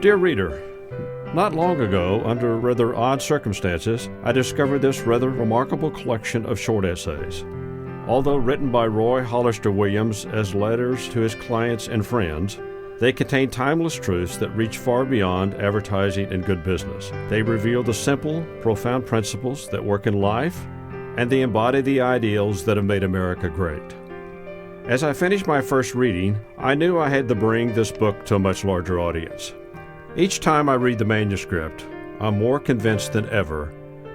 Dear reader, not long ago, under rather odd circumstances, I discovered this rather remarkable collection of short essays. Although written by Roy Hollister Williams as letters to his clients and friends, they contain timeless truths that reach far beyond advertising and good business. They reveal the simple, profound principles that work in life, and they embody the ideals that have made America great. As I finished my first reading, I knew I had to bring this book to a much larger audience. Each time I read the manuscript, I'm more convinced than ever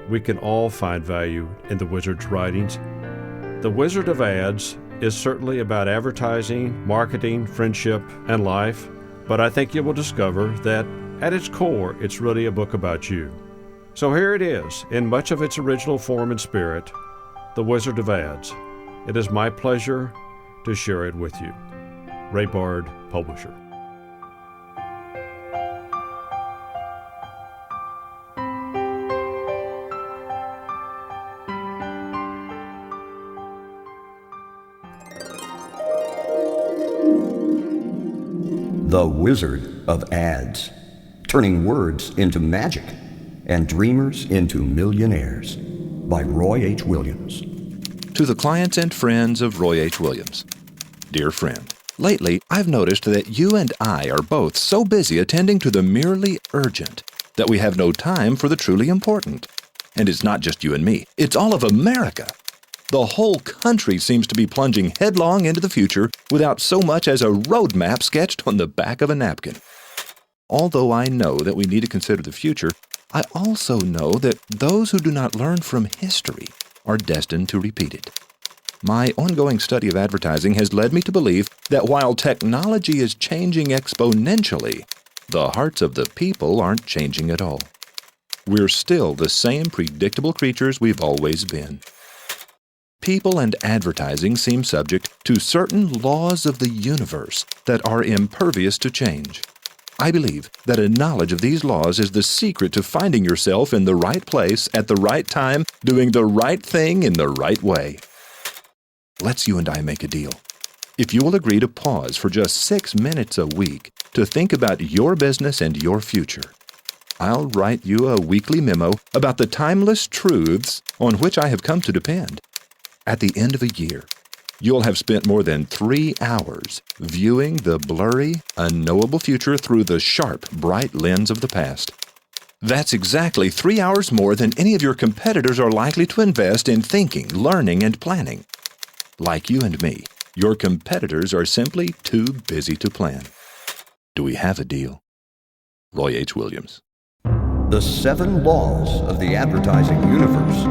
we can all find value in the wizard's writings. The Wizard of Ads is certainly about advertising, marketing, friendship, and life, but I think you will discover that at its core, it's really a book about you. So here it is, in much of its original form and spirit, The Wizard of Ads. It is my pleasure to share it with you. Ray Bard, Publisher. The Wizard of Ads, turning words into magic and dreamers into millionaires, by Roy H. Williams. To the clients and friends of Roy H. Williams. Dear friend, lately I've noticed that you and I are both so busy attending to the merely urgent that we have no time for the truly important. And it's not just you and me, it's all of America. The whole country seems to be plunging headlong into the future without so much as a roadmap sketched on the back of a napkin. Although I know that we need to consider the future, I also know that those who do not learn from history are destined to repeat it. My ongoing study of advertising has led me to believe that while technology is changing exponentially, the hearts of the people aren't changing at all. We're still the same predictable creatures we've always been. People and advertising seem subject to certain laws of the universe that are impervious to change. I believe that a knowledge of these laws is the secret to finding yourself in the right place at the right time, doing the right thing in the right way. Let's you and I make a deal. If you will agree to pause for just 6 minutes a week to think about your business and your future, I'll write you a weekly memo about the timeless truths on which I have come to depend. At the end of a year, you'll have spent more than 3 hours viewing the blurry, unknowable future through the sharp, bright lens of the past. That's exactly 3 hours more than any of your competitors are likely to invest in thinking, learning, and planning. Like you and me, your competitors are simply too busy to plan. Do we have a deal? Roy H. Williams. The 7 laws of the advertising universe,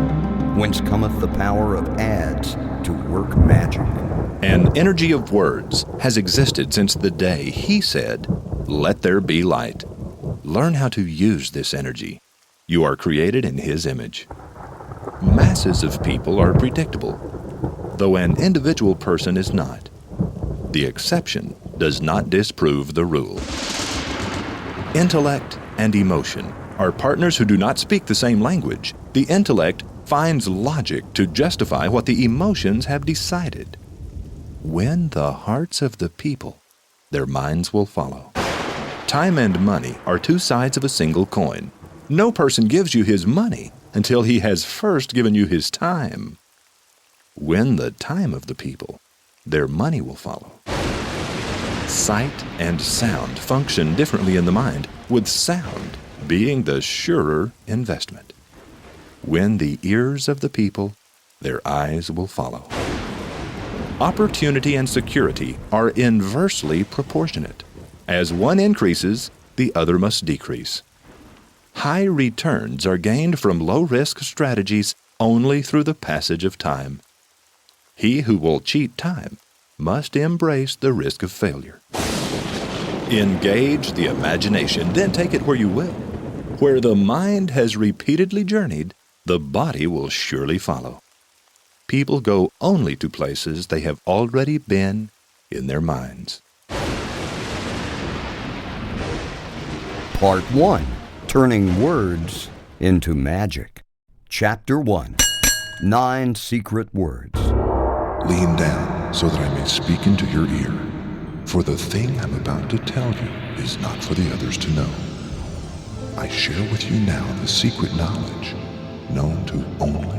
whence cometh the power of ads to work magic. An energy of words has existed since the day he said, "Let there be light." Learn how to use this energy. You are created in his image. Masses of people are predictable, though an individual person is not. The exception does not disprove the rule. Intellect and emotion are partners who do not speak the same language. The intellect finds logic to justify what the emotions have decided. Win the hearts of the people, their minds will follow. Time and money are 2 sides of a single coin. No person gives you his money until he has first given you his time. Win the time of the people, their money will follow. Sight and sound function differently in the mind, with sound being the surer investment. Win the ears of the people, their eyes will follow. Opportunity and security are inversely proportionate. As one increases, the other must decrease. High returns are gained from low-risk strategies only through the passage of time. He who will cheat time must embrace the risk of failure. Engage the imagination, then take it where you will. Where the mind has repeatedly journeyed, the body will surely follow. People go only to places they have already been in their minds. Part 1, Turning Words into Magic. Chapter 1, 9 Secret Words. Lean down so that I may speak into your ear. for the thing I'm about to tell you is not for the others to know. I share with you now the secret knowledge known to only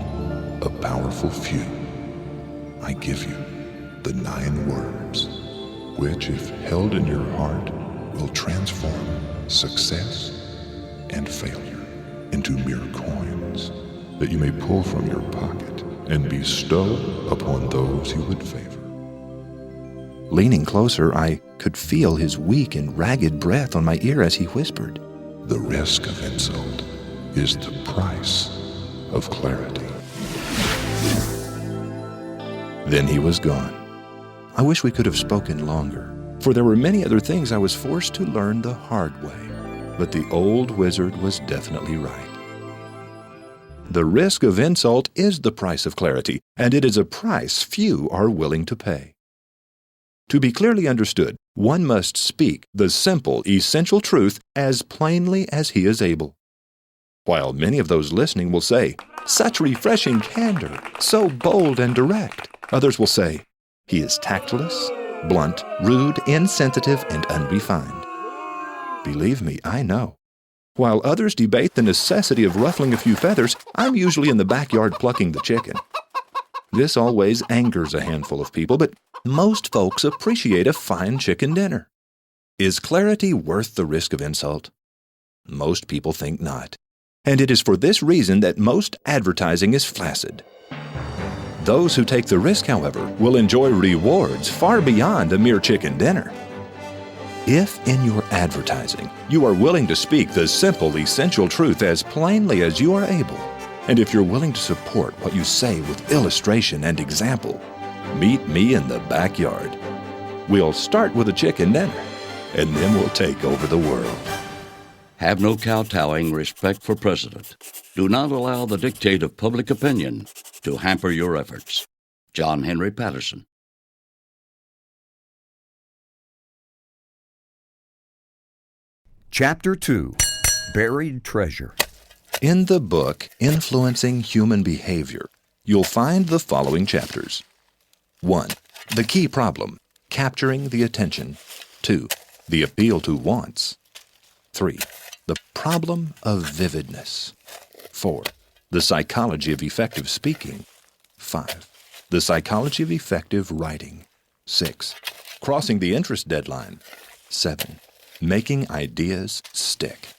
a powerful few. I give you the 9 words, which, if held in your heart, will transform success and failure into mere coins that you may pull from your pocket and bestow upon those you would favor. Leaning closer, I could feel his weak and ragged breath on my ear as he whispered, "The risk of insult is the price of clarity." Then he was gone. I wish we could have spoken longer, for there were many other things I was forced to learn the hard way. But the old wizard was definitely right. The risk of insult is the price of clarity, and it is a price few are willing to pay. To be clearly understood, one must speak the simple, essential truth as plainly as he is able. While many of those listening will say, "Such refreshing candor, so bold and direct," others will say, "He is tactless, blunt, rude, insensitive, and unrefined." Believe me, I know. While others debate the necessity of ruffling a few feathers, I'm usually in the backyard plucking the chicken. This always angers a handful of people, but most folks appreciate a fine chicken dinner. Is clarity worth the risk of insult? Most people think not. And it is for this reason that most advertising is flaccid. Those who take the risk, however, will enjoy rewards far beyond a mere chicken dinner. If in your advertising you are willing to speak the simple, essential truth as plainly as you are able, and if you're willing to support what you say with illustration and example, meet me in the backyard. We'll start with a chicken dinner, and then we'll take over the world. Have no kowtowing respect for precedent. Do not allow the dictate of public opinion to hamper your efforts. John Henry Patterson. Chapter 2, Buried Treasure. In the book, Influencing Human Behavior, you'll find the following chapters. 1. The key problem, capturing the attention. 2. The appeal to wants. 3. The problem of vividness. 4. The psychology of effective speaking. 5. The psychology of effective writing. 6. Crossing the interest deadline. 7. Making ideas stick.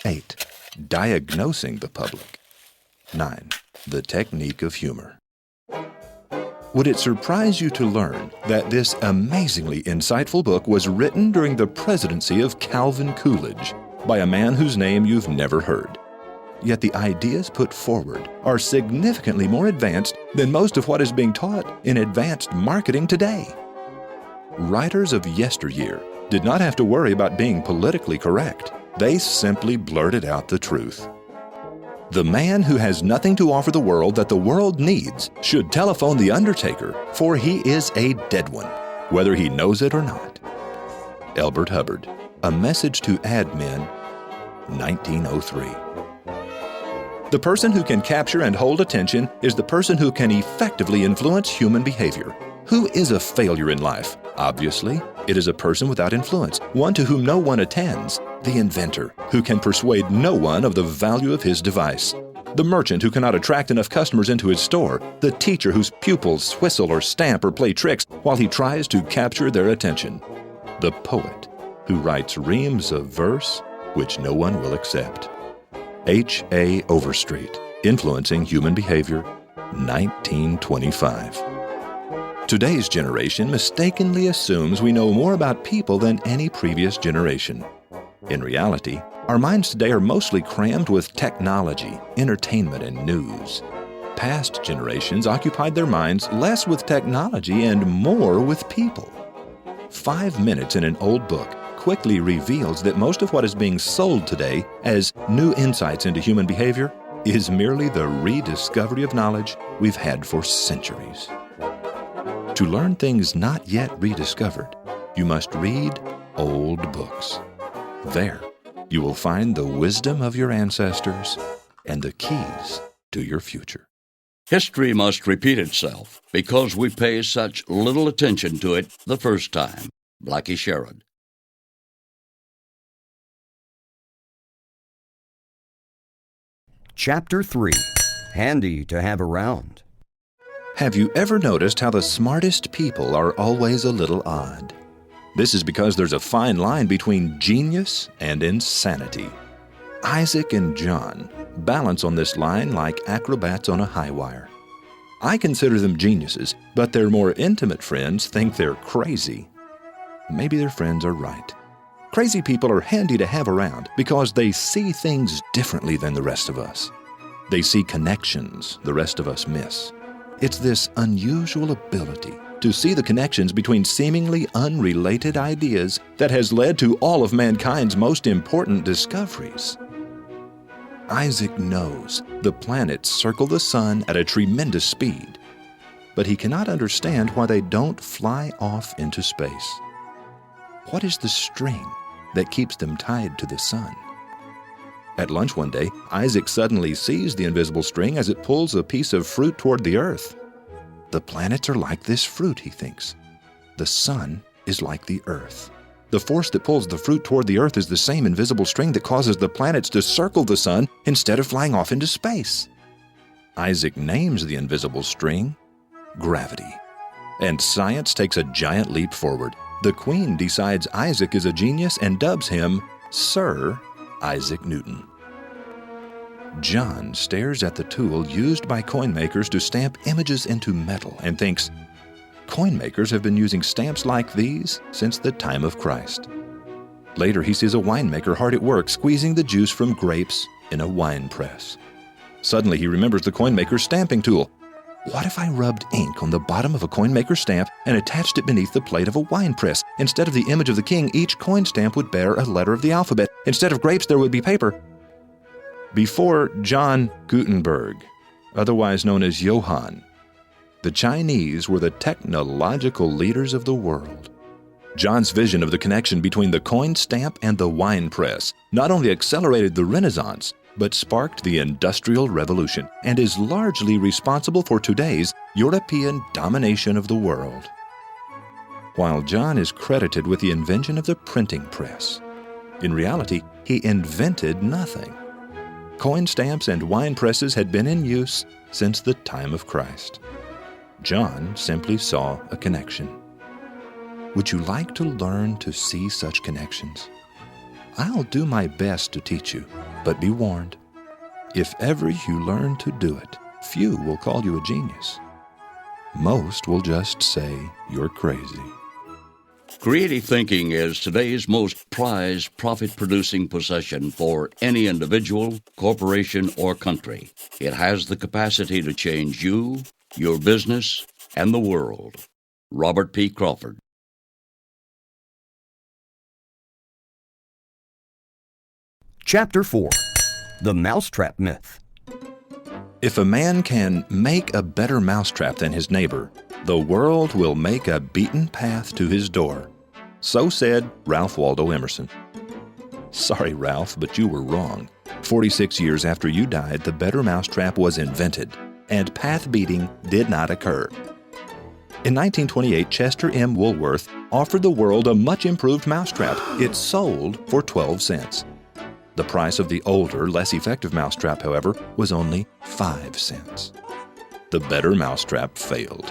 8. Diagnosing the public. 9. The technique of humor. Would it surprise you to learn that this amazingly insightful book was written during the presidency of Calvin Coolidge by a man whose name you've never heard? Yet the ideas put forward are significantly more advanced than most of what is being taught in advanced marketing today. Writers of yesteryear did not have to worry about being politically correct. They simply blurted out the truth. The man who has nothing to offer the world that the world needs should telephone the undertaker, for he is a dead one, whether he knows it or not. Elbert Hubbard, A Message to Ad Men, 1903. The person who can capture and hold attention is the person who can effectively influence human behavior. Who is a failure in life? Obviously, it is a person without influence, one to whom no one attends. The inventor, who can persuade no one of the value of his device. The merchant who cannot attract enough customers into his store. The teacher whose pupils whistle or stamp or play tricks while he tries to capture their attention. The poet, who writes reams of verse which no one will accept. H.A. Overstreet, Influencing Human Behavior, 1925. Today's generation mistakenly assumes we know more about people than any previous generation. In reality, our minds today are mostly crammed with technology, entertainment, and news. Past generations occupied their minds less with technology and more with people. 5 minutes in an old book quickly reveals that most of what is being sold today as new insights into human behavior is merely the rediscovery of knowledge we've had for centuries. To learn things not yet rediscovered, you must read old books. There, you will find the wisdom of your ancestors and the keys to your future. History must repeat itself because we pay such little attention to it the first time. Blackie Sherrod. Chapter 3. Handy to have around. Have you ever noticed how the smartest people are always a little odd? This is because there's a fine line between genius and insanity. Isaac and John balance on this line like acrobats on a high wire. I consider them geniuses, but their more intimate friends think they're crazy. Maybe their friends are right. Crazy people are handy to have around because they see things differently than the rest of us. They see connections the rest of us miss. It's this unusual ability to see the connections between seemingly unrelated ideas that has led to all of mankind's most important discoveries. Isaac knows the planets circle the sun at a tremendous speed, but he cannot understand why they don't fly off into space. What is the string that keeps them tied to the sun? At lunch one day, Isaac suddenly sees the invisible string as it pulls a piece of fruit toward the earth. The planets are like this fruit, he thinks. The sun is like the earth. The force that pulls the fruit toward the earth is the same invisible string that causes the planets to circle the sun instead of flying off into space. Isaac names the invisible string gravity. And science takes a giant leap forward. The Queen decides Isaac is a genius and dubs him Sir Isaac Newton. John stares at the tool used by coin makers to stamp images into metal and thinks, coin makers have been using stamps like these since the time of Christ. Later, he sees a winemaker hard at work squeezing the juice from grapes in a wine press. Suddenly, he remembers the coin maker's stamping tool. What if I rubbed ink on the bottom of a coin maker's stamp and attached it beneath the plate of a wine press? Instead of the image of the king, each coin stamp would bear a letter of the alphabet. Instead of grapes, there would be paper. Before John Gutenberg, otherwise known as Johann, the Chinese were the technological leaders of the world. John's vision of the connection between the coin stamp and the wine press not only accelerated the Renaissance, but sparked the Industrial Revolution and is largely responsible for today's European domination of the world. While John is credited with the invention of the printing press, in reality, he invented nothing. Coin stamps and wine presses had been in use since the time of Christ. John simply saw a connection. Would you like to learn to see such connections? I'll do my best to teach you, but be warned. If ever you learn to do it, few will call you a genius. Most will just say you're crazy. Creative thinking is today's most prized profit-producing possession for any individual, corporation, or country. It has the capacity to change you, your business, and the world. Robert P. Crawford. Chapter 4. The Mousetrap Myth. If a man can make a better mousetrap than his neighbor, the world will make a beaten path to his door. So said Ralph Waldo Emerson. Sorry, Ralph, but you were wrong. 46 years after you died, the better mousetrap was invented, and path beating did not occur. In 1928, Chester M. Woolworth offered the world a much improved mousetrap. It sold for 12 cents. The price of the older, less effective mousetrap, however, was only 5 cents. The better mousetrap failed.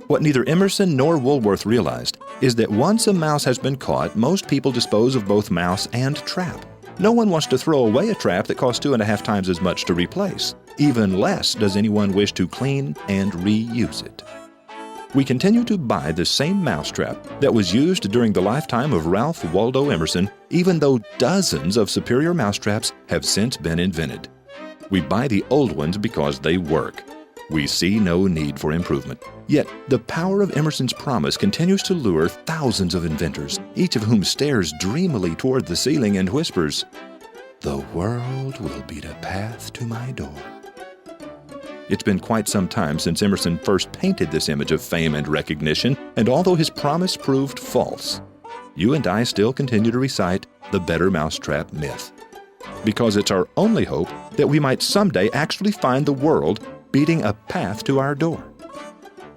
What neither Emerson nor Woolworth realized is that once a mouse has been caught, most people dispose of both mouse and trap. No one wants to throw away a trap that costs 2.5 times as much to replace. Even less does anyone wish to clean and reuse it. We continue to buy the same mousetrap that was used during the lifetime of Ralph Waldo Emerson, even though dozens of superior mousetraps have since been invented. We buy the old ones because they work. We see no need for improvement. Yet, the power of Emerson's promise continues to lure thousands of inventors, each of whom stares dreamily toward the ceiling and whispers, "The world will beat a path to my door." It's been quite some time since Emerson first painted this image of fame and recognition, and although his promise proved false, you and I still continue to recite the better mousetrap myth, because it's our only hope that we might someday actually find the world beating a path to our door.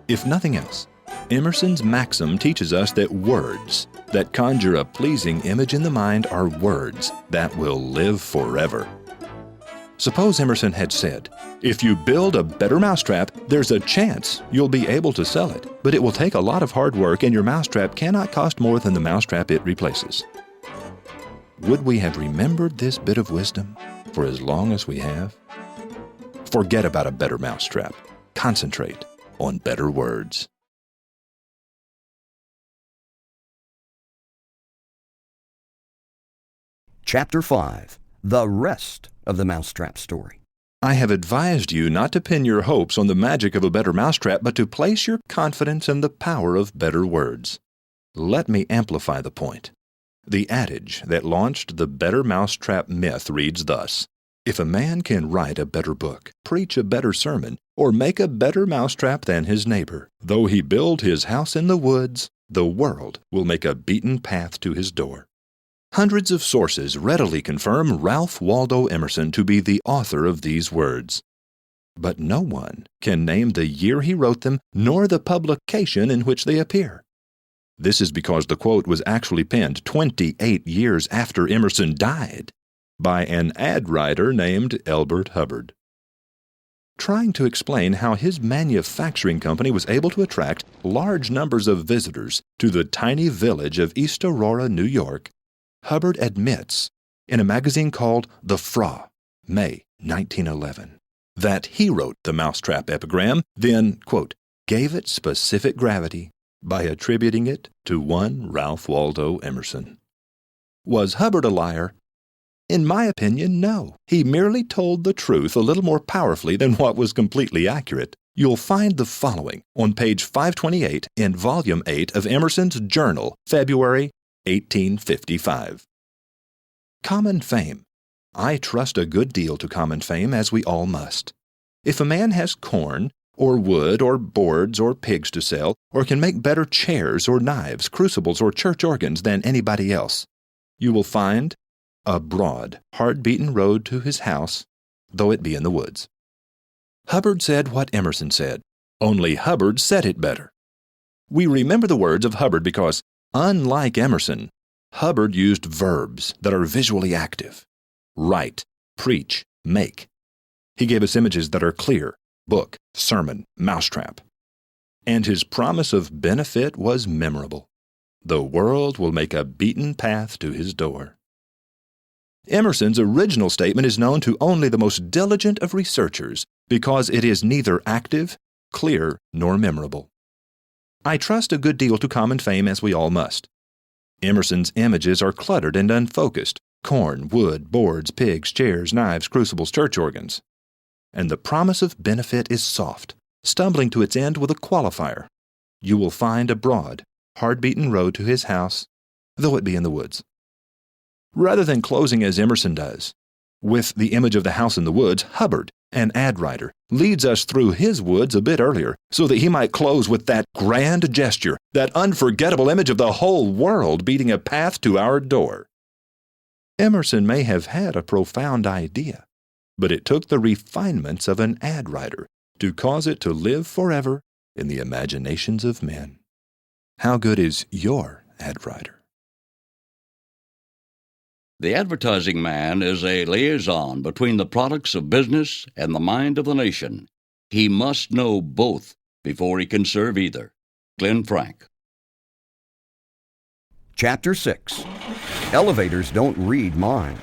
If nothing else, Emerson's maxim teaches us that words that conjure a pleasing image in the mind are words that will live forever. Suppose Emerson had said, "If you build a better mousetrap, there's a chance you'll be able to sell it, but it will take a lot of hard work and your mousetrap cannot cost more than the mousetrap it replaces." Would we have remembered this bit of wisdom for as long as we have? Forget about a better mousetrap. Concentrate on better words. Chapter 5. The rest of the mousetrap story. I have advised you not to pin your hopes on the magic of a better mousetrap, but to place your confidence in the power of better words. Let me amplify the point. The adage that launched the better mousetrap myth reads thus: "If a man can write a better book, preach a better sermon, or make a better mousetrap than his neighbor, though he build his house in the woods, the world will make a beaten path to his door." Hundreds of sources readily confirm Ralph Waldo Emerson to be the author of these words. But no one can name the year he wrote them, nor the publication in which they appear. This is because the quote was actually penned 28 years after Emerson died by an ad writer named Elbert Hubbard. Trying to explain how his manufacturing company was able to attract large numbers of visitors to the tiny village of East Aurora, New York, Hubbard admits in a magazine called The Fra, May 1911, that he wrote the mousetrap epigram, then, quote, gave it specific gravity by attributing it to one Ralph Waldo Emerson. Was Hubbard a liar? In my opinion, no. He merely told the truth a little more powerfully than what was completely accurate. You'll find the following on page 528 in Volume 8 of Emerson's Journal, February 1855. Common fame. I trust a good deal to common fame, as we all must. If a man has corn, or wood, or boards, or pigs to sell, or can make better chairs, or knives, crucibles, or church organs than anybody else, you will find a broad, hard-beaten road to his house, though it be in the woods. Hubbard said what Emerson said, only Hubbard said it better. We remember the words of Hubbard because, unlike Emerson, Hubbard used verbs that are visually active. Write, preach, make. He gave us images that are clear: book, sermon, mousetrap. And his promise of benefit was memorable. The world will make a beaten path to his door. Emerson's original statement is known to only the most diligent of researchers because it is neither active, clear, nor memorable. I trust a good deal to common fame, as we all must. Emerson's images are cluttered and unfocused: corn, wood, boards, pigs, chairs, knives, crucibles, church organs. And the promise of benefit is soft, stumbling to its end with a qualifier. You will find a broad, hard-beaten road to his house, though it be in the woods. Rather than closing as Emerson does, with the image of the house in the woods, Hubbard, an ad writer, leads us through his woods a bit earlier so that he might close with that grand gesture, that unforgettable image of the whole world beating a path to our door. Emerson may have had a profound idea, but it took the refinements of an ad writer to cause it to live forever in the imaginations of men. How good is your ad writer? The advertising man is a liaison between the products of business and the mind of the nation. He must know both before he can serve either. Glenn Frank. Chapter 6. Elevators don't read minds.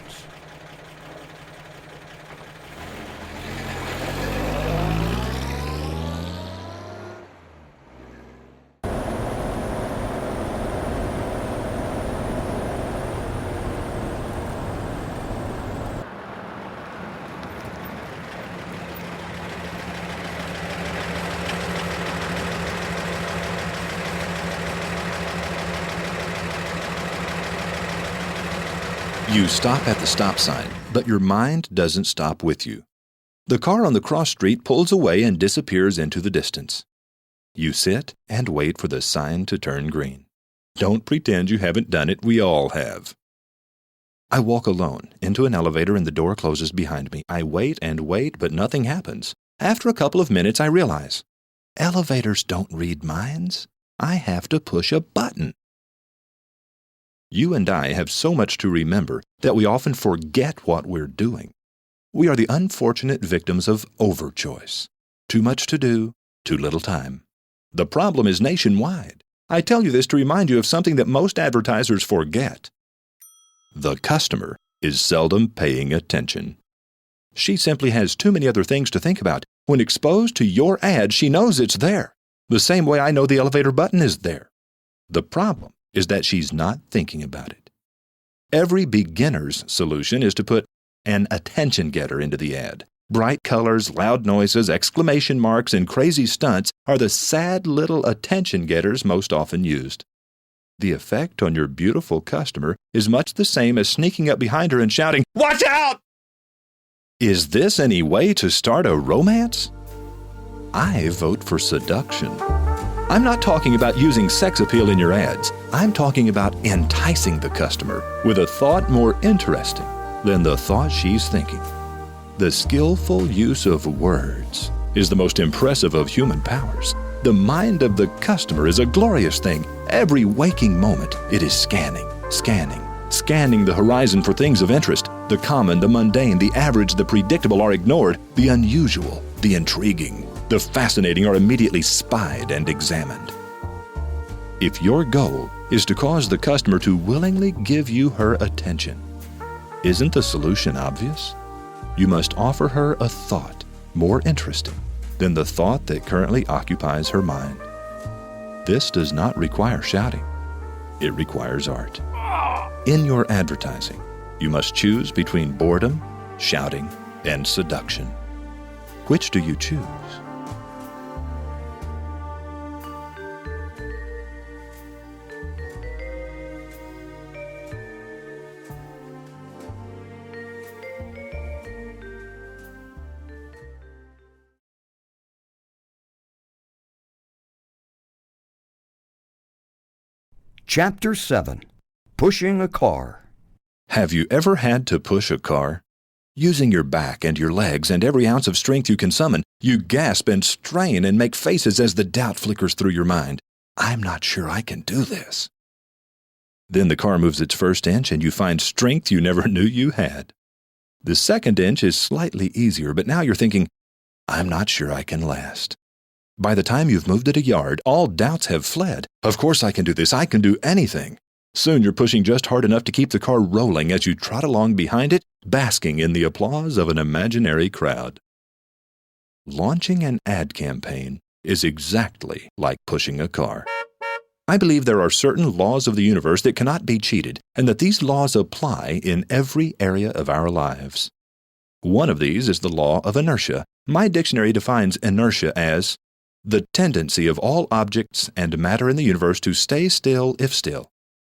You stop at the stop sign, but your mind doesn't stop with you. The car on the cross street pulls away and disappears into the distance. You sit and wait for the sign to turn green. Don't pretend you haven't done it. We all have. I walk alone into an elevator and the door closes behind me. I wait and wait, but nothing happens. After a couple of minutes, I realize, elevators don't read minds. I have to push a button. You and I have so much to remember that we often forget what we're doing. We are the unfortunate victims of overchoice. Too much to do, too little time. The problem is nationwide. I tell you this to remind you of something that most advertisers forget. The customer is seldom paying attention. She simply has too many other things to think about. When exposed to your ad, she knows it's there, the same way I know the elevator button is there. The problem is that she's not thinking about it. Every beginner's solution is to put an attention getter into the ad. Bright colors, loud noises, exclamation marks, and crazy stunts are the sad little attention getters most often used. The effect on your beautiful customer is much the same as sneaking up behind her and shouting, "Watch out!" Is this any way to start a romance? I vote for seduction. I'm not talking about using sex appeal in your ads. I'm talking about enticing the customer with a thought more interesting than the thought she's thinking. The skillful use of words is the most impressive of human powers. The mind of the customer is a glorious thing. Every waking moment, it is scanning the horizon for things of interest. The common, the mundane, the average, the predictable are ignored. The unusual, the intriguing, the fascinating are immediately spied and examined. If your goal is to cause the customer to willingly give you her attention, isn't the solution obvious? You must offer her a thought more interesting than the thought that currently occupies her mind. This does not require shouting. It requires art. In your advertising, you must choose between boredom, shouting, and seduction. Which do you choose? Chapter 7. Pushing a Car. Have you ever had to push a car? Using your back and your legs and every ounce of strength you can summon, you gasp and strain and make faces as the doubt flickers through your mind. I'm not sure I can do this. Then the car moves its first inch and you find strength you never knew you had. The second inch is slightly easier, but now you're thinking, I'm not sure I can last. By the time you've moved it a yard, all doubts have fled. Of course I can do this. I can do anything. Soon you're pushing just hard enough to keep the car rolling as you trot along behind it, basking in the applause of an imaginary crowd. Launching an ad campaign is exactly like pushing a car. I believe there are certain laws of the universe that cannot be cheated, and that these laws apply in every area of our lives. One of these is the law of inertia. My dictionary defines inertia as the tendency of all objects and matter in the universe to stay still if still,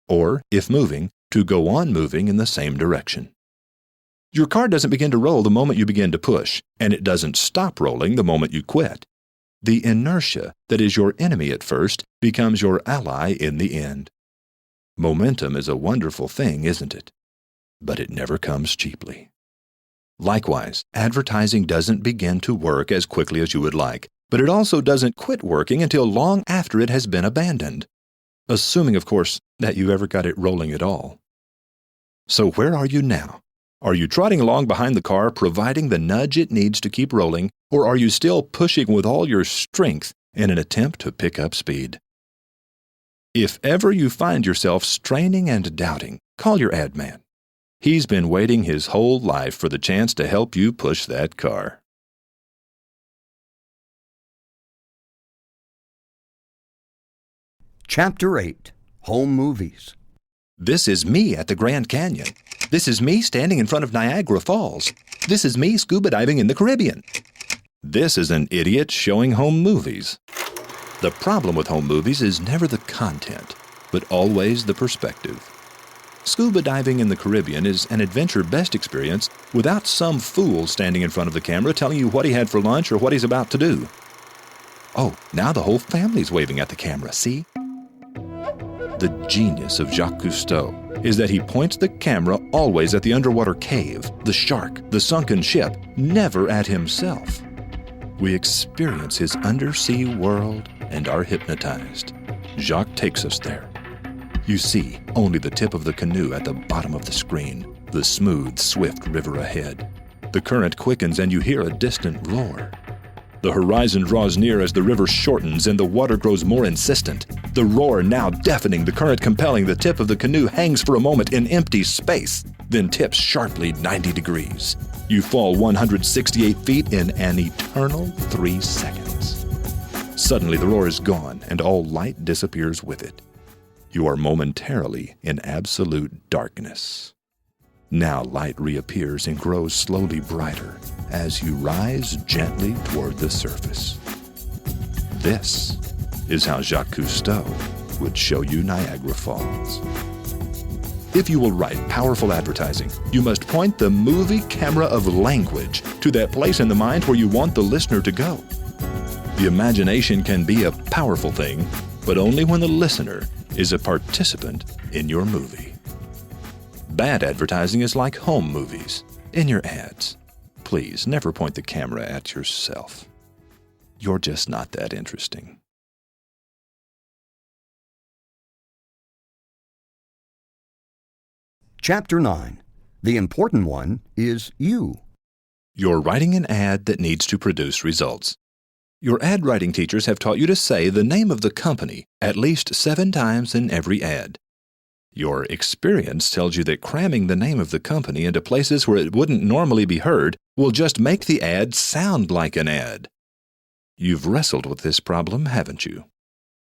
or, if moving, to go on moving in the same direction. Your car doesn't begin to roll the moment you begin to push, and it doesn't stop rolling the moment you quit. The inertia that is your enemy at first becomes your ally in the end. Momentum is a wonderful thing, isn't it? But it never comes cheaply. Likewise, advertising doesn't begin to work as quickly as you would like, but it also doesn't quit working until long after it has been abandoned. Assuming, of course, that you ever got it rolling at all. So where are you now? Are you trotting along behind the car, providing the nudge it needs to keep rolling, or are you still pushing with all your strength in an attempt to pick up speed? If ever you find yourself straining and doubting, call your ad man. He's been waiting his whole life for the chance to help you push that car. Chapter 8. Home Movies. This is me at the Grand Canyon. This is me standing in front of Niagara Falls. This is me scuba diving in the Caribbean. This is an idiot showing home movies. The problem with home movies is never the content, but always the perspective. Scuba diving in the Caribbean is an adventure best experienced without some fool standing in front of the camera telling you what he had for lunch or what he's about to do. Oh, now the whole family's waving at the camera, see? The genius of Jacques Cousteau is that he points the camera always at the underwater cave, the shark, the sunken ship, never at himself. We experience his undersea world and are hypnotized. Jacques takes us there. You see only the tip of the canoe at the bottom of the screen, the smooth, swift river ahead. The current quickens and you hear a distant roar. The horizon draws near as the river shortens and the water grows more insistent. The roar now deafening, the current compelling, the tip of the canoe hangs for a moment in empty space, then tips sharply 90 degrees. You fall 168 feet in an eternal 3 seconds. Suddenly the roar is gone and all light disappears with it. You are momentarily in absolute darkness. Now light reappears and grows slowly brighter as you rise gently toward the surface. This is how Jacques Cousteau would show you Niagara Falls. If you will write powerful advertising, you must point the movie camera of language to that place in the mind where you want the listener to go. The imagination can be a powerful thing, but only when the listener is a participant in your movie. Bad advertising is like home movies. In your ads, please never point the camera at yourself. You're just not that interesting. Chapter 9. The important one is you. You're writing an ad that needs to produce results. Your ad writing teachers have taught you to say the name of the company at least 7 times in every ad. Your experience tells you that cramming the name of the company into places where it wouldn't normally be heard will just make the ad sound like an ad. You've wrestled with this problem, haven't you?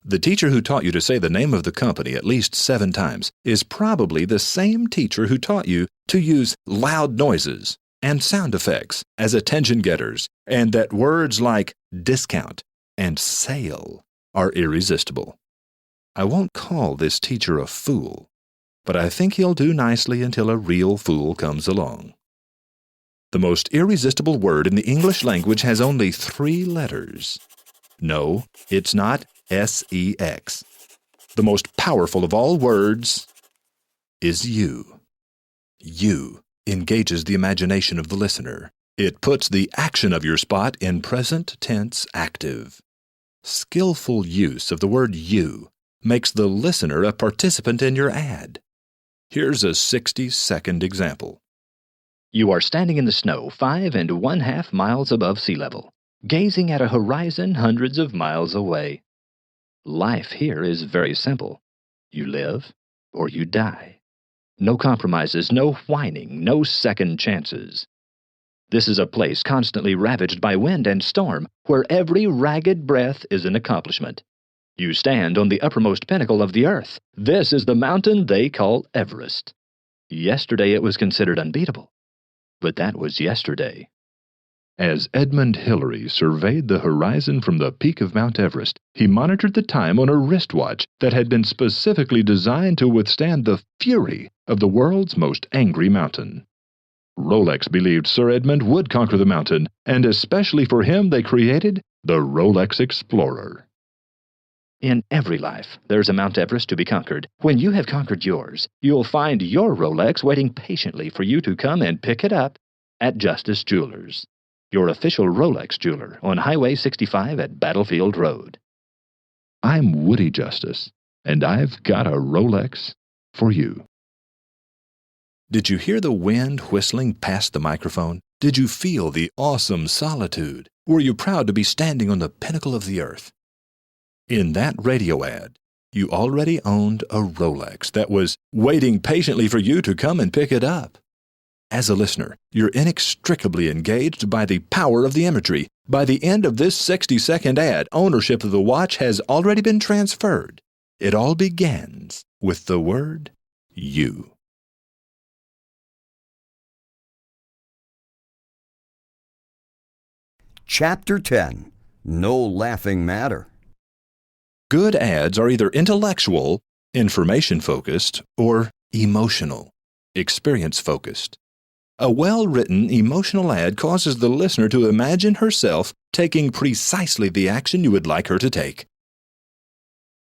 The teacher who taught you to say the name of the company at least 7 times is probably the same teacher who taught you to use loud noises and sound effects as attention getters, and that words like discount and sale are irresistible. I won't call this teacher a fool, but I think he'll do nicely until a real fool comes along. The most irresistible word in the English language has only 3 letters. No, it's not S-E-X. The most powerful of all words is you. You engages the imagination of the listener. It puts the action of your spot in present tense active. Skillful use of the word you makes the listener a participant in your ad. Here's a 60-second example. You are standing in the snow 5 1/2 miles above sea level, gazing at a horizon hundreds of miles away. Life here is very simple. You live or you die. No compromises, no whining, no second chances. This is a place constantly ravaged by wind and storm, where every ragged breath is an accomplishment. You stand on the uppermost pinnacle of the earth. This is the mountain they call Everest. Yesterday it was considered unbeatable, but that was yesterday. As Edmund Hillary surveyed the horizon from the peak of Mount Everest, he monitored the time on a wristwatch that had been specifically designed to withstand the fury of the world's most angry mountain. Rolex believed Sir Edmund would conquer the mountain, and especially for him they created the Rolex Explorer. In every life, there's a Mount Everest to be conquered. When you have conquered yours, you'll find your Rolex waiting patiently for you to come and pick it up at Justice Jewelers, your official Rolex jeweler on Highway 65 at Battlefield Road. I'm Woody Justice, and I've got a Rolex for you. Did you hear the wind whistling past the microphone? Did you feel the awesome solitude? Were you proud to be standing on the pinnacle of the earth? In that radio ad, you already owned a Rolex that was waiting patiently for you to come and pick it up. As a listener, you're inextricably engaged by the power of the imagery. By the end of this 60-second ad, ownership of the watch has already been transferred. It all begins with the word you. Chapter 10. No laughing matter. Good ads are either intellectual, information-focused, or emotional, experience-focused. A well-written, emotional ad causes the listener to imagine herself taking precisely the action you would like her to take.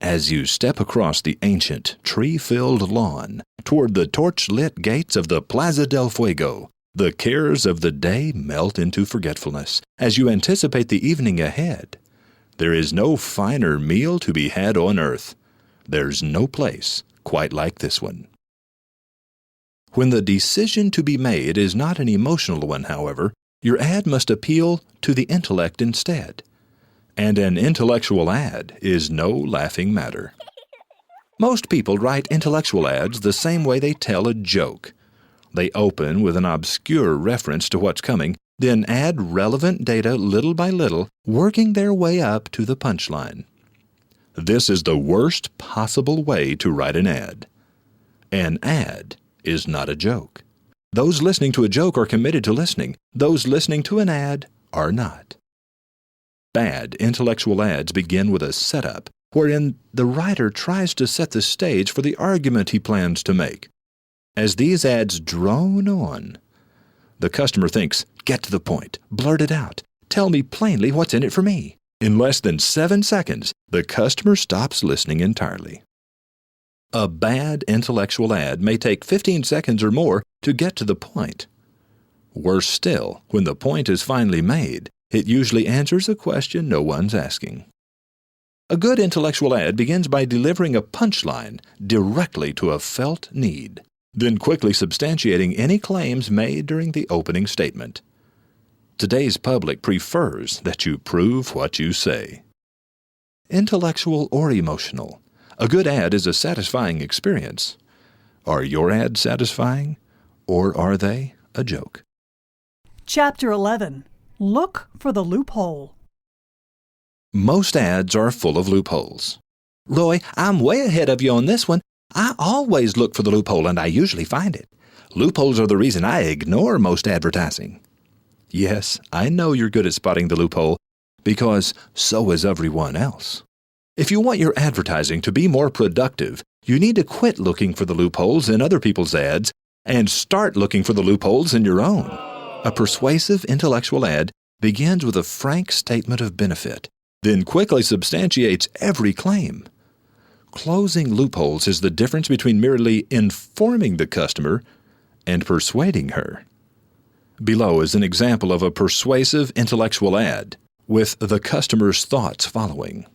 As you step across the ancient, tree-filled lawn toward the torch-lit gates of the Plaza del Fuego, the cares of the day melt into forgetfulness as you anticipate the evening ahead. There is no finer meal to be had on earth. There's no place quite like this one. When the decision to be made is not an emotional one, however, your ad must appeal to the intellect instead. And an intellectual ad is no laughing matter. Most people write intellectual ads the same way they tell a joke. They open with an obscure reference to what's coming, then add relevant data little by little, working their way up to the punchline. This is the worst possible way to write an ad. An ad is not a joke. Those listening to a joke are committed to listening. Those listening to an ad are not. Bad intellectual ads begin with a setup, wherein the writer tries to set the stage for the argument he plans to make. As these ads drone on, the customer thinks, get to the point, blurt it out, tell me plainly what's in it for me. In less than 7 seconds, the customer stops listening entirely. A bad intellectual ad may take 15 seconds or more to get to the point. Worse still, when the point is finally made, it usually answers a question no one's asking. A good intellectual ad begins by delivering a punchline directly to a felt need, then quickly substantiating any claims made during the opening statement. Today's public prefers that you prove what you say. Intellectual or emotional, a good ad is a satisfying experience. Are your ads satisfying, or are they a joke? Chapter 11. Look for the loophole. Most ads are full of loopholes. Roy, I'm way ahead of you on this one. I always look for the loophole, and I usually find it. Loopholes are the reason I ignore most advertising. Yes, I know you're good at spotting the loophole, because so is everyone else. If you want your advertising to be more productive, you need to quit looking for the loopholes in other people's ads and start looking for the loopholes in your own. A persuasive intellectual ad begins with a frank statement of benefit, then quickly substantiates every claim. Closing loopholes is the difference between merely informing the customer and persuading her. Below is an example of a persuasive intellectual ad, with the customer's thoughts following.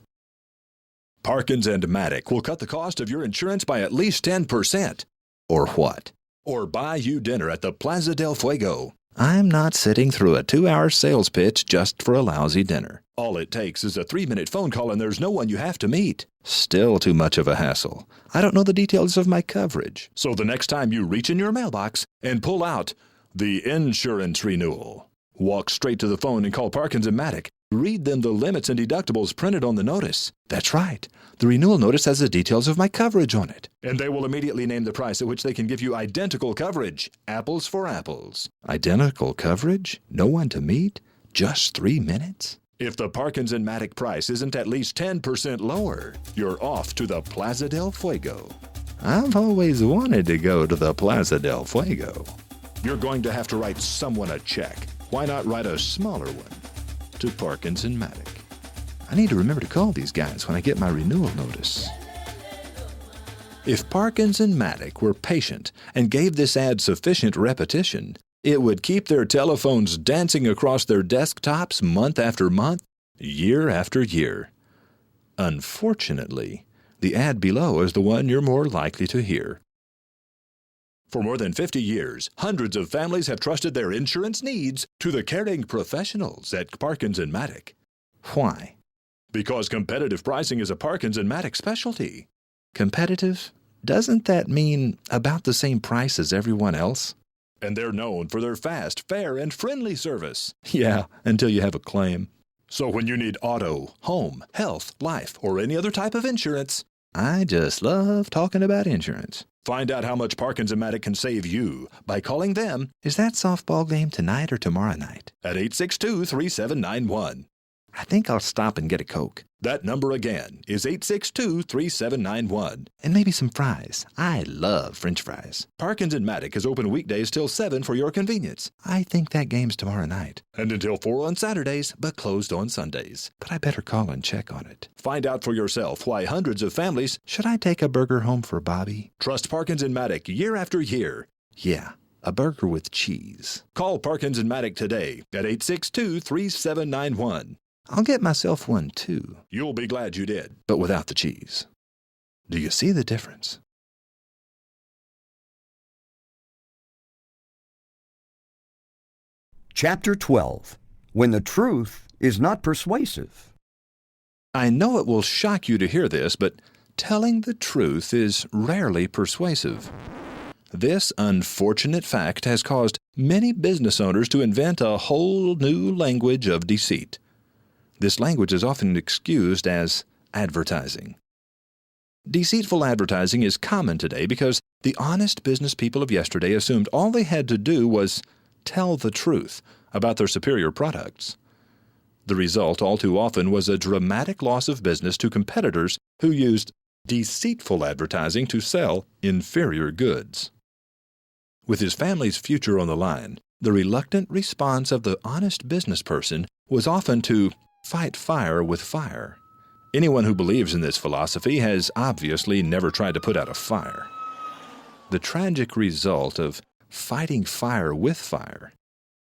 Parkins and Matic will cut the cost of your insurance by at least 10%. Or what? Or buy you dinner at the Plaza del Fuego. I'm not sitting through a 2-hour sales pitch just for a lousy dinner. All it takes is a 3-minute phone call and there's no one you have to meet. Still too much of a hassle. I don't know the details of my coverage. So the next time you reach in your mailbox and pull out the insurance renewal, walk straight to the phone and call Parkins and Matic. Read them the limits and deductibles printed on the notice. That's right. The renewal notice has the details of my coverage on it. And they will immediately name the price at which they can give you identical coverage. Apples for apples. Identical coverage? No one to meet? Just 3 minutes? If the Parkins and Matic price isn't at least 10% lower, you're off to the Plaza del Fuego. I've always wanted to go to the Plaza del Fuego. You're going to have to write someone a check. Why not write a smaller one? To Parkins and Matic. I need to remember to call these guys when I get my renewal notice. If Parkins and Matic were patient and gave this ad sufficient repetition, it would keep their telephones dancing across their desktops month after month, year after year. Unfortunately, the ad below is the one you're more likely to hear. For more than 50 years, hundreds of families have trusted their insurance needs to the caring professionals at Parkins and Matic. Why? Because competitive pricing is a Parkins and Matic specialty. Competitive? Doesn't that mean about the same price as everyone else? And they're known for their fast, fair, and friendly service. Yeah, until you have a claim. So when you need auto, home, health, life, or any other type of insurance, I just love talking about insurance. Find out how much Parkins and Matic can save you by calling them. Is that softball game tonight or tomorrow night? At 862-3791. I think I'll stop and get a Coke. That number again is 862-3791. And maybe some fries. I love French fries. Parkins and Matic is open weekdays till 7 for your convenience. I think that game's tomorrow night. And until 4 on Saturdays, but closed on Sundays. But I better call and check on it. Find out for yourself why hundreds of families... Should I take a burger home for Bobby? Trust Parkins and Matic year after year. Yeah, a burger with cheese. Call Parkins and Matic today at 862-3791. I'll get myself one too. You'll be glad you did, but without the cheese. Do you see the difference? Chapter 12. When the truth is not persuasive. I know it will shock you to hear this, but telling the truth is rarely persuasive. This unfortunate fact has caused many business owners to invent a whole new language of deceit. This language is often excused as advertising. Deceitful advertising is common today because the honest business people of yesterday assumed all they had to do was tell the truth about their superior products. The result all too often was a dramatic loss of business to competitors who used deceitful advertising to sell inferior goods. With his family's future on the line, the reluctant response of the honest business person was often to fight fire with fire. Anyone who believes in this philosophy has obviously never tried to put out a fire. The tragic result of fighting fire with fire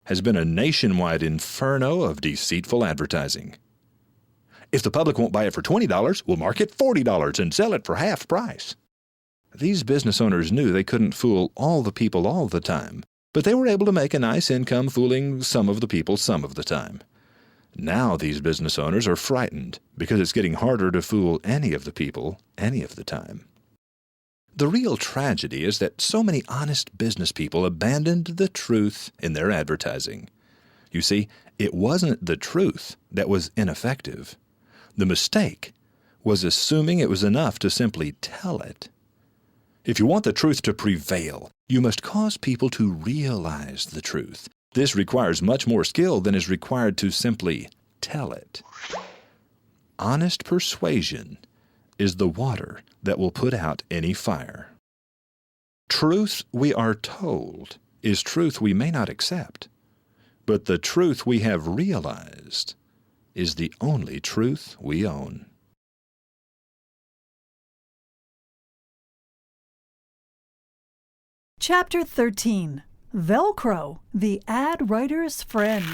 has been a nationwide inferno of deceitful advertising. If the public won't buy it for $20, we'll mark it $40 and sell it for half price. These business owners knew they couldn't fool all the people all the time, but they were able to make a nice income fooling some of the people some of the time. Now these business owners are frightened because it's getting harder to fool any of the people any of the time. The real tragedy is that so many honest business people abandoned the truth in their advertising. You see, it wasn't the truth that was ineffective. The mistake was assuming it was enough to simply tell it. If you want the truth to prevail, you must cause people to realize the truth. This requires much more skill than is required to simply tell it. Honest persuasion is the water that will put out any fire. Truth, we are told, is truth we may not accept, but the truth we have realized is the only truth we own. Chapter 13. Velcro, the ad writer's friend.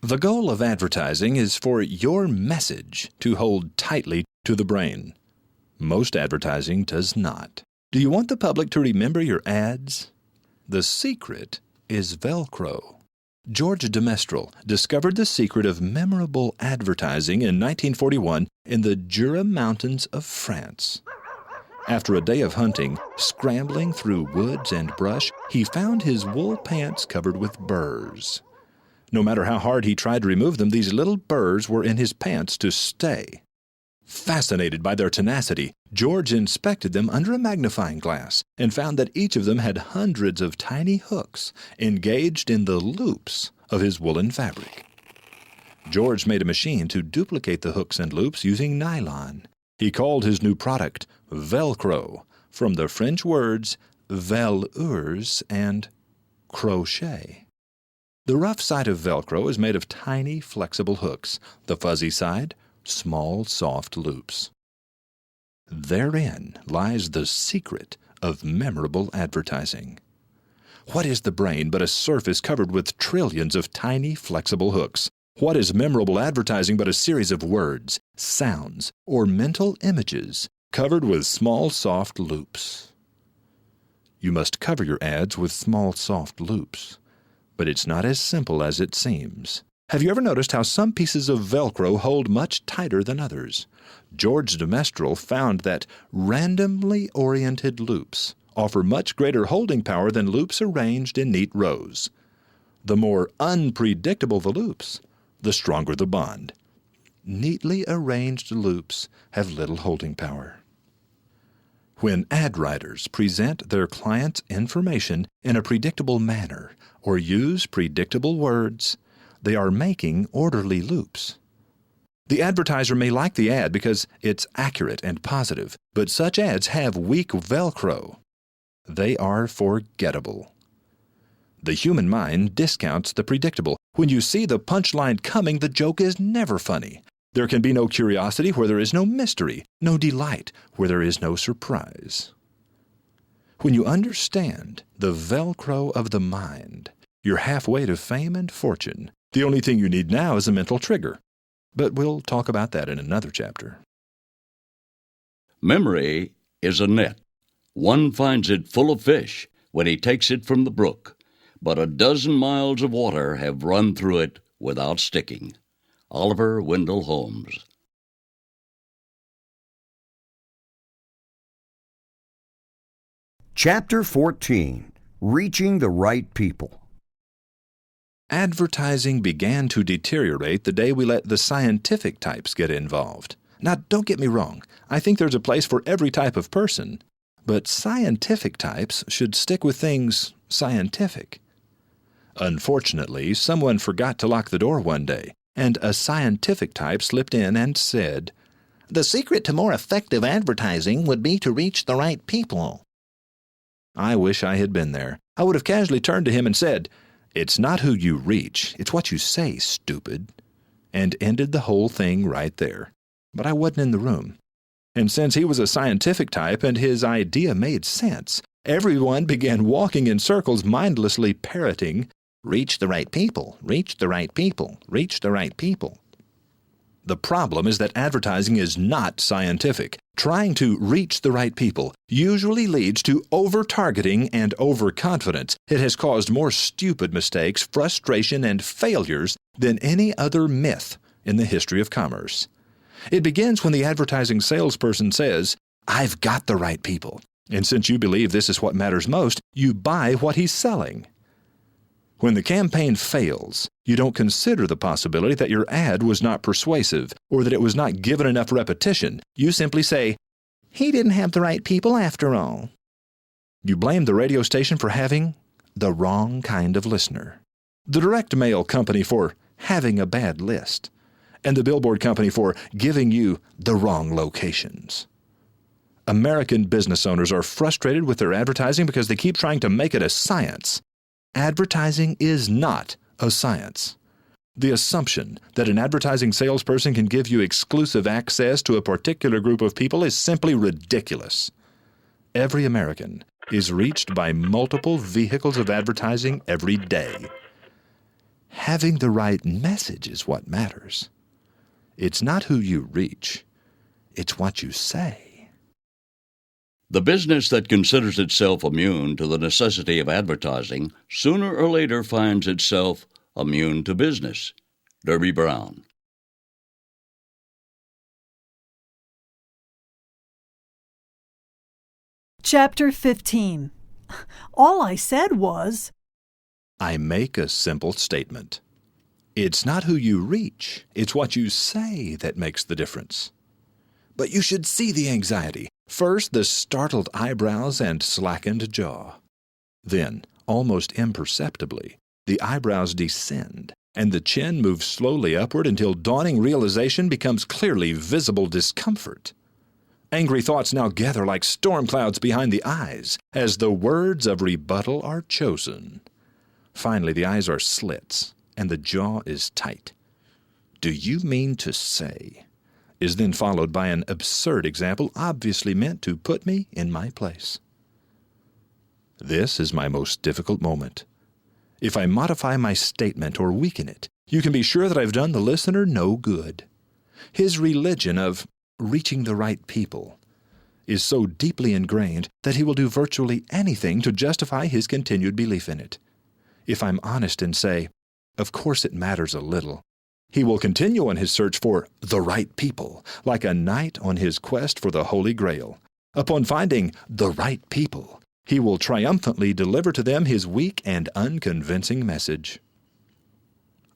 The goal of advertising is for your message to hold tightly to the brain. Most advertising does not. Do you want the public to remember your ads? The secret is Velcro. George de Mestral discovered the secret of memorable advertising in 1941 in the Jura Mountains of France. After a day of hunting, scrambling through woods and brush, he found his wool pants covered with burrs. No matter how hard he tried to remove them, these little burrs were in his pants to stay. Fascinated by their tenacity, George inspected them under a magnifying glass and found that each of them had hundreds of tiny hooks engaged in the loops of his woolen fabric. George made a machine to duplicate the hooks and loops using nylon. He called his new product Velcro, from the French words velours and crochet. The rough side of Velcro is made of tiny, flexible hooks. The fuzzy side, small, soft loops. Therein lies the secret of memorable advertising. What is the brain but a surface covered with trillions of tiny, flexible hooks? What is memorable advertising but a series of words, sounds, or mental images covered with small, soft loops? You must cover your ads with small, soft loops. But it's not as simple as it seems. Have you ever noticed how some pieces of Velcro hold much tighter than others? George de Mestral found that randomly oriented loops offer much greater holding power than loops arranged in neat rows. The more unpredictable the loops, the stronger the bond. Neatly arranged loops have little holding power. When ad writers present their clients' information in a predictable manner or use predictable words, they are making orderly loops. The advertiser may like the ad because it's accurate and positive, but such ads have weak Velcro. They are forgettable. The human mind discounts the predictable. When you see the punchline coming, the joke is never funny. There can be no curiosity where there is no mystery, no delight where there is no surprise. When you understand the Velcro of the mind, you're halfway to fame and fortune The only thing you need now is a mental trigger. But we'll talk about that in another chapter. Memory is a net. One finds it full of fish when he takes it from the brook, but a dozen miles of water have run through it without sticking. Oliver Wendell Holmes. Chapter 14. Reaching the Right People. Advertising began to deteriorate the day we let the scientific types get involved. Now, don't get me wrong. I think there's a place for every type of person. But scientific types should stick with things scientific. Unfortunately, someone forgot to lock the door one day, and a scientific type slipped in and said, "The secret to more effective advertising would be to reach the right people." I wish I had been there. I would have casually turned to him and said, "It's not who you reach, it's what you say, stupid," and ended the whole thing right there. But I wasn't in the room. And since he was a scientific type and his idea made sense, everyone began walking in circles, mindlessly parroting, "Reach the right people, reach the right people, reach the right people." The problem is that advertising is not scientific. Trying to reach the right people usually leads to over-targeting and overconfidence. It has caused more stupid mistakes, frustration, and failures than any other myth in the history of commerce. It begins when the advertising salesperson says, "I've got the right people," and since you believe this is what matters most, you buy what he's selling. When the campaign fails, you don't consider the possibility that your ad was not persuasive or that it was not given enough repetition. You simply say, "He didn't have the right people after all." You blame the radio station for having the wrong kind of listener, the direct mail company for having a bad list, and the billboard company for giving you the wrong locations. American business owners are frustrated with their advertising because they keep trying to make it a science. Advertising is not a science. The assumption that an advertising salesperson can give you exclusive access to a particular group of people is simply ridiculous. Every American is reached by multiple vehicles of advertising every day. Having the right message is what matters. It's not who you reach, it's what you say. The business that considers itself immune to the necessity of advertising sooner or later finds itself immune to business. Derby Brown. Chapter 15. All I said was, I make a simple statement. It's not who you reach, it's what you say that makes the difference. But you should see the anxiety. First, the startled eyebrows and slackened jaw. Then, almost imperceptibly, the eyebrows descend, and the chin moves slowly upward until dawning realization becomes clearly visible discomfort. Angry thoughts now gather like storm clouds behind the eyes as the words of rebuttal are chosen. Finally, the eyes are slits, and the jaw is tight. "Do you mean to say?" is then followed by an absurd example obviously meant to put me in my place. This is my most difficult moment. If I modify my statement or weaken it, you can be sure that I've done the listener no good. His religion of reaching the right people is so deeply ingrained that he will do virtually anything to justify his continued belief in it. If I'm honest and say, "Of course it matters a little," he will continue on his search for the right people, like a knight on his quest for the Holy Grail. Upon finding the right people, he will triumphantly deliver to them his weak and unconvincing message.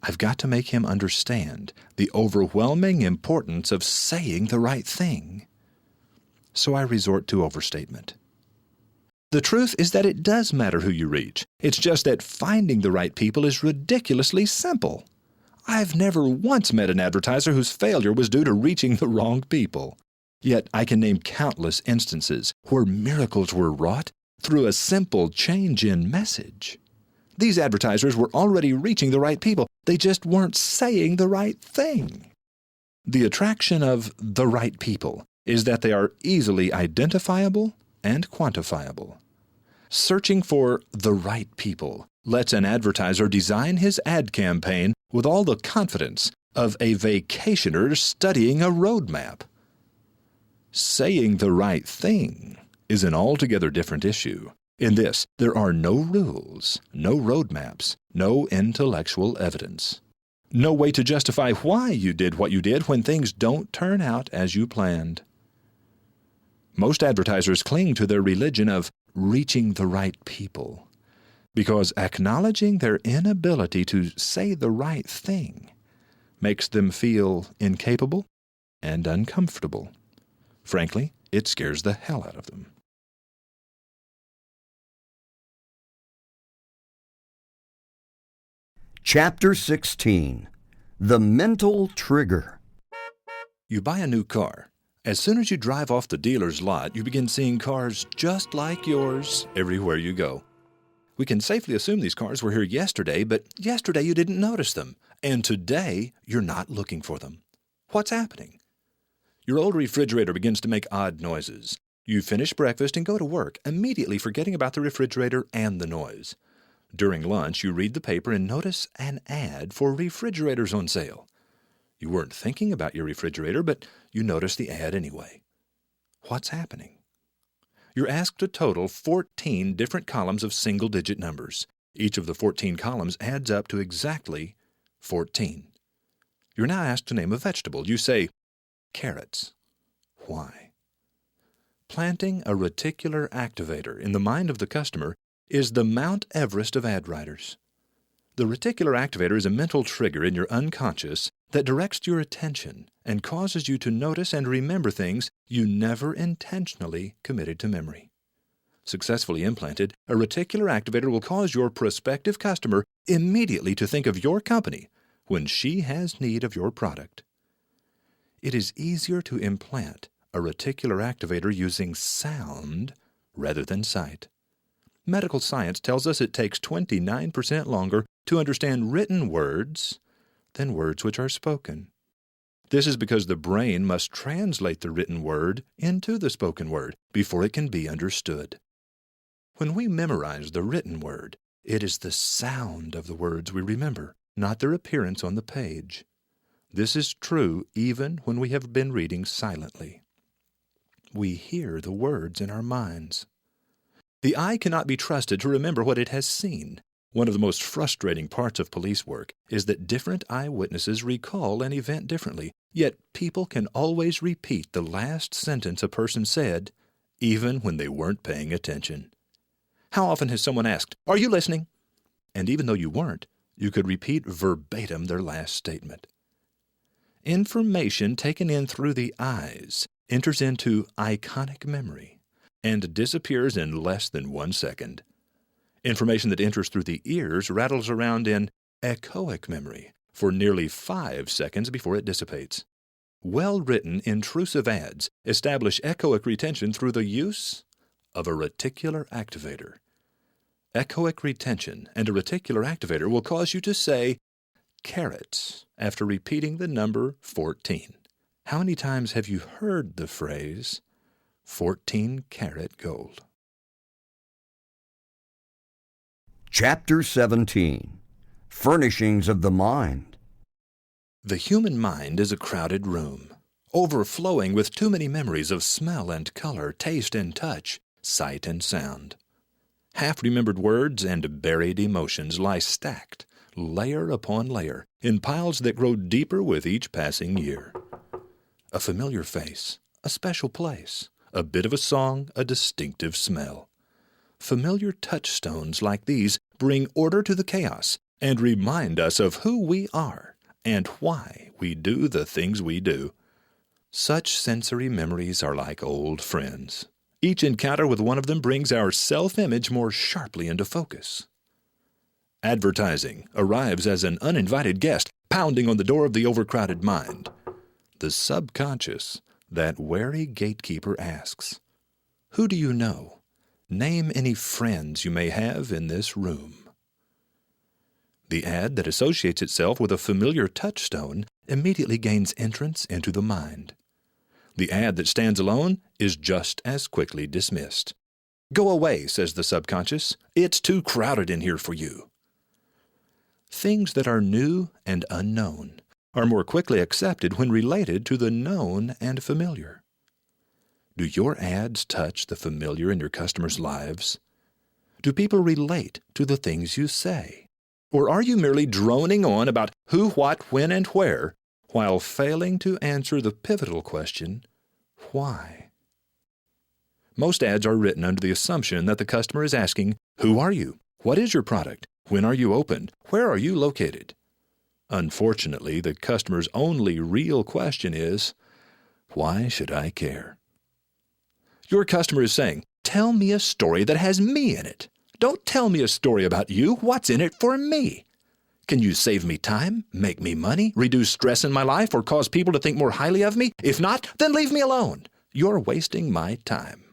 I've got to make him understand the overwhelming importance of saying the right thing. So I resort to overstatement. The truth is that it does matter who you reach. It's just that finding the right people is ridiculously simple. I've never once met an advertiser whose failure was due to reaching the wrong people. Yet I can name countless instances where miracles were wrought through a simple change in message. These advertisers were already reaching the right people. They just weren't saying the right thing. The attraction of the right people is that they are easily identifiable and quantifiable. Searching for the right people lets an advertiser design his ad campaign with all the confidence of a vacationer studying a roadmap. Saying the right thing is an altogether different issue. In this, there are no rules, no roadmaps, no intellectual evidence. No way to justify why you did what you did when things don't turn out as you planned. Most advertisers cling to their religion of reaching the right people, because acknowledging their inability to say the right thing makes them feel incapable and uncomfortable. Frankly, it scares the hell out of them. Chapter 16. The Mental Trigger. You buy a new car. As soon as you drive off the dealer's lot, you begin seeing cars just like yours everywhere you go. We can safely assume these cars were here yesterday, but yesterday you didn't notice them, and today you're not looking for them. What's happening? Your old refrigerator begins to make odd noises. You finish breakfast and go to work, immediately forgetting about the refrigerator and the noise. During lunch, you read the paper and notice an ad for refrigerators on sale. You weren't thinking about your refrigerator, but you notice the ad anyway. What's happening? You're asked to total 14 different columns of single-digit numbers. Each of the 14 columns adds up to exactly 14. You're now asked to name a vegetable. You say, carrots. Why? Planting a reticular activator in the mind of the customer is the Mount Everest of ad writers. The reticular activator is a mental trigger in your unconscious that directs your attention and causes you to notice and remember things you never intentionally committed to memory. Successfully implanted, a reticular activator will cause your prospective customer immediately to think of your company when she has need of your product. It is easier to implant a reticular activator using sound rather than sight. Medical science tells us it takes 29% longer to understand written words than words which are spoken. This is because the brain must translate the written word into the spoken word before it can be understood. When we memorize the written word, it is the sound of the words we remember, not their appearance on the page. This is true even when we have been reading silently. We hear the words in our minds. The eye cannot be trusted to remember what it has seen. One of the most frustrating parts of police work is that different eyewitnesses recall an event differently, yet people can always repeat the last sentence a person said, even when they weren't paying attention. How often has someone asked, "Are you listening?" And even though you weren't, you could repeat verbatim their last statement. Information taken in through the eyes enters into iconic memory and disappears in less than 1 second. Information that enters through the ears rattles around in echoic memory for nearly 5 seconds before it dissipates. Well-written, intrusive ads establish echoic retention through the use of a reticular activator. Echoic retention and a reticular activator will cause you to say carrots after repeating the number 14. How many times have you heard the phrase 14 karat gold? Chapter 17. Furnishings of the Mind. The human mind is a crowded room, overflowing with too many memories of smell and color, taste and touch, sight and sound. Half-remembered words and buried emotions lie stacked, layer upon layer, in piles that grow deeper with each passing year. A familiar face, a special place, a bit of a song, a distinctive smell. Familiar touchstones like these bring order to the chaos and remind us of who we are and why we do the things we do. Such sensory memories are like old friends. Each encounter with one of them brings our self-image more sharply into focus. Advertising arrives as an uninvited guest, pounding on the door of the overcrowded mind. The subconscious, that wary gatekeeper, asks, "Who do you know? Name any friends you may have in this room." The ad that associates itself with a familiar touchstone immediately gains entrance into the mind. The ad that stands alone is just as quickly dismissed. "Go away," says the subconscious. "It's too crowded in here for you." Things that are new and unknown are more quickly accepted when related to the known and familiar. Do your ads touch the familiar in your customers' lives? Do people relate to the things you say? Or are you merely droning on about who, what, when, and where, while failing to answer the pivotal question, why? Most ads are written under the assumption that the customer is asking, who are you? What is your product? When are you open? Where are you located? Unfortunately, the customer's only real question is, why should I care? Your customer is saying, tell me a story that has me in it. Don't tell me a story about you. What's in it for me? Can you save me time, make me money, reduce stress in my life, or cause people to think more highly of me? If not, then leave me alone. You're wasting my time.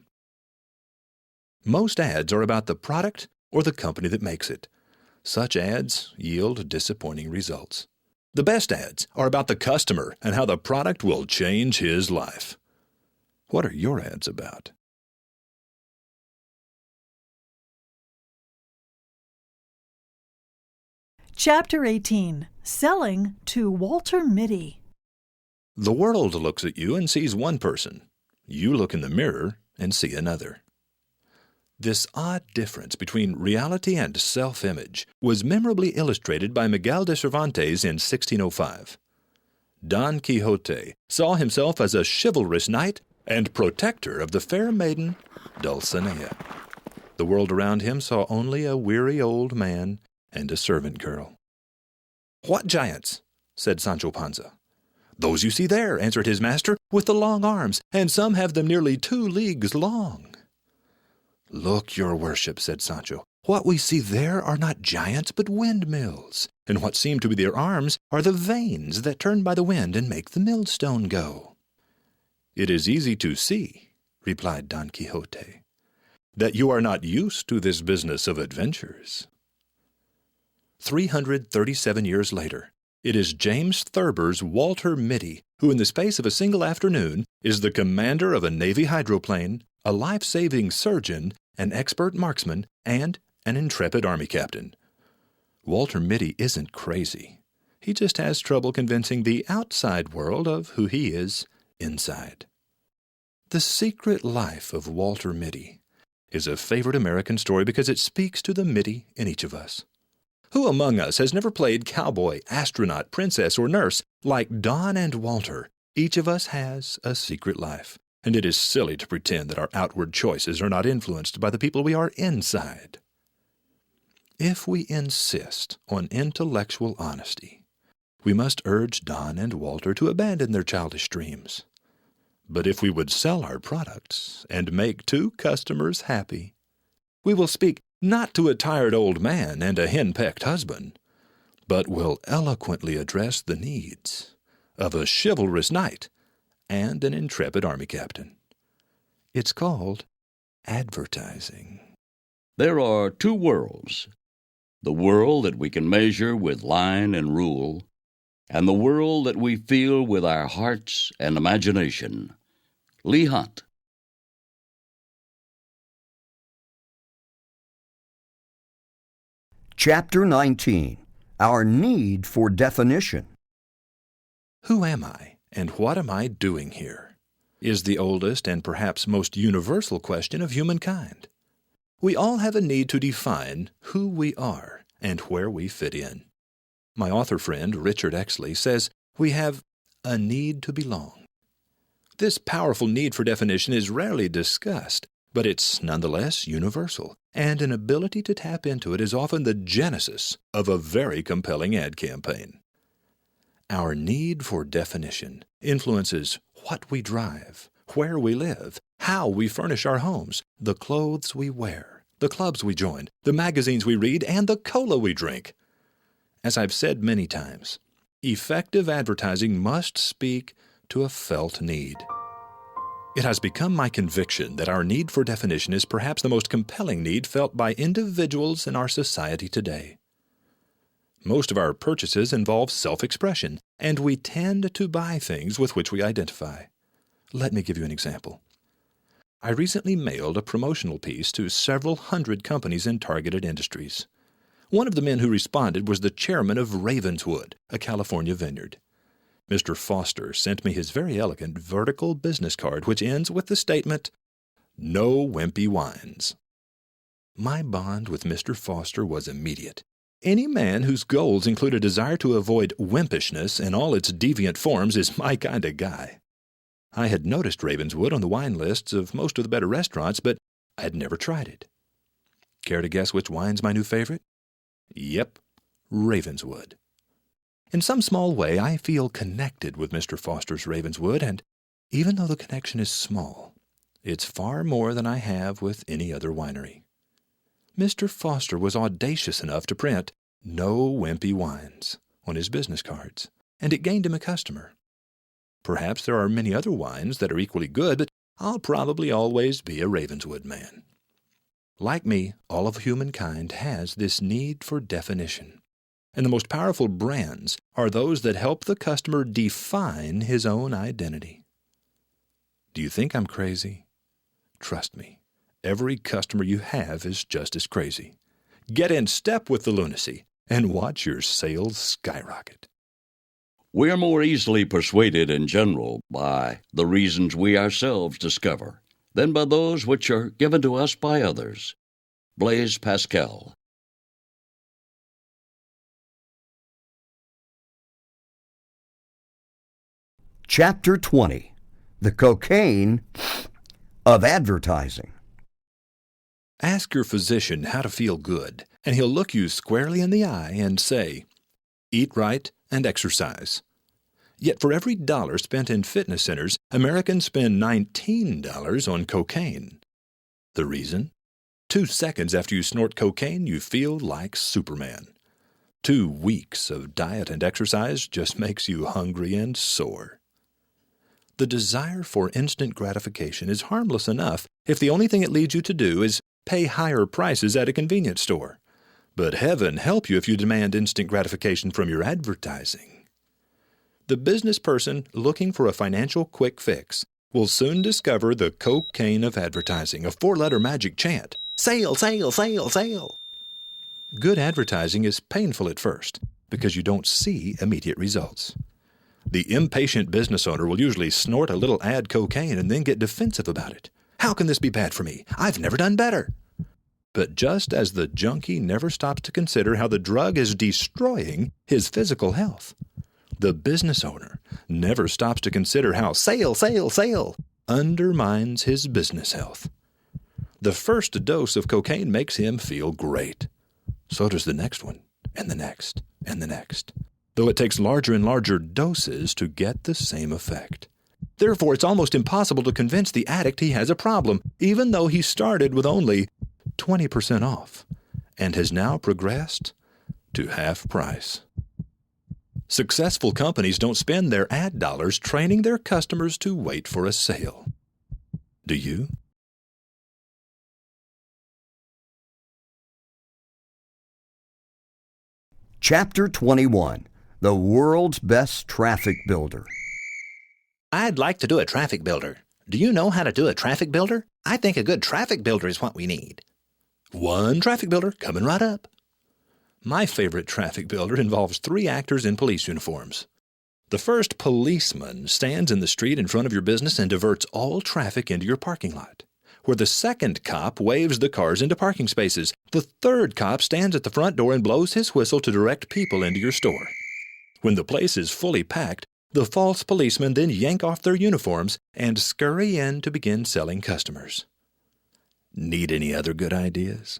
Most ads are about the product or the company that makes it. Such ads yield disappointing results. The best ads are about the customer and how the product will change his life. What are your ads about? Chapter 18. Selling to Walter Mitty. The world looks at you and sees one person. You look in the mirror and see another. This odd difference between reality and self-image was memorably illustrated by Miguel de Cervantes in 1605. Don Quixote saw himself as a chivalrous knight and protector of the fair maiden Dulcinea. The world around him saw only a weary old man and a servant girl. "What giants?" said Sancho Panza. "Those you see there," answered his master, "with the long arms, and some have them nearly 2 leagues long." "Look, your worship," said Sancho, "what we see there are not giants but windmills, and what seem to be their arms are the vanes that turn by the wind and make the millstone go." "It is easy to see," replied Don Quixote, "that you are not used to this business of adventures." 337 years later, it is James Thurber's Walter Mitty who in the space of a single afternoon is the commander of a Navy hydroplane, a life-saving surgeon, an expert marksman, and an intrepid army captain. Walter Mitty isn't crazy. He just has trouble convincing the outside world of who he is inside. The Secret Life of Walter Mitty is a favorite American story because it speaks to the Mitty in each of us. Who among us has never played cowboy, astronaut, princess, or nurse? Like Don and Walter, each of us has a secret life, and it is silly to pretend that our outward choices are not influenced by the people we are inside. If we insist on intellectual honesty, we must urge Don and Walter to abandon their childish dreams. But if we would sell our products and make 2 customers happy, we will speak not to a tired old man and a hen-pecked husband, but will eloquently address the needs of a chivalrous knight and an intrepid army captain. It's called advertising. There are 2 worlds, the world that we can measure with line and rule, and the world that we feel with our hearts and imagination. Lee Hunt. Chapter 19. Our Need for Definition. Who am I, and what am I doing here? Is the oldest and perhaps most universal question of humankind. We all have a need to define who we are and where we fit in. My author friend Richard Exley says we have a need to belong. This powerful need for definition is rarely discussed, but it's nonetheless universal, and an ability to tap into it is often the genesis of a very compelling ad campaign. Our need for definition influences what we drive, where we live, how we furnish our homes, the clothes we wear, the clubs we join, the magazines we read, and the cola we drink. As I've said many times, effective advertising must speak to a felt need. It has become my conviction that our need for definition is perhaps the most compelling need felt by individuals in our society today. Most of our purchases involve self-expression, and we tend to buy things with which we identify. Let me give you an example. I recently mailed a promotional piece to several hundred companies in targeted industries. One of the men who responded was the chairman of Ravenswood, a California vineyard. Mr. Foster sent me his very elegant vertical business card, which ends with the statement, "No wimpy wines." My bond with Mr. Foster was immediate. Any man whose goals include a desire to avoid wimpishness in all its deviant forms is my kind of guy. I had noticed Ravenswood on the wine lists of most of the better restaurants, but I had never tried it. Care to guess which wine's my new favorite? Yep, Ravenswood. In some small way, I feel connected with Mr. Foster's Ravenswood, and even though the connection is small, it's far more than I have with any other winery. Mr. Foster was audacious enough to print "No wimpy wines" on his business cards, and it gained him a customer. Perhaps there are many other wines that are equally good, but I'll probably always be a Ravenswood man. Like me, all of humankind has this need for definition, and the most powerful brands are those that help the customer define his own identity. Do you think I'm crazy? Trust me. Every customer you have is just as crazy. Get in step with the lunacy and watch your sales skyrocket. We are more easily persuaded in general by the reasons we ourselves discover than by those which are given to us by others. Blaise Pascal. Chapter 20. The Cocaine of Advertising. Ask your physician how to feel good, and he'll look you squarely in the eye and say, "Eat right and exercise." Yet for every dollar spent in fitness centers, Americans spend $19 on cocaine. The reason? 2 seconds after you snort cocaine, you feel like Superman. 2 weeks of diet and exercise just makes you hungry and sore. The desire for instant gratification is harmless enough if the only thing it leads you to do is pay higher prices at a convenience store. But heaven help you if you demand instant gratification from your advertising. The business person looking for a financial quick fix will soon discover the cocaine of advertising, a 4-letter magic chant. Sale, sale, sale, sale. Good advertising is painful at first because you don't see immediate results. The impatient business owner will usually snort a little ad cocaine and then get defensive about it. How can this be bad for me? I've never done better. But just as the junkie never stops to consider how the drug is destroying his physical health, the business owner never stops to consider how sale, sale, sale undermines his business health. The first dose of cocaine makes him feel great. So does the next one, and the next, and the next, though it takes larger and larger doses to get the same effect. Therefore, it's almost impossible to convince the addict he has a problem, even though he started with only 20% off and has now progressed to half price. Successful companies don't spend their ad dollars training their customers to wait for a sale. Do you? Chapter 21. The World's Best Traffic Builder. I'd like to do a traffic builder. Do you know how to do a traffic builder? I think a good traffic builder is what we need. One traffic builder coming right up. My favorite traffic builder involves 3 actors in police uniforms. The first policeman stands in the street in front of your business and diverts all traffic into your parking lot, where the second cop waves the cars into parking spaces. The third cop stands at the front door and blows his whistle to direct people into your store. When the place is fully packed, the false policemen then yank off their uniforms and scurry in to begin selling customers. Need any other good ideas?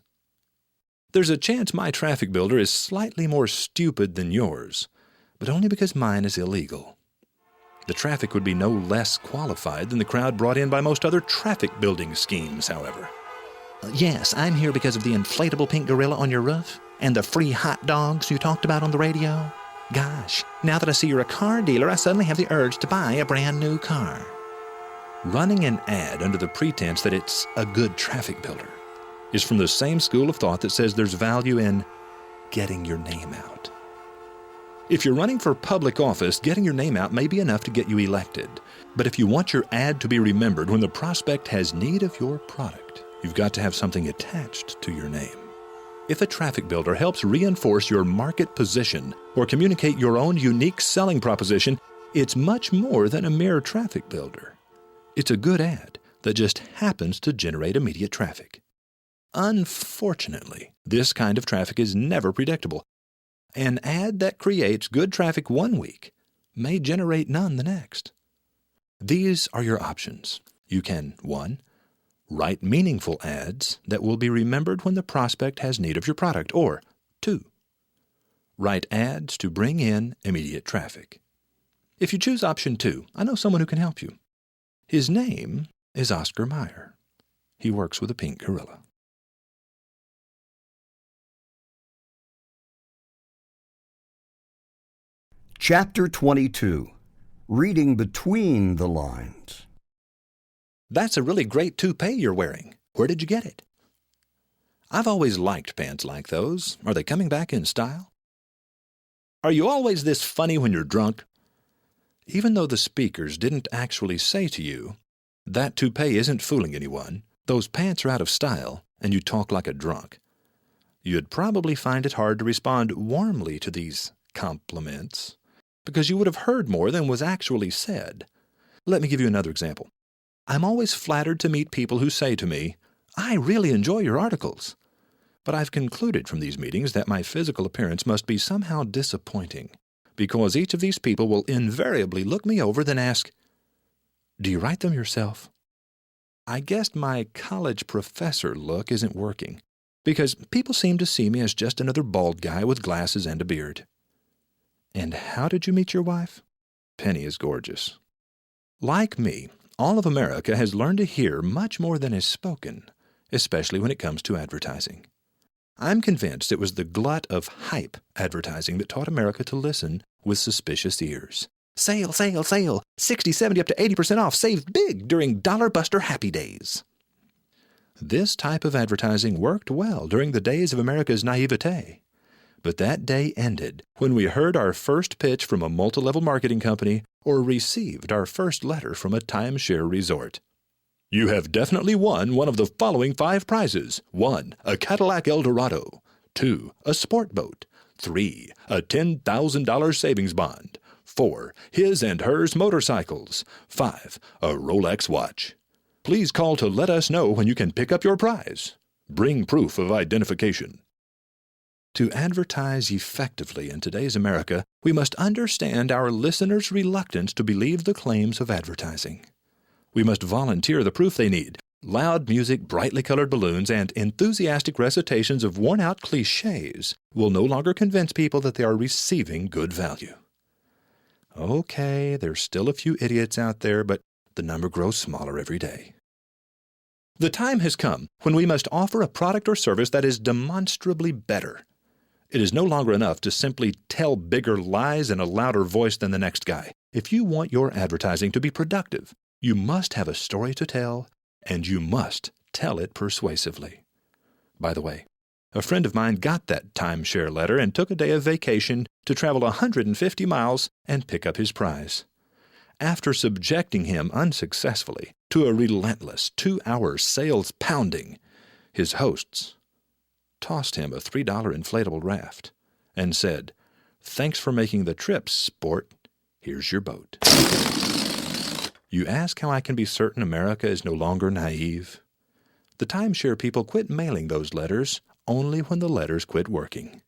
There's a chance my traffic builder is slightly more stupid than yours, but only because mine is illegal. The traffic would be no less qualified than the crowd brought in by most other traffic building schemes, however. Yes, I'm here because of the inflatable pink gorilla on your roof and the free hot dogs you talked about on the radio. Gosh, now that I see you're a car dealer, I suddenly have the urge to buy a brand new car. Running an ad under the pretense that it's a good traffic builder is from the same school of thought that says there's value in getting your name out. If you're running for public office, getting your name out may be enough to get you elected. But if you want your ad to be remembered when the prospect has need of your product, you've got to have something attached to your name. If a traffic builder helps reinforce your market position or communicate your own unique selling proposition, it's much more than a mere traffic builder. It's a good ad that just happens to generate immediate traffic. Unfortunately, this kind of traffic is never predictable. An ad that creates good traffic one week may generate none the next. These are your options. You can 1. Write meaningful ads that will be remembered when the prospect has need of your product, or 2. Write ads to bring in immediate traffic. If you choose option 2, I know someone who can help you. His name is Oscar Mayer. He works with a pink gorilla. Chapter 22. Reading Between the Lines. That's a really great toupee you're wearing. Where did you get it? I've always liked pants like those. Are they coming back in style? Are you always this funny when you're drunk? Even though the speakers didn't actually say to you, that toupee isn't fooling anyone, those pants are out of style, and you talk like a drunk, you'd probably find it hard to respond warmly to these compliments, because you would have heard more than was actually said. Let me give you another example. I'm always flattered to meet people who say to me, "I really enjoy your articles." But I've concluded from these meetings that my physical appearance must be somehow disappointing, because each of these people will invariably look me over, then ask, "Do you write them yourself?" I guess my college professor look isn't working, because people seem to see me as just another bald guy with glasses and a beard. And how did you meet your wife? Penny is gorgeous. Like me, all of America has learned to hear much more than is spoken, especially when it comes to advertising. I'm convinced it was the glut of hype advertising that taught America to listen with suspicious ears. Sale, sale, sale, 60, 70, up to 80% off, save big during Dollar Buster Happy Days. This type of advertising worked well during the days of America's naivete. But that day ended when we heard our first pitch from a multi-level marketing company or received our first letter from a timeshare resort. You have definitely won one of the following 5 prizes. 1. A Cadillac Eldorado. 2. A sport boat. 3. A $10,000 savings bond. 4. His and hers motorcycles. 5. A Rolex watch. Please call to let us know when you can pick up your prize. Bring proof of identification. To advertise effectively in today's America, we must understand our listeners' reluctance to believe the claims of advertising. We must volunteer the proof they need. Loud music, brightly colored balloons, and enthusiastic recitations of worn-out cliches will no longer convince people that they are receiving good value. Okay, there's still a few idiots out there, but the number grows smaller every day. The time has come when we must offer a product or service that is demonstrably better. It is no longer enough to simply tell bigger lies in a louder voice than the next guy. If you want your advertising to be productive, you must have a story to tell, and you must tell it persuasively. By the way, a friend of mine got that timeshare letter and took a day of vacation to travel 150 miles and pick up his prize. After subjecting him unsuccessfully to a relentless 2-hour sales pounding, his hosts tossed him a $3 inflatable raft and said, "Thanks for making the trip, sport. Here's your boat." You ask how I can be certain America is no longer naive? The timeshare people quit mailing those letters only when the letters quit working.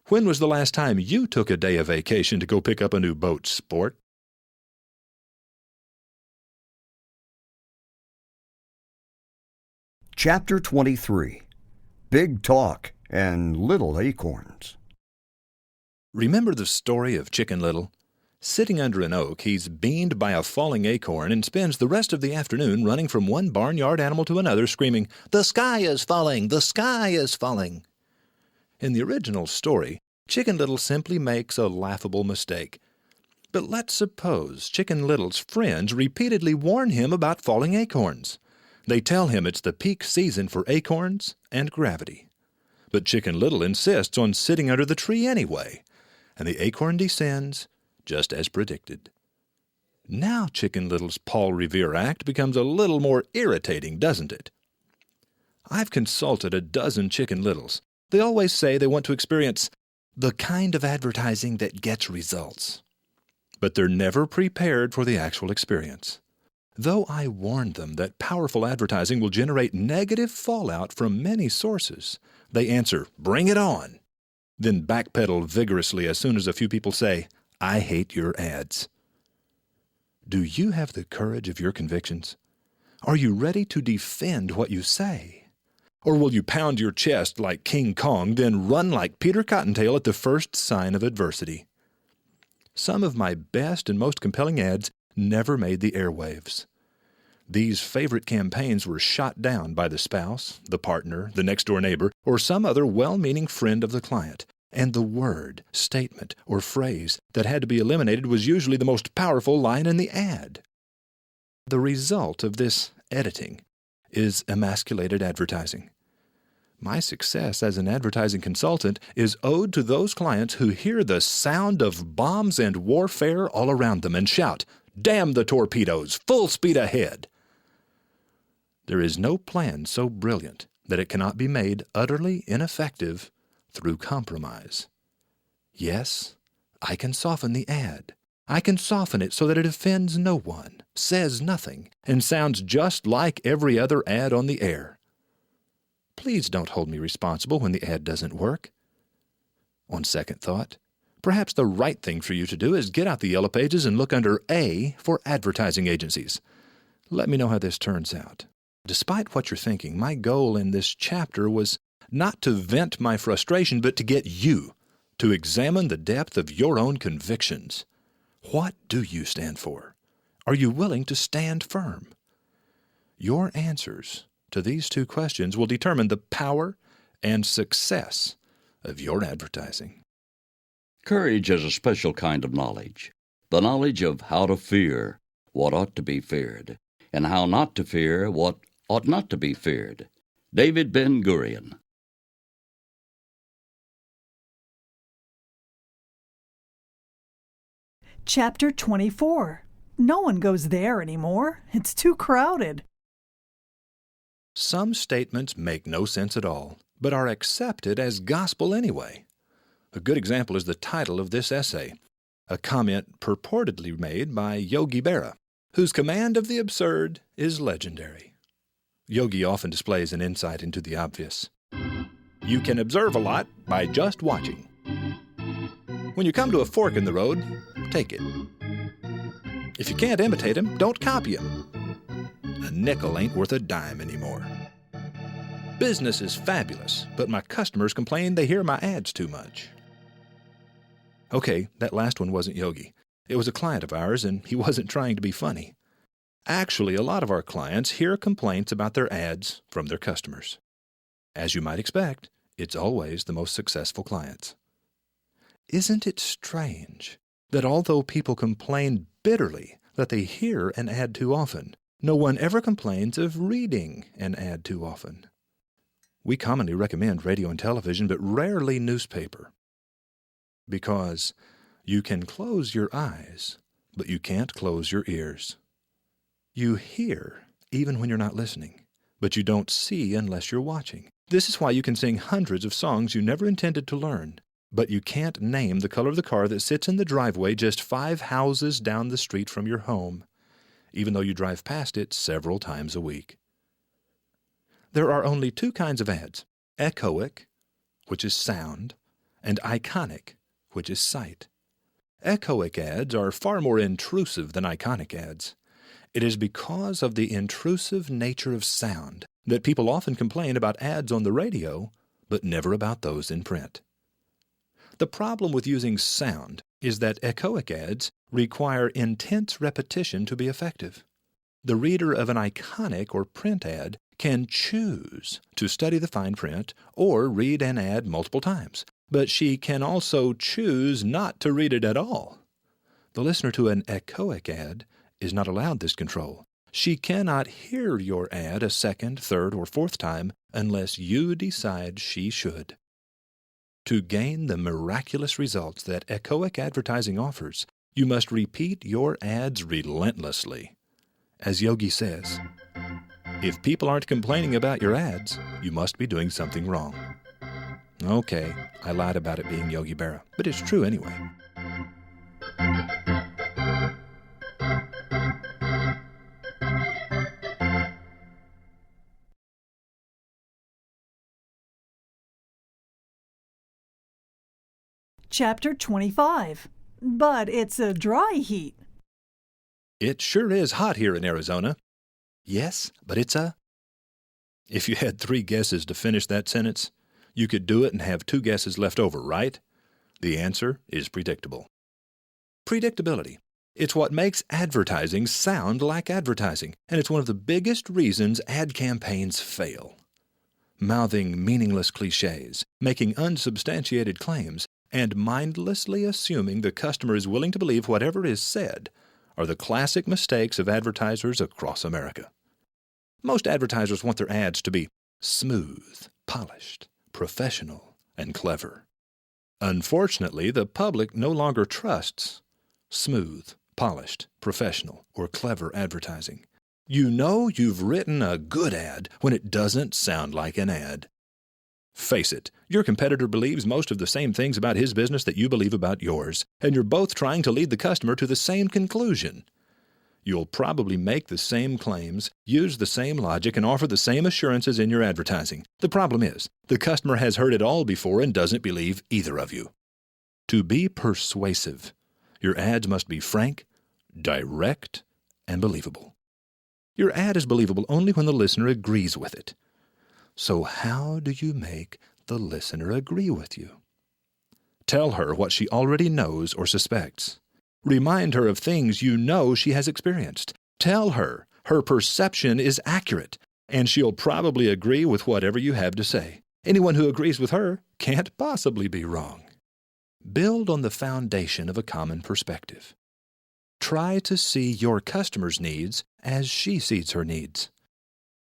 When was the last time you took a day of vacation to go pick up a new boat, sport? Chapter 23. Big Talk and Little Acorns. Remember the story of Chicken Little? Sitting under an oak, he's beaned by a falling acorn and spends the rest of the afternoon running from one barnyard animal to another, screaming, "The sky is falling! The sky is falling!" In the original story, Chicken Little simply makes a laughable mistake. But let's suppose Chicken Little's friends repeatedly warn him about falling acorns. They tell him it's the peak season for acorns and gravity. But Chicken Little insists on sitting under the tree anyway, and the acorn descends just as predicted. Now Chicken Little's Paul Revere act becomes a little more irritating, doesn't it? I've consulted a dozen Chicken Littles, They always say they want to experience the kind of advertising that gets results. But they're never prepared for the actual experience. Though I warn them that powerful advertising will generate negative fallout from many sources, they answer, "Bring it on," then backpedal vigorously as soon as a few people say, "I hate your ads." Do you have the courage of your convictions? Are you ready to defend what you say? Or will you pound your chest like King Kong, then run like Peter Cottontail at the first sign of adversity? Some of my best and most compelling ads never made the airwaves. These favorite campaigns were shot down by the spouse, the partner, the next-door neighbor, or some other well-meaning friend of the client, and the word, statement, or phrase that had to be eliminated was usually the most powerful line in the ad. The result of this editing is emasculated advertising. My success as an advertising consultant is owed to those clients who hear the sound of bombs and warfare all around them and shout, "Damn the torpedoes! Full speed ahead!" There is no plan so brilliant that it cannot be made utterly ineffective through compromise. Yes, I can soften the ad. I can soften it so that it offends no one, says nothing, and sounds just like every other ad on the air. Please don't hold me responsible when the ad doesn't work. On second thought, perhaps the right thing for you to do is get out the Yellow Pages and look under A for advertising agencies. Let me know how this turns out. Despite what you're thinking, my goal in this chapter was not to vent my frustration, but to get you to examine the depth of your own convictions. What do you stand for? Are you willing to stand firm? Your answers to these two questions will determine the power and success of your advertising. Courage is a special kind of knowledge, the knowledge of how to fear what ought to be feared, and how not to fear what ought not to be feared. David Ben-Gurion. Chapter 24. No one goes there anymore. It's too crowded. Some statements make no sense at all, but are accepted as gospel anyway. A good example is the title of this essay, a comment purportedly made by Yogi Berra, whose command of the absurd is legendary. Yogi often displays an insight into the obvious. You can observe a lot by just watching. When you come to a fork in the road, take it. If you can't imitate him, don't copy him. A nickel ain't worth a dime anymore. Business is fabulous, but my customers complain they hear my ads too much. Okay, that last one wasn't Yogi. It was a client of ours, and he wasn't trying to be funny. Actually, a lot of our clients hear complaints about their ads from their customers. As you might expect, it's always the most successful clients. Isn't it strange that although people complain bitterly that they hear an ad too often, no one ever complains of reading an ad too often? We commonly recommend radio and television, but rarely newspaper. Because you can close your eyes, but you can't close your ears. You hear even when you're not listening, but you don't see unless you're watching. This is why you can sing hundreds of songs you never intended to learn, but you can't name the color of the car that sits in the driveway just 5 houses down the street from your home, even though you drive past it several times a week. There are only 2 kinds of ads, echoic, which is sound, and iconic, which is sight. Echoic ads are far more intrusive than iconic ads. It is because of the intrusive nature of sound that people often complain about ads on the radio, but never about those in print. The problem with using sound is that echoic ads require intense repetition to be effective. The reader of an iconic or print ad can choose to study the fine print or read an ad multiple times, but she can also choose not to read it at all. The listener to an echoic ad is not allowed this control. She cannot hear your ad a second, third, or fourth time unless you decide she should. To gain the miraculous results that echoic advertising offers, you must repeat your ads relentlessly. As Yogi says, if people aren't complaining about your ads, you must be doing something wrong. Okay, I lied about it being Yogi Berra, but it's true anyway. Chapter 25. But it's a dry heat. It sure is hot here in Arizona. Yes, but it's a... If you had 3 guesses to finish that sentence, you could do it and have 2 guesses left over, right? The answer is predictable. Predictability. It's what makes advertising sound like advertising, and it's one of the biggest reasons ad campaigns fail. Mouthing meaningless cliches, making unsubstantiated claims, and mindlessly assuming the customer is willing to believe whatever is said are the classic mistakes of advertisers across America. Most advertisers want their ads to be smooth, polished, professional, and clever. Unfortunately, the public no longer trusts smooth, polished, professional, or clever advertising. You know you've written a good ad when it doesn't sound like an ad. Face it, your competitor believes most of the same things about his business that you believe about yours, and you're both trying to lead the customer to the same conclusion. You'll probably make the same claims, use the same logic, and offer the same assurances in your advertising. The problem is, the customer has heard it all before and doesn't believe either of you. To be persuasive, your ads must be frank, direct, and believable. Your ad is believable only when the listener agrees with it. So how do you make the listener agree with you? Tell her what she already knows or suspects. Remind her of things you know she has experienced. Tell her her perception is accurate, and she'll probably agree with whatever you have to say. Anyone who agrees with her can't possibly be wrong. Build on the foundation of a common perspective. Try to see your customer's needs as she sees her needs.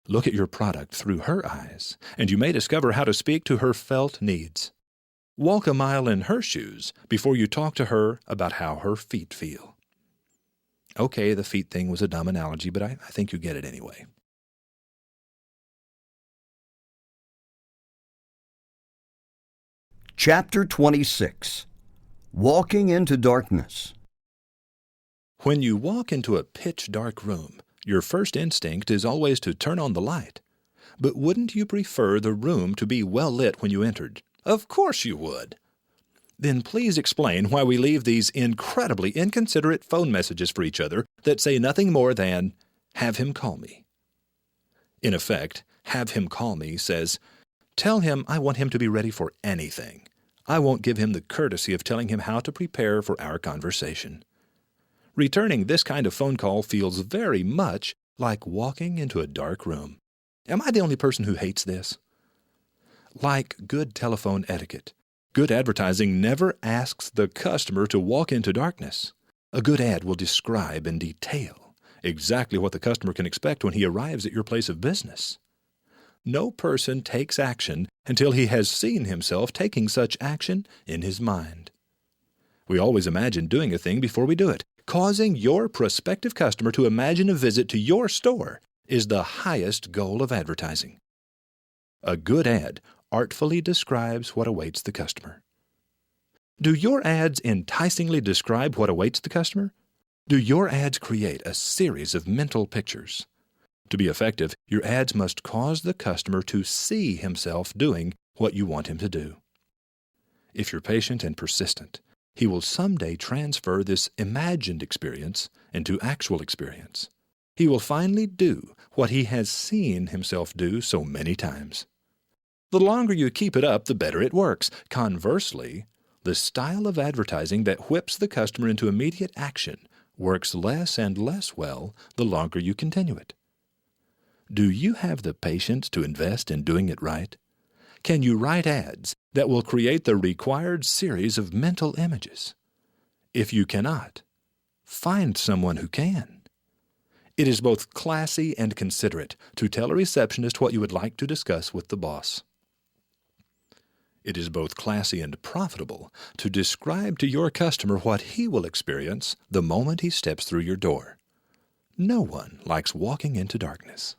Look at your product through her eyes, and you may discover how to speak to her felt needs. Walk a mile in her shoes before you talk to her about how her feet feel. Okay, the feet thing was a dumb analogy, but I think you get it anyway. Chapter 26. Walking into Darkness. When you walk into a pitch-dark room, your first instinct is always to turn on the light. But wouldn't you prefer the room to be well lit when you entered? Of course you would. Then please explain why we leave these incredibly inconsiderate phone messages for each other that say nothing more than, "Have him call me." In effect, "Have him call me" says, "Tell him I want him to be ready for anything. I won't give him the courtesy of telling him how to prepare for our conversation." Returning this kind of phone call feels very much like walking into a dark room. Am I the only person who hates this? Like good telephone etiquette, good advertising never asks the customer to walk into darkness. A good ad will describe in detail exactly what the customer can expect when he arrives at your place of business. No person takes action until he has seen himself taking such action in his mind. We always imagine doing a thing before we do it. Causing your prospective customer to imagine a visit to your store is the highest goal of advertising. A good ad artfully describes what awaits the customer. Do your ads enticingly describe what awaits the customer? Do your ads create a series of mental pictures? To be effective, your ads must cause the customer to see himself doing what you want him to do. If you're patient and persistent, he will someday transfer this imagined experience into actual experience. He will finally do what he has seen himself do so many times. The longer you keep it up, the better it works. Conversely, the style of advertising that whips the customer into immediate action works less and less well the longer you continue it. Do you have the patience to invest in doing it right? Can you write ads that will create the required series of mental images? If you cannot, find someone who can. It is both classy and considerate to tell a receptionist what you would like to discuss with the boss. It is both classy and profitable to describe to your customer what he will experience the moment he steps through your door. No one likes walking into darkness.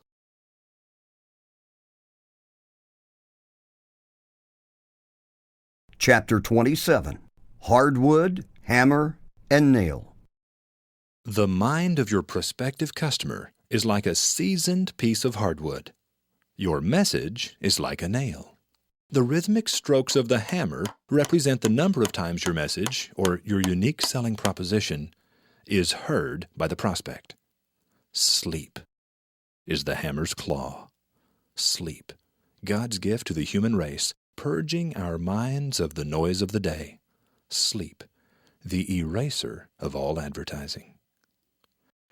Chapter 27, Hardwood, Hammer, and Nail. The mind of your prospective customer is like a seasoned piece of hardwood. Your message is like a nail. The rhythmic strokes of the hammer represent the number of times your message, or your unique selling proposition, is heard by the prospect. Sleep is the hammer's claw. Sleep, God's gift to the human race, purging our minds of the noise of the day. Sleep, the eraser of all advertising.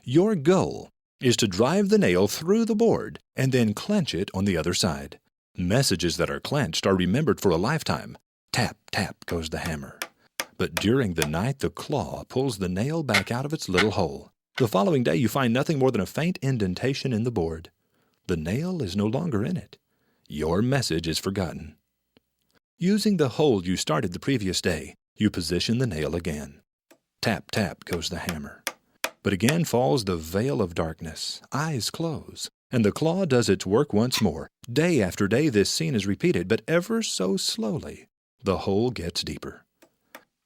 Your goal is to drive the nail through the board and then clench it on the other side. Messages that are clenched are remembered for a lifetime. Tap, tap goes the hammer. But during the night, the claw pulls the nail back out of its little hole. The following day, you find nothing more than a faint indentation in the board. The nail is no longer in it. Your message is forgotten. Using the hole you started the previous day, you position the nail again. Tap, tap goes the hammer. But again falls the veil of darkness. Eyes close, and the claw does its work once more. Day after day this scene is repeated, but ever so slowly, the hole gets deeper.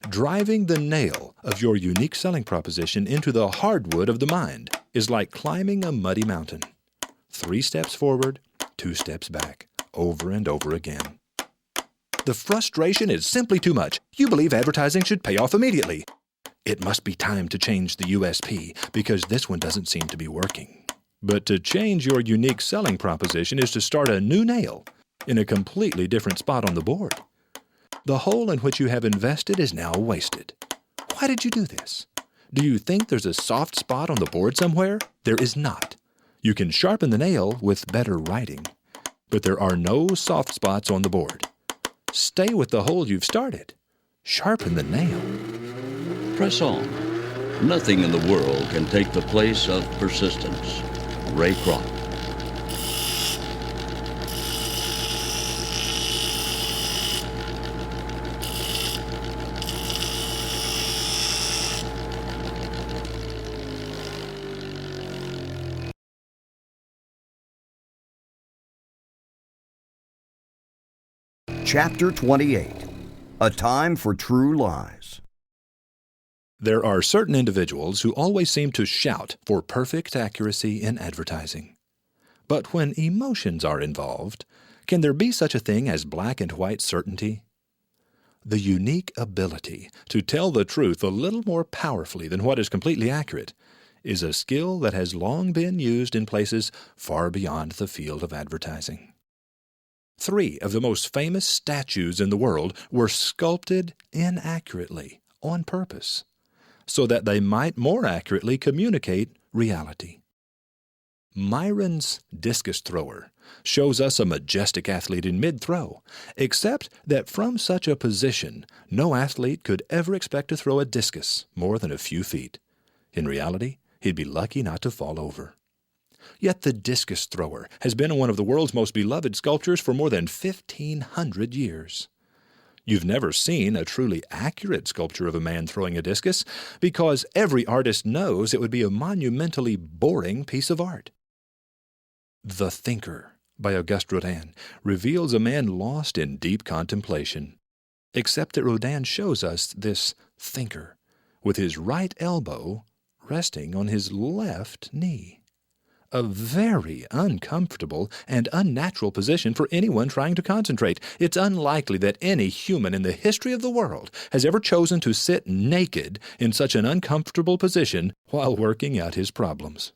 Driving the nail of your unique selling proposition into the hardwood of the mind is like climbing a muddy mountain. 3 steps forward, 2 steps back, over and over again. The frustration is simply too much. You believe advertising should pay off immediately. It must be time to change the USP because this one doesn't seem to be working. But to change your unique selling proposition is to start a new nail in a completely different spot on the board. The hole in which you have invested is now wasted. Why did you do this? Do you think there's a soft spot on the board somewhere? There is not. You can sharpen the nail with better writing, but there are no soft spots on the board. Stay with the hole you've started. Sharpen the nail. Press on. Nothing in the world can take the place of persistence. Ray Kroc. Chapter 28, A Time for True Lies. There are certain individuals who always seem to shout for perfect accuracy in advertising. But when emotions are involved, can there be such a thing as black and white certainty? The unique ability to tell the truth a little more powerfully than what is completely accurate is a skill that has long been used in places far beyond the field of advertising. 3 of the most famous statues in the world were sculpted inaccurately on purpose, so that they might more accurately communicate reality. Myron's discus thrower shows us a majestic athlete in mid-throw, except that from such a position, no athlete could ever expect to throw a discus more than a few feet. In reality, he'd be lucky not to fall over. Yet the discus thrower has been one of the world's most beloved sculptures for more than 1,500 years. You've never seen a truly accurate sculpture of a man throwing a discus because every artist knows it would be a monumentally boring piece of art. The Thinker by Auguste Rodin reveals a man lost in deep contemplation, except that Rodin shows us this thinker with his right elbow resting on his left knee. A very uncomfortable and unnatural position for anyone trying to concentrate. It's unlikely that any human in the history of the world has ever chosen to sit naked in such an uncomfortable position while working out his problems.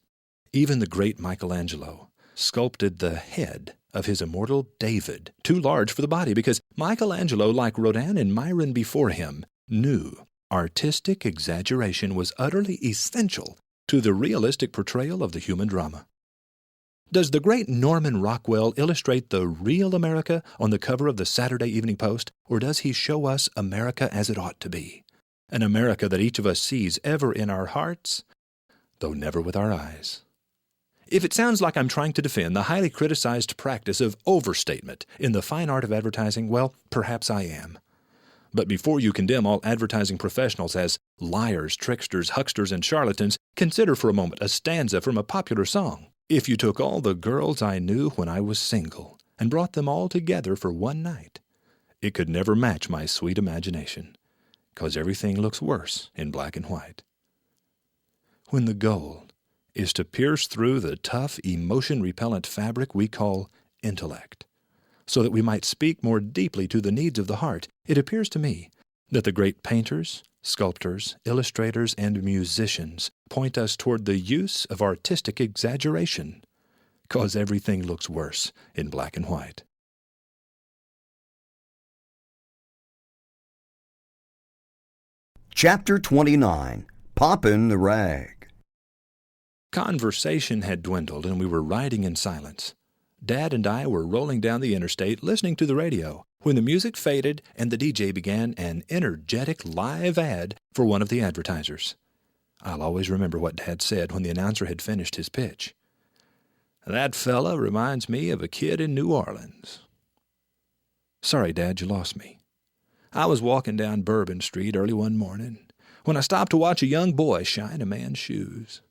Even the great Michelangelo sculpted the head of his immortal David, too large for the body, because Michelangelo, like Rodin and Myron before him, knew artistic exaggeration was utterly essential to the realistic portrayal of the human drama. Does the great Norman Rockwell illustrate the real America on the cover of the Saturday Evening Post, or does he show us America as it ought to be? An America that each of us sees ever in our hearts, though never with our eyes. If it sounds like I'm trying to defend the highly criticized practice of overstatement in the fine art of advertising, well, perhaps I am. But before you condemn all advertising professionals as liars, tricksters, hucksters, and charlatans, consider for a moment a stanza from a popular song. If you took all the girls I knew when I was single and brought them all together for one night, it could never match my sweet imagination, 'cause everything looks worse in black and white. When the goal is to pierce through the tough, emotion-repellent fabric we call intellect, so that we might speak more deeply to the needs of the heart, it appears to me that the great painters, sculptors, illustrators, and musicians point us toward the use of artistic exaggeration, 'cause everything looks worse in black and white. Chapter 29, Poppin' the Rag. Conversation had dwindled, and we were riding in silence. Dad and I were rolling down the interstate listening to the radio when the music faded and the DJ began an energetic live ad for one of the advertisers. I'll always remember what Dad said when the announcer had finished his pitch. "That fella reminds me of a kid in New Orleans." Sorry, Dad, you lost me. I was walking down Bourbon Street early one morning when I stopped to watch a young boy shine a man's shoes.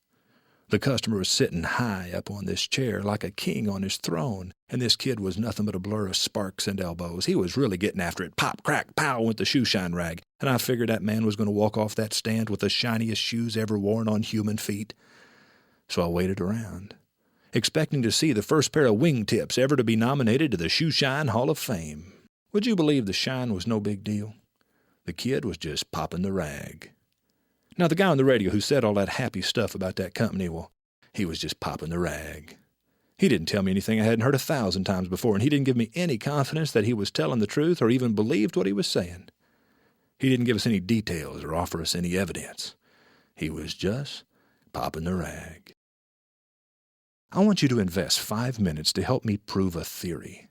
The customer was sitting high up on this chair like a king on his throne, and this kid was nothing but a blur of sparks and elbows. He was really getting after it. Pop, crack, pow went the shoe shine rag, and I figured that man was going to walk off that stand with the shiniest shoes ever worn on human feet. So I waited around, expecting to see the first pair of wingtips ever to be nominated to the Shoe Shine Hall of Fame. Would you believe the shine was no big deal? The kid was just popping the rag. Now, the guy on the radio who said all that happy stuff about that company, well, he was just popping the rag. He didn't tell me anything I hadn't heard 1,000 times before, and he didn't give me any confidence that he was telling the truth or even believed what he was saying. He didn't give us any details or offer us any evidence. He was just popping the rag. I want you to invest 5 minutes to help me prove a theory.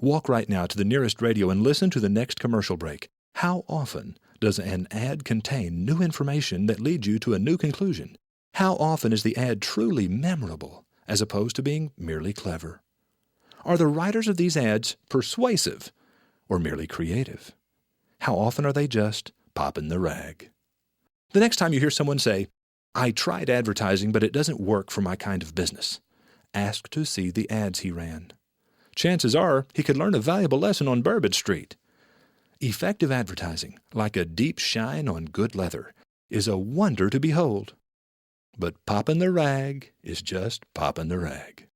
Walk right now to the nearest radio and listen to the next commercial break. How often does an ad contain new information that leads you to a new conclusion? How often is the ad truly memorable as opposed to being merely clever? Are the writers of these ads persuasive or merely creative? How often are they just popping the rag? The next time you hear someone say, "I tried advertising, but it doesn't work for my kind of business," ask to see the ads he ran. Chances are he could learn a valuable lesson on Bourbon Street. Effective advertising, like a deep shine on good leather, is a wonder to behold. But popping the rag is just popping the rag.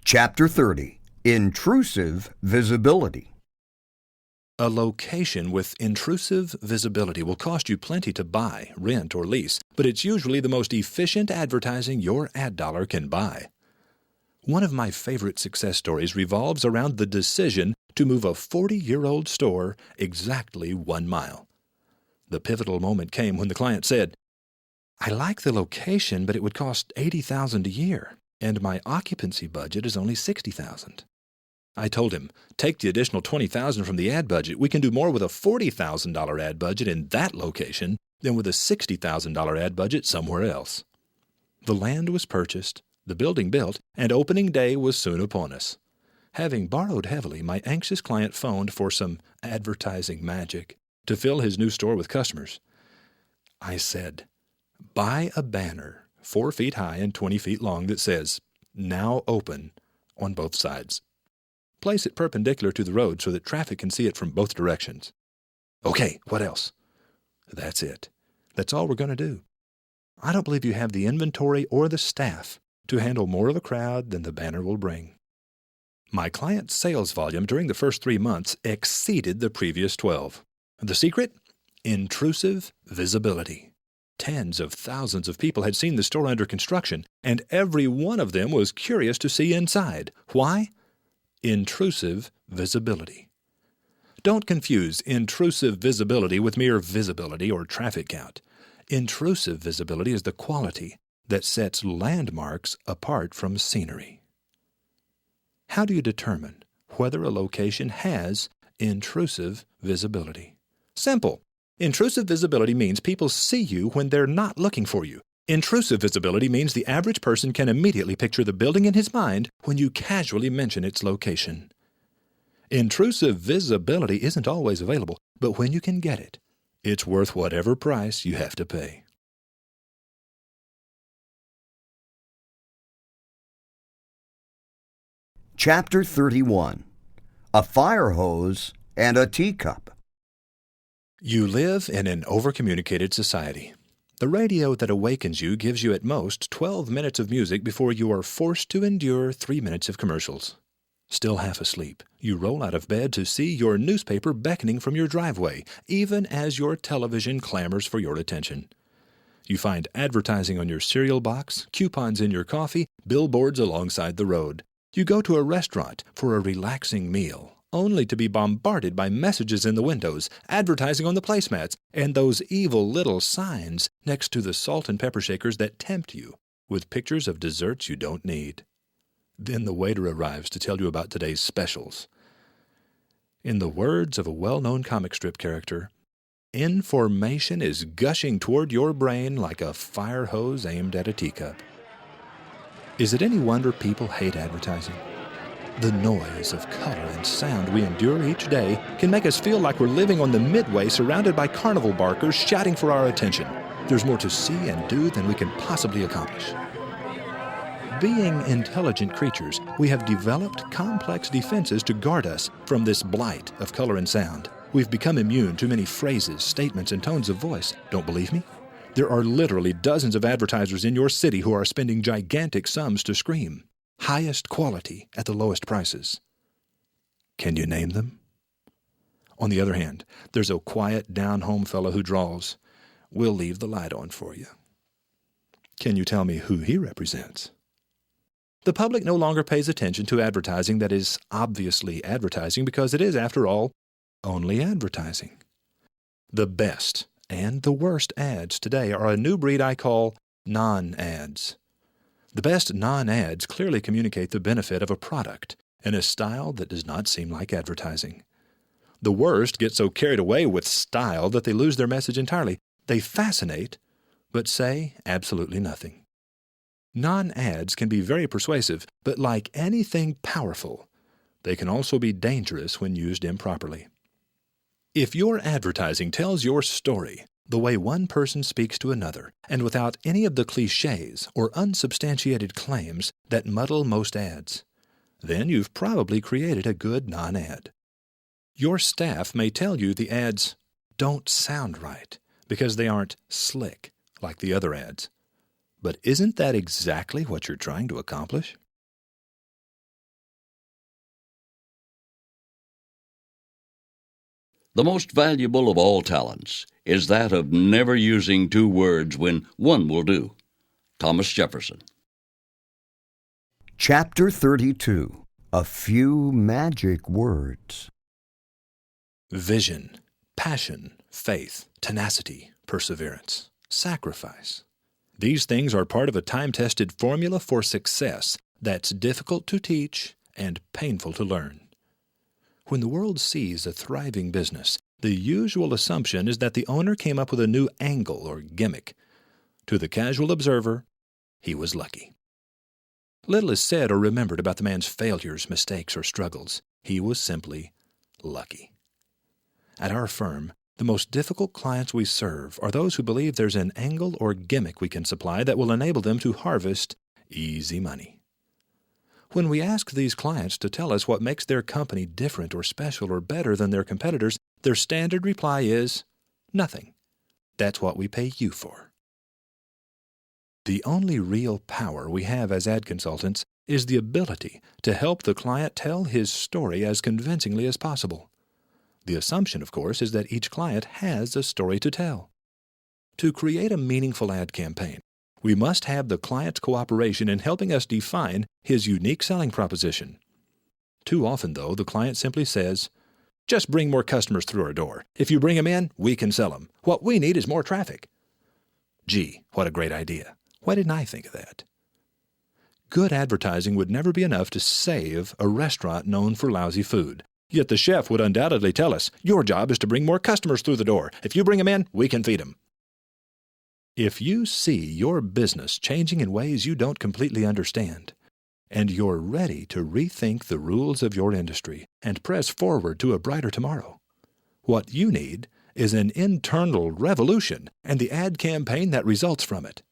Chapter 30, Intrusive Visibility. A location with intrusive visibility will cost you plenty to buy, rent, or lease, but it's usually the most efficient advertising your ad dollar can buy. One of my favorite success stories revolves around the decision to move a 40-year-old store exactly 1 mile. The pivotal moment came when the client said, "I like the location, but it would cost $80,000 a year, and my occupancy budget is only $60,000. I told him, "Take the additional $20,000 from the ad budget. We can do more with a $40,000 ad budget in that location than with a $60,000 ad budget somewhere else." The land was purchased, the building built, and opening day was soon upon us. Having borrowed heavily, my anxious client phoned for some advertising magic to fill his new store with customers. I said, "Buy a banner 4 feet high and 20 feet long that says, 'Now open,' on both sides. Place it perpendicular to the road so that traffic can see it from both directions." "Okay, what else?" "That's it. That's all we're going to do. I don't believe you have the inventory or the staff to handle more of a crowd than the banner will bring." My client's sales volume during the first 3 months exceeded the previous 12. The secret? Intrusive visibility. Tens of thousands of people had seen the store under construction, and every one of them was curious to see inside. Why? Intrusive visibility. Don't confuse intrusive visibility with mere visibility or traffic count. Intrusive visibility is the quality that sets landmarks apart from scenery. How do you determine whether a location has intrusive visibility? Simple. Intrusive visibility means people see you when they're not looking for you. Intrusive visibility means the average person can immediately picture the building in his mind when you casually mention its location. Intrusive visibility isn't always available, but when you can get it, it's worth whatever price you have to pay. Chapter 31. A fire hose and a teacup. You live in an overcommunicated society. The radio that awakens you gives you at most 12 minutes of music before you are forced to endure 3 minutes of commercials. Still half asleep, you roll out of bed to see your newspaper beckoning from your driveway, even as your television clamors for your attention. You find advertising on your cereal box, coupons in your coffee, billboards alongside the road. You go to a restaurant for a relaxing meal, only to be bombarded by messages in the windows, advertising on the placemats, and those evil little signs next to the salt and pepper shakers that tempt you with pictures of desserts you don't need. Then the waiter arrives to tell you about today's specials. In the words of a well-known comic strip character, information is gushing toward your brain like a fire hose aimed at a teacup. Is it any wonder people hate advertising? The noise of color and sound we endure each day can make us feel like we're living on the midway surrounded by carnival barkers shouting for our attention. There's more to see and do than we can possibly accomplish. Being intelligent creatures, we have developed complex defenses to guard us from this blight of color and sound. We've become immune to many phrases, statements, and tones of voice. Don't believe me? There are literally dozens of advertisers in your city who are spending gigantic sums to scream. Highest quality at the lowest prices. Can you name them? On the other hand, there's a quiet, down-home fellow who drawls, "We'll leave the light on for you." Can you tell me who he represents? The public no longer pays attention to advertising that is obviously advertising because it is, after all, only advertising. The best and the worst ads today are a new breed I call non-ads. The best non-ads clearly communicate the benefit of a product in a style that does not seem like advertising. The worst get so carried away with style that they lose their message entirely. They fascinate, but say absolutely nothing. Non-ads can be very persuasive, but like anything powerful, they can also be dangerous when used improperly. If your advertising tells your story the way one person speaks to another, and without any of the cliches or unsubstantiated claims that muddle most ads, then you've probably created a good non-ad. Your staff may tell you the ads don't sound right because they aren't slick like the other ads. But isn't that exactly what you're trying to accomplish? The most valuable of all talents is that of never using two words when one will do. Thomas Jefferson. Chapter 32. A few magic words. Vision, passion, faith, tenacity, perseverance, sacrifice. These things are part of a time-tested formula for success that's difficult to teach and painful to learn. When the world sees a thriving business, the usual assumption is that the owner came up with a new angle or gimmick. To the casual observer, he was lucky. Little is said or remembered about the man's failures, mistakes, or struggles. He was simply lucky. At our firm, the most difficult clients we serve are those who believe there's an angle or gimmick we can supply that will enable them to harvest easy money. When we ask these clients to tell us what makes their company different or special or better than their competitors, their standard reply is, "Nothing. That's what we pay you for." The only real power we have as ad consultants is the ability to help the client tell his story as convincingly as possible. The assumption, of course, is that each client has a story to tell. To create a meaningful ad campaign, we must have the client's cooperation in helping us define his unique selling proposition. Too often, though, the client simply says, "Just bring more customers through our door. If you bring them in, we can sell them. What we need is more traffic." Gee, what a great idea. Why didn't I think of that? Good advertising would never be enough to save a restaurant known for lousy food. Yet the chef would undoubtedly tell us, "Your job is to bring more customers through the door. If you bring them in, we can feed them." If you see your business changing in ways you don't completely understand, and you're ready to rethink the rules of your industry and press forward to a brighter tomorrow, what you need is an internal revolution and the ad campaign that results from it.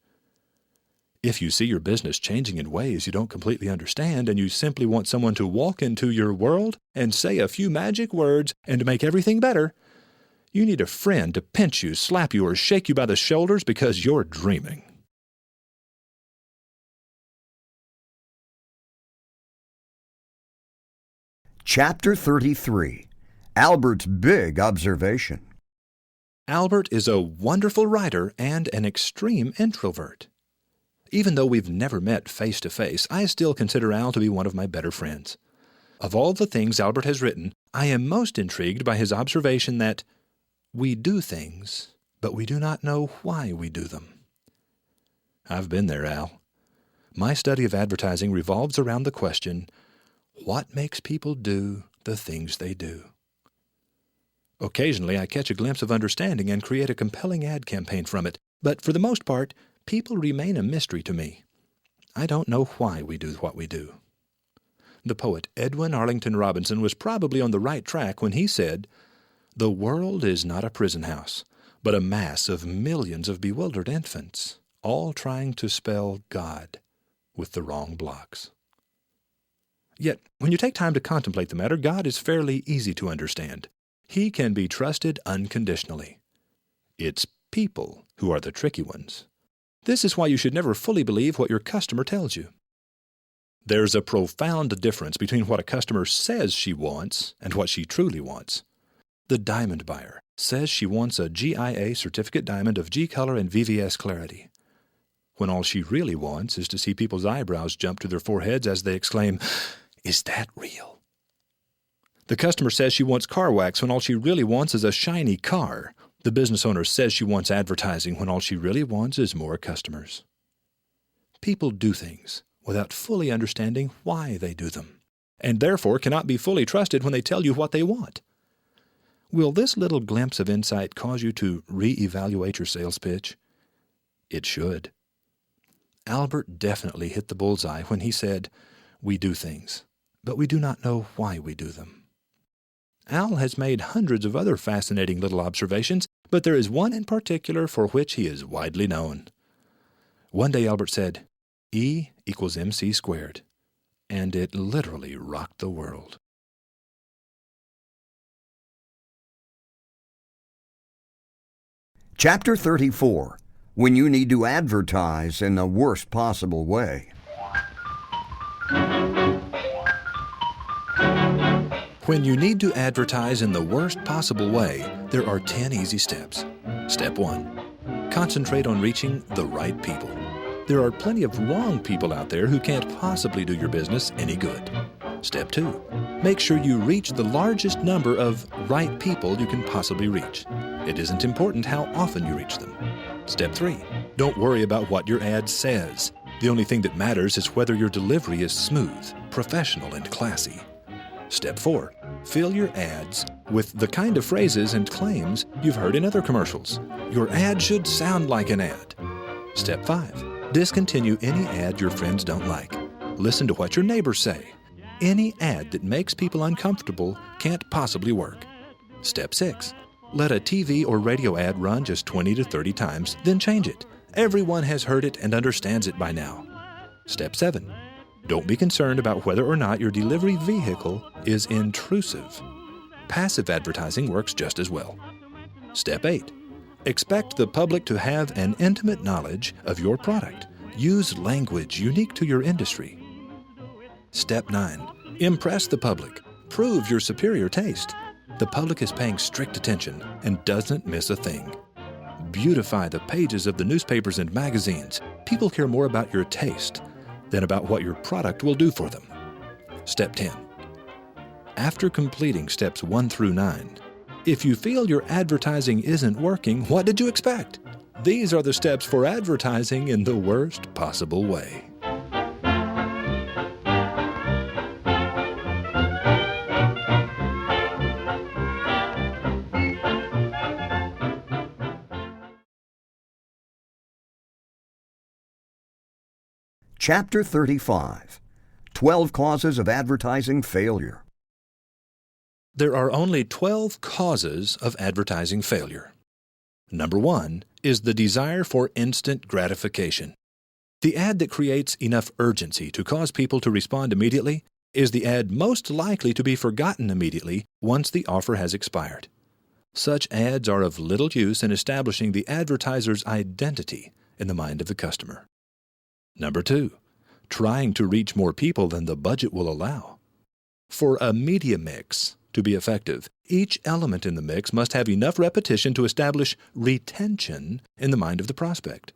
If you see your business changing in ways you don't completely understand and you simply want someone to walk into your world and say a few magic words and make everything better, you need a friend to pinch you, slap you, or shake you by the shoulders because you're dreaming. Chapter 33. Albert's Big Observation. Albert is a wonderful writer and an extreme introvert. Even though we've never met face to face, I still consider Al to be one of my better friends. Of all the things Albert has written, I am most intrigued by his observation that we do things, but we do not know why we do them. I've been there, Al. My study of advertising revolves around the question, what makes people do the things they do? Occasionally, I catch a glimpse of understanding and create a compelling ad campaign from it, but for the most part, people remain a mystery to me. I don't know why we do what we do. The poet Edwin Arlington Robinson was probably on the right track when he said, "The world is not a prison house, but a mass of millions of bewildered infants, all trying to spell God with the wrong blocks." Yet, when you take time to contemplate the matter, God is fairly easy to understand. He can be trusted unconditionally. It's people who are the tricky ones. This is why you should never fully believe what your customer tells you. There's a profound difference between what a customer says she wants and what she truly wants. The diamond buyer says she wants a GIA certificate diamond of G color and VVS clarity, when all she really wants is to see people's eyebrows jump to their foreheads as they exclaim, "Is that real?" The customer says she wants car wax when all she really wants is a shiny car. The business owner says she wants advertising when all she really wants is more customers. People do things without fully understanding why they do them, and therefore cannot be fully trusted when they tell you what they want. Will this little glimpse of insight cause you to re-evaluate your sales pitch? It should. Albert definitely hit the bullseye when he said, "We do things, but we do not know why we do them." Al has made hundreds of other fascinating little observations, but there is one in particular for which he is widely known. One day Albert said, E equals MC squared, and it literally rocked the world. Chapter 34. When you need to advertise in the worst possible way. When you need to advertise in the worst possible way, there are 10 easy steps. Step 1. Concentrate on reaching the right people. There are plenty of wrong people out there who can't possibly do your business any good. Step 2. Make sure you reach the largest number of right people you can possibly reach. It isn't important how often you reach them. Step 3. Don't worry about what your ad says. The only thing that matters is whether your delivery is smooth, professional, and classy. Step 4. Fill your ads with the kind of phrases and claims you've heard in other commercials. Your ad should sound like an ad. Step 5. Discontinue any ad your friends don't like. Listen to what your neighbors say. Any ad that makes people uncomfortable can't possibly work. Step 6. Let a TV or radio ad run just 20 to 30 times, then change it. Everyone has heard it and understands it by now. Step 7. Don't be concerned about whether or not your delivery vehicle is intrusive. Passive advertising works just as well. Step 8. Expect the public to have an intimate knowledge of your product. Use language unique to your industry. Step 9. Impress the public. Prove your superior taste. The public is paying strict attention and doesn't miss a thing. Beautify the pages of the newspapers and magazines. People care more about your taste than about what your product will do for them. Step 10. After completing steps 1 through 9, if you feel your advertising isn't working, what did you expect? These are the steps for advertising in the worst possible way. Chapter 35. 12 Causes of Advertising Failure. There are only 12 causes of advertising failure. Number 1 is the desire for instant gratification. The ad that creates enough urgency to cause people to respond immediately is the ad most likely to be forgotten immediately once the offer has expired. Such ads are of little use in establishing the advertiser's identity in the mind of the customer. Number 2, trying to reach more people than the budget will allow. For a media mix to be effective, each element in the mix must have enough repetition to establish retention in the mind of the prospect.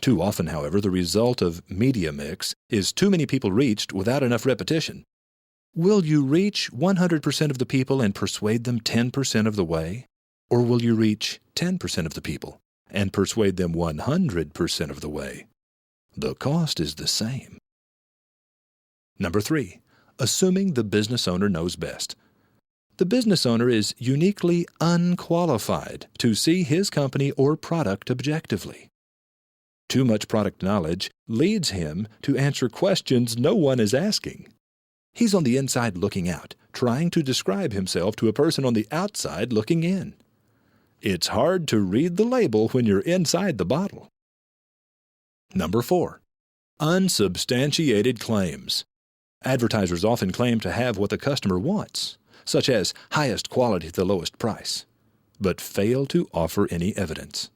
Too often, however, the result of media mix is too many people reached without enough repetition. Will you reach 100% of the people and persuade them 10% of the way? Or will you reach 10% of the people and persuade them 100% of the way? The cost is the same. Number 3, assuming the business owner knows best. The business owner is uniquely unqualified to see his company or product objectively. Too much product knowledge leads him to answer questions no one is asking. He's on the inside looking out, trying to describe himself to a person on the outside looking in. It's hard to read the label when you're inside the bottle. Number 4, unsubstantiated claims. Advertisers often claim to have what the customer wants, such as highest quality at the lowest price, but fail to offer any evidence.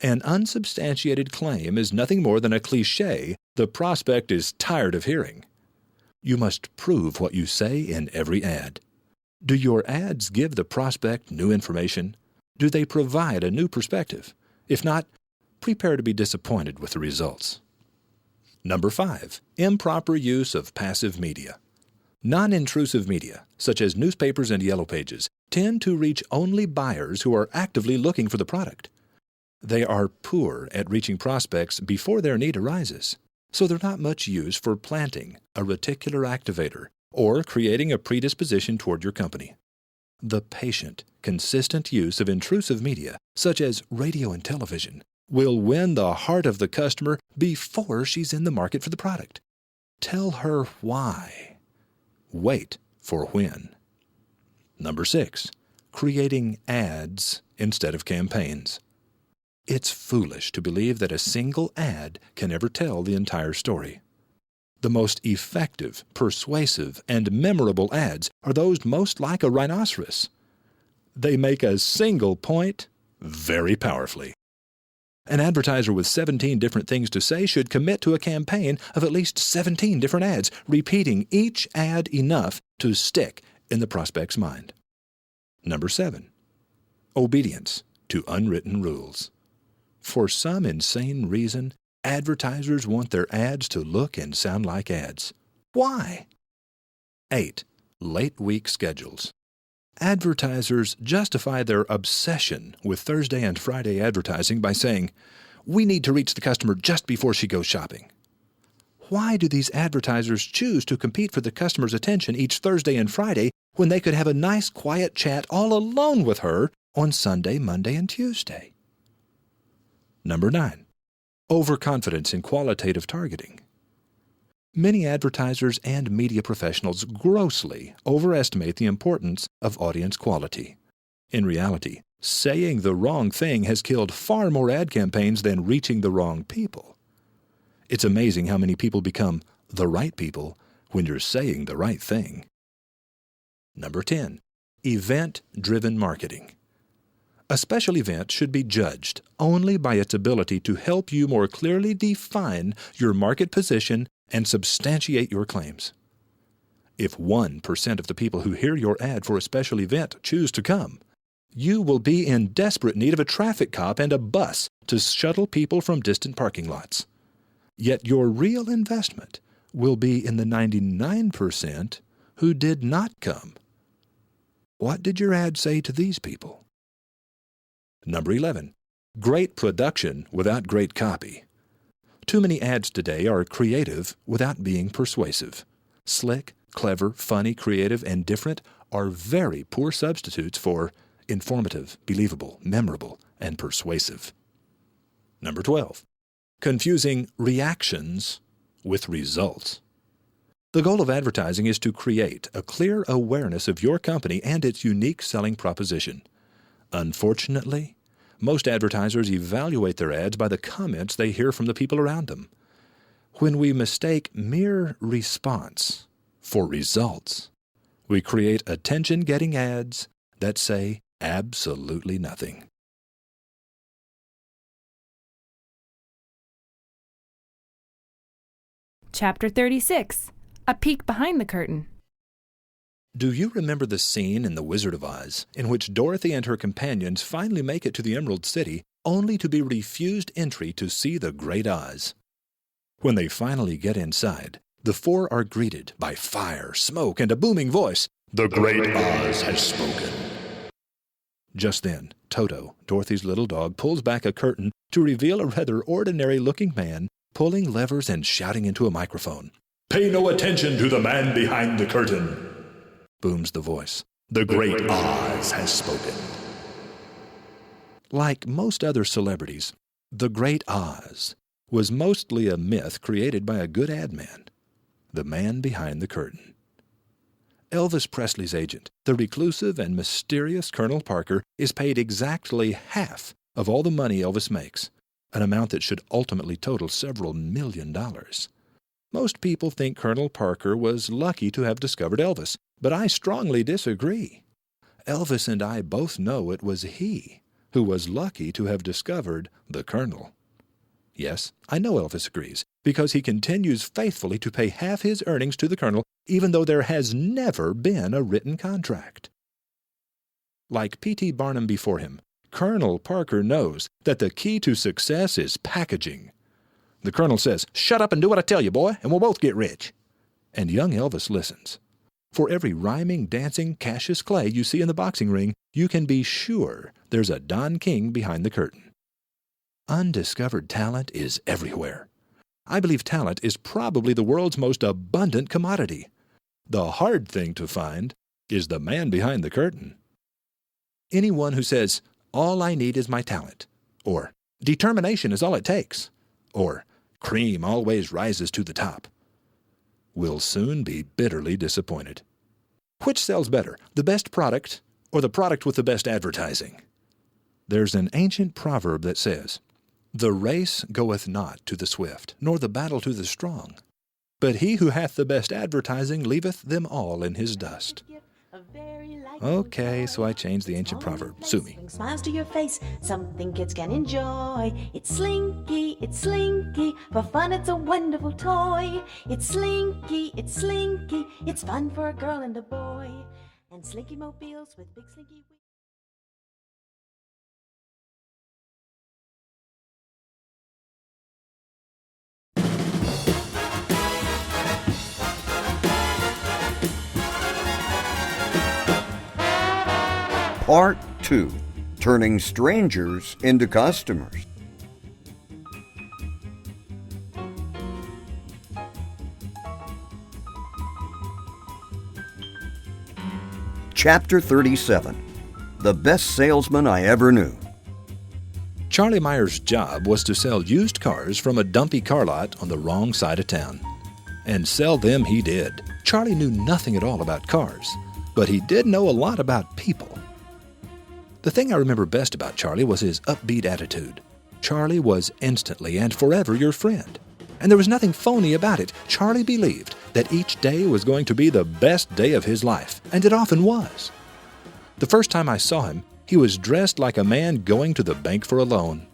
An unsubstantiated claim is nothing more than a cliché the prospect is tired of hearing. You must prove what you say in every ad. Do your ads give the prospect new information? Do they provide a new perspective? If not, prepare to be disappointed with the results. Number 5, improper use of passive media. Non-intrusive media, such as newspapers and yellow pages, tend to reach only buyers who are actively looking for the product. They are poor at reaching prospects before their need arises, so they're not much use for planting a reticular activator or creating a predisposition toward your company. The patient, consistent use of intrusive media, such as radio and television, will win the heart of the customer before she's in the market for the product. Tell her why. Wait for when. Number 6, creating ads instead of campaigns. It's foolish to believe that a single ad can ever tell the entire story. The most effective, persuasive, and memorable ads are those most like a rhinoceros. They make a single point very powerfully. An advertiser with 17 different things to say should commit to a campaign of at least 17 different ads, repeating each ad enough to stick in the prospect's mind. Number 7, obedience to unwritten rules. For some insane reason, advertisers want their ads to look and sound like ads. Why? 8, late week schedules. Advertisers justify their obsession with Thursday and Friday advertising by saying, "We need to reach the customer just before she goes shopping." Why do these advertisers choose to compete for the customer's attention each Thursday and Friday when they could have a nice quiet chat all alone with her on Sunday, Monday, and Tuesday? Number 9, overconfidence in qualitative targeting. Many advertisers and media professionals grossly overestimate the importance of audience quality. In reality, saying the wrong thing has killed far more ad campaigns than reaching the wrong people. It's amazing how many people become the right people when you're saying the right thing. Number 10, event-driven marketing. A special event should be judged only by its ability to help you more clearly define your market position and substantiate your claims. If 1% of the people who hear your ad for a special event choose to come, you will be in desperate need of a traffic cop and a bus to shuttle people from distant parking lots. Yet your real investment will be in the 99% who did not come. What did your ad say to these people? Number 11, great production without great copy. Too many ads today are creative without being persuasive. Slick, clever, funny, creative, and different are very poor substitutes for informative, believable, memorable, and persuasive. Number 12, confusing reactions with results. The goal of advertising is to create a clear awareness of your company and its unique selling proposition. Unfortunately, most advertisers evaluate their ads by the comments they hear from the people around them. When we mistake mere response for results, we create attention-getting ads that say absolutely nothing. Chapter 36. A Peek Behind the Curtain. Do you remember the scene in The Wizard of Oz in which Dorothy and her companions finally make it to the Emerald City only to be refused entry to see the Great Oz? When they finally get inside, the four are greeted by fire, smoke, and a booming voice. "The Great Oz has spoken." Just then, Toto, Dorothy's little dog, pulls back a curtain to reveal a rather ordinary-looking man pulling levers and shouting into a microphone. "Pay no attention to the man behind the curtain," booms the voice. "The Great Oz has spoken." Like most other celebrities, the Great Oz was mostly a myth created by a good ad man, the man behind the curtain. Elvis Presley's agent, the reclusive and mysterious Colonel Parker, is paid exactly half of all the money Elvis makes, an amount that should ultimately total several $1 million. Most people think Colonel Parker was lucky to have discovered Elvis, but I strongly disagree. Elvis and I both know it was he who was lucky to have discovered the Colonel. Yes, I know Elvis agrees, because he continues faithfully to pay half his earnings to the Colonel, even though there has never been a written contract. Like P.T. Barnum before him, Colonel Parker knows that the key to success is packaging. The Colonel says, "Shut up and do what I tell you, boy, and we'll both get rich." And young Elvis listens. For every rhyming, dancing Cassius Clay you see in the boxing ring, you can be sure there's a Don King behind the curtain. Undiscovered talent is everywhere. I believe talent is probably the world's most abundant commodity. The hard thing to find is the man behind the curtain. Anyone who says, "All I need is my talent," or "Determination is all it takes," or "Cream always rises to the top," will soon be bitterly disappointed. Which sells better, the best product or the product with the best advertising? There's an ancient proverb that says, "The race goeth not to the swift, nor the battle to the strong, but he who hath the best advertising leaveth them all in his dust." Okay, so I changed the ancient proverb. Sue me. Smiles to your face, something kids can enjoy. It's Slinky, for fun it's a wonderful toy. It's Slinky, it's fun for a girl and a boy. And Slinky mobiles with big Slinky wheels. Part 2. Turning Strangers into Customers. Chapter 37. The Best Salesman I Ever Knew. Charlie Meyer's job was to sell used cars from a dumpy car lot on the wrong side of town. And sell them he did. Charlie knew nothing at all about cars, but he did know a lot about people. The thing I remember best about Charlie was his upbeat attitude. Charlie was instantly and forever your friend. And there was nothing phony about it. Charlie believed that each day was going to be the best day of his life, and it often was. The first time I saw him, he was dressed like a man going to the bank for a loan.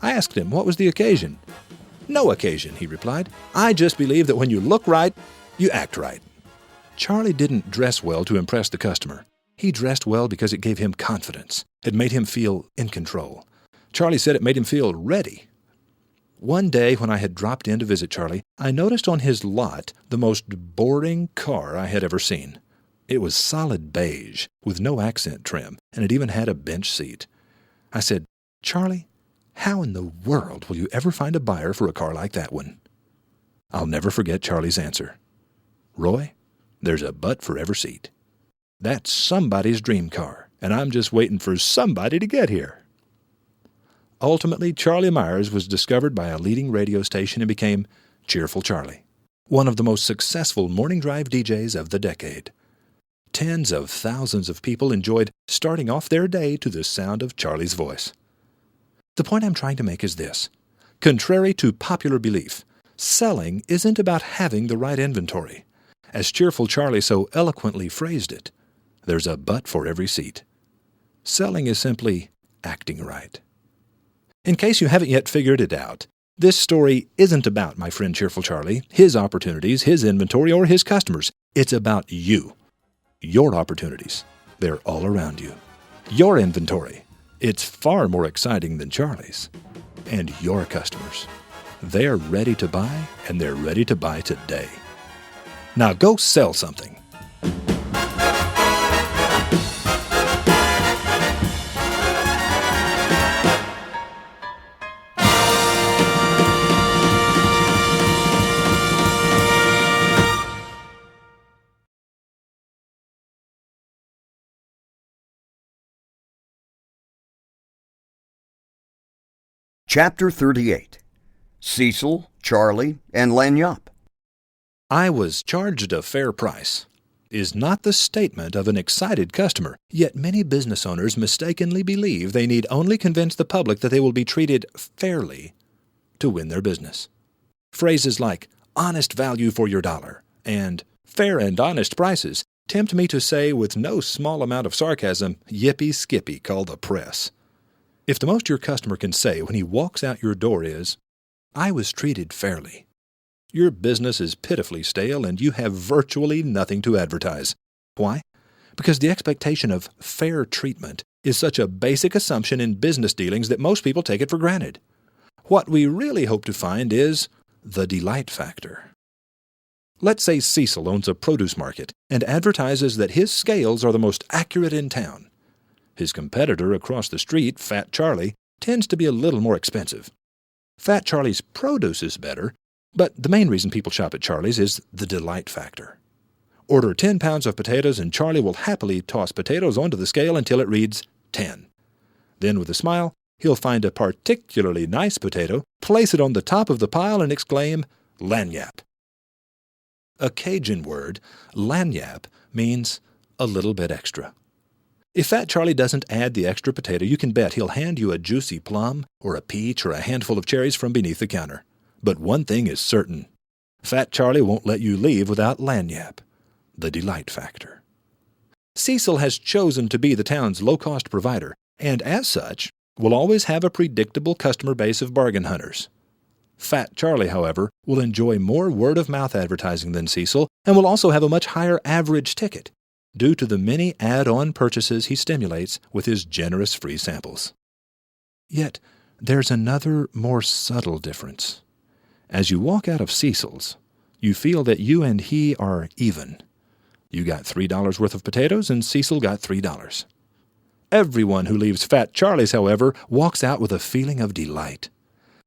I asked him what was the occasion. "No occasion," he replied. "I just believe that when you look right, you act right." Charlie didn't dress well to impress the customer. He dressed well because it gave him confidence. It made him feel in control. Charlie said it made him feel ready. One day when I had dropped in to visit Charlie, I noticed on his lot the most boring car I had ever seen. It was solid beige with no accent trim, and it even had a bench seat. I said, "Charlie, how in the world will you ever find a buyer for a car like that one?" I'll never forget Charlie's answer. "Roy, there's a butt for every seat. That's somebody's dream car, and I'm just waiting for somebody to get here." Ultimately, Charlie Myers was discovered by a leading radio station and became Cheerful Charlie, one of the most successful morning drive DJs of the decade. Tens of thousands of people enjoyed starting off their day to the sound of Charlie's voice. The point I'm trying to make is this. Contrary to popular belief, Selling isn't about having the right inventory. As Cheerful Charlie so eloquently phrased it, there's a but for every seat. Selling is simply acting right. In case you haven't yet figured it out, this story isn't about my friend Cheerful Charlie, his opportunities, his inventory, or his customers. It's about you. Your opportunities. They're all around you. Your inventory. It's far more exciting than Charlie's. And your customers. They're ready to buy, and they're ready to buy today. Now go sell something. Chapter 38. Cecil, Charlie, and Lagniappe. I was charged a fair price is not the statement of an excited customer, yet many business owners mistakenly believe they need only convince the public that they will be treated fairly to win their business. Phrases like honest value for your dollar and fair and honest prices tempt me to say with no small amount of sarcasm, yippee-skippy, call the press. If the most your customer can say when he walks out your door is, I was treated fairly, your business is pitifully stale and you have virtually nothing to advertise. Why? Because the expectation of fair treatment is such a basic assumption in business dealings that most people take it for granted. What we really hope to find is the delight factor. Let's say Cecil owns a produce market and advertises that his scales are the most accurate in town. His competitor across the street, Fat Charlie, tends to be a little more expensive. Fat Charlie's produce is better, but the main reason people shop at Charlie's is the delight factor. Order 10 pounds of potatoes and Charlie will happily toss potatoes onto the scale until it reads 10. Then with a smile, he'll find a particularly nice potato, place it on the top of the pile and exclaim, Lagniappe. A Cajun word, Lagniappe, means a little bit extra. If Fat Charlie doesn't add the extra potato, you can bet he'll hand you a juicy plum or a peach or a handful of cherries from beneath the counter. But one thing is certain. Fat Charlie won't let you leave without Lagniappe, the delight factor. Cecil has chosen to be the town's low-cost provider, and as such, will always have a predictable customer base of bargain hunters. Fat Charlie, however, will enjoy more word-of-mouth advertising than Cecil and will also have a much higher average ticket, due to the many add-on purchases he stimulates with his generous free samples. Yet, there's another, more subtle difference. As you walk out of Cecil's, you feel that you and he are even. You got $3 worth of potatoes, and Cecil got $3. Everyone who leaves Fat Charlie's, however, walks out with a feeling of delight.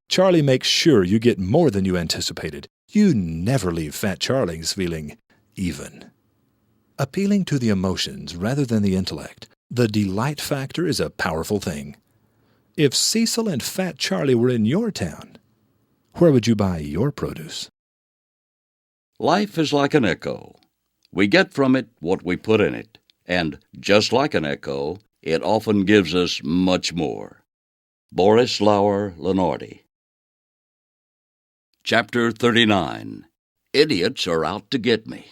Charlie makes sure you get more than you anticipated. You never leave Fat Charlie's feeling even. Appealing to the emotions rather than the intellect, the delight factor is a powerful thing. If Cecil and Fat Charlie were in your town, where would you buy your produce? Life is like an echo. We get from it what we put in it, and just like an echo, it often gives us much more. Boris Lauer Lenardi. Chapter 39. Idiots are out to get me.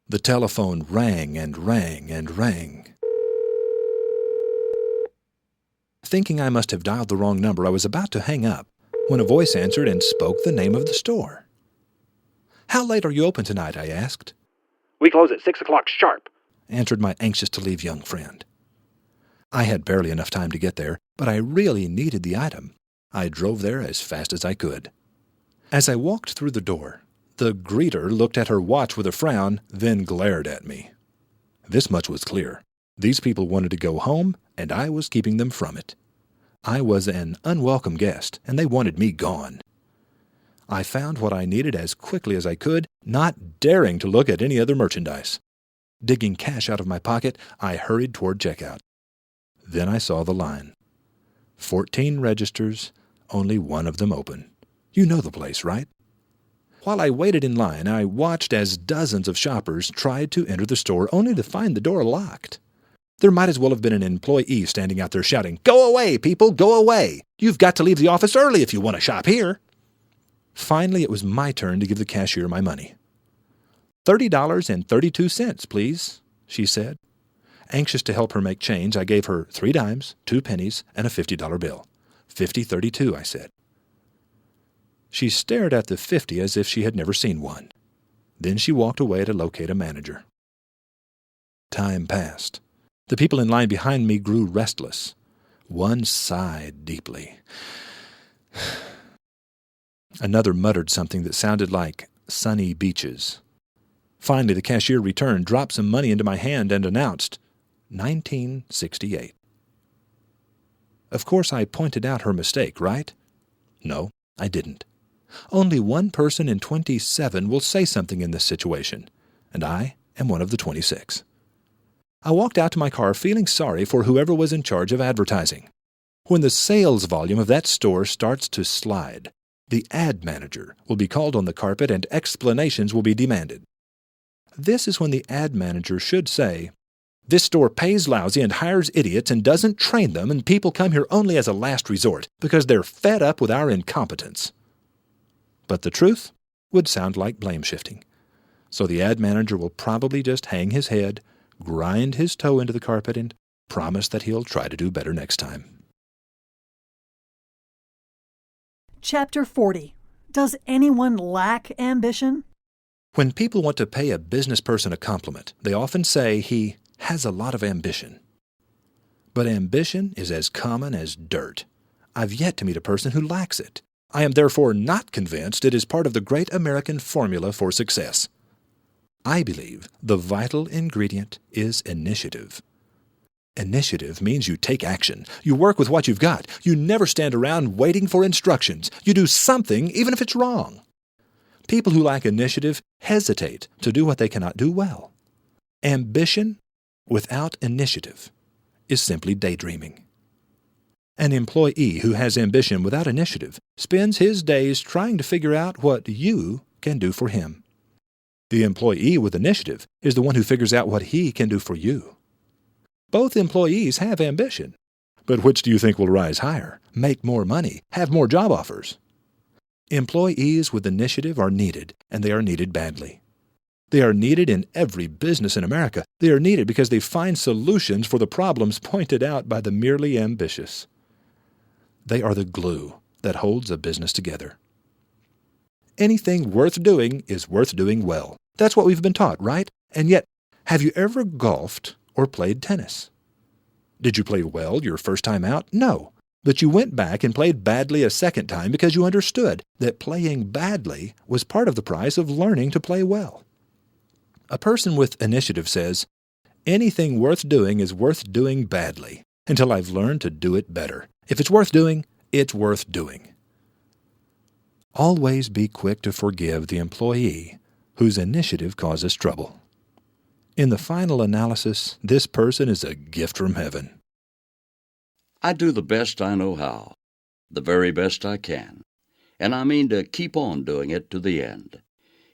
The telephone rang and rang and rang. Thinking I must have dialed the wrong number, I was about to hang up when a voice answered and spoke the name of the store. How late are you open tonight? I asked. We close at 6 o'clock sharp, answered my anxious-to-leave young friend. I had barely enough time to get there, but I really needed the item. I drove there as fast as I could. As I walked through the door, the greeter looked at her watch with a frown, then glared at me. This much was clear. These people wanted to go home, and I was keeping them from it. I was an unwelcome guest, and they wanted me gone. I found what I needed as quickly as I could, not daring to look at any other merchandise. Digging cash out of my pocket, I hurried toward checkout. Then I saw the line. 14 registers, only one of them open. You know the place, right? While I waited in line, I watched as dozens of shoppers tried to enter the store only to find the door locked. There might as well have been an employee standing out there shouting, "Go away, people, go away! You've got to leave the office early if you want to shop here!" Finally, it was my turn to give the cashier my money. $30.32, please, she said. Anxious to help her make change, I gave her 3 dimes, 2 pennies, and a $50 bill. $50.32, I said. She stared at the 50 as if she had never seen one. Then she walked away to locate a manager. Time passed. The people in line behind me grew restless. One sighed deeply. Another muttered something that sounded like sunny beaches. Finally, the cashier returned, dropped some money into my hand, and announced, 1968. Of course, I pointed out her mistake, right? No, I didn't. Only one person in 27 will say something in this situation, and I am one of the 26. I walked out to my car feeling sorry for whoever was in charge of advertising. When the sales volume of that store starts to slide, the ad manager will be called on the carpet and explanations will be demanded. This is when the ad manager should say, "This store pays lousy and hires idiots and doesn't train them, and people come here only as a last resort because they're fed up with our incompetence." But the truth would sound like blame shifting. So the ad manager will probably just hang his head, grind his toe into the carpet, and promise that he'll try to do better next time. Chapter 40. Does anyone lack ambition? When people want to pay a business person a compliment, they often say he has a lot of ambition. But ambition is as common as dirt. I've yet to meet a person who lacks it. I am therefore not convinced it is part of the great American formula for success. I believe the vital ingredient is initiative. Initiative means you take action. You work with what you've got. You never stand around waiting for instructions. You do something even if it's wrong. People who lack initiative hesitate to do what they cannot do well. Ambition without initiative is simply daydreaming. An employee who has ambition without initiative spends his days trying to figure out what you can do for him. The employee with initiative is the one who figures out what he can do for you. Both employees have ambition, but which do you think will rise higher, make more money, have more job offers? Employees with initiative are needed, and they are needed badly. They are needed in every business in America. They are needed because they find solutions for the problems pointed out by the merely ambitious. They are the glue that holds a business together. Anything worth doing is worth doing well. That's what we've been taught, right? And yet, have you ever golfed or played tennis? Did you play well your first time out? No. But you went back and played badly a second time because you understood that playing badly was part of the price of learning to play well. A person with initiative says, "Anything worth doing is worth doing badly until I've learned to do it better. If it's worth doing, it's worth doing." Always be quick to forgive the employee whose initiative causes trouble. In the final analysis, this person is a gift from heaven. I do the best I know how, the very best I can, and I mean to keep on doing it to the end.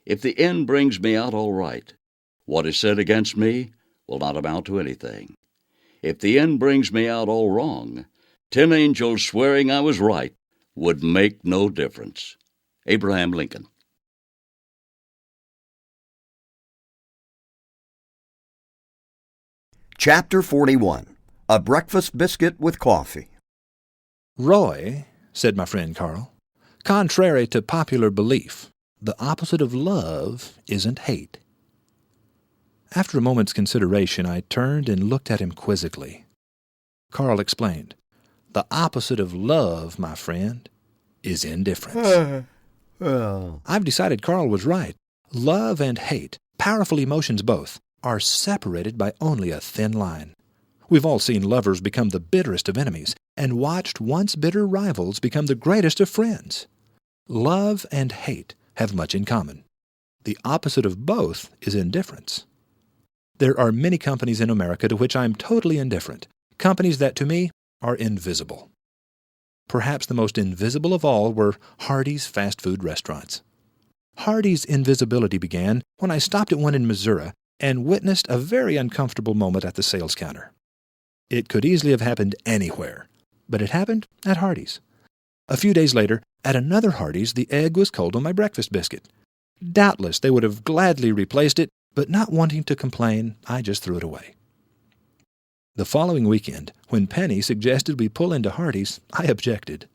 If the end brings me out all right, what is said against me will not amount to anything. If the end brings me out all wrong, 10 angels swearing I was right would make no difference. Abraham Lincoln. Chapter 41. A Breakfast Biscuit with Coffee. "Roy," said my friend Carl, "contrary to popular belief, the opposite of love isn't hate." After a moment's consideration, I turned and looked at him quizzically. Carl explained, "The opposite of love, my friend, is indifference." I've decided Carl was right. Love and hate, powerful emotions both, are separated by only a thin line. We've all seen lovers become the bitterest of enemies and watched once bitter rivals become the greatest of friends. Love and hate have much in common. The opposite of both is indifference. There are many companies in America to which I'm totally indifferent, companies that to me are invisible. Perhaps the most invisible of all were Hardee's fast food restaurants. Hardee's invisibility began when I stopped at one in Missouri and witnessed a very uncomfortable moment at the sales counter. It could easily have happened anywhere, but it happened at Hardee's. A few days later, at another Hardee's, the egg was cold on my breakfast biscuit. Doubtless they would have gladly replaced it, but not wanting to complain, I just threw it away. The following weekend, when Penny suggested we pull into Hardee's, I objected.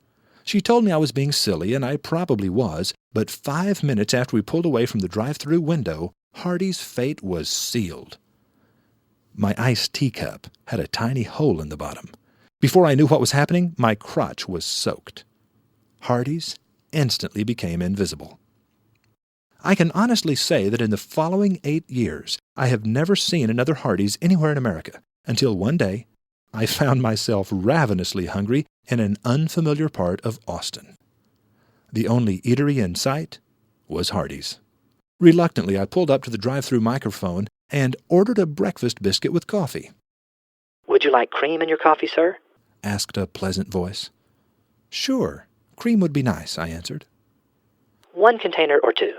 She told me I was being silly, and I probably was, but 5 minutes after we pulled away from the drive-thru window, Hardee's fate was sealed. My iced teacup had a tiny hole in the bottom. Before I knew what was happening, my crotch was soaked. Hardee's instantly became invisible. I can honestly say that in the following 8 years, I have never seen another Hardee's anywhere in America, until one day I found myself ravenously hungry in an unfamiliar part of Austin. The only eatery in sight was Hardee's. Reluctantly, I pulled up to the drive-thru microphone and ordered a breakfast biscuit with coffee. "Would you like cream in your coffee, sir?" asked a pleasant voice. "Sure, cream would be nice," I answered. "1 container or 2?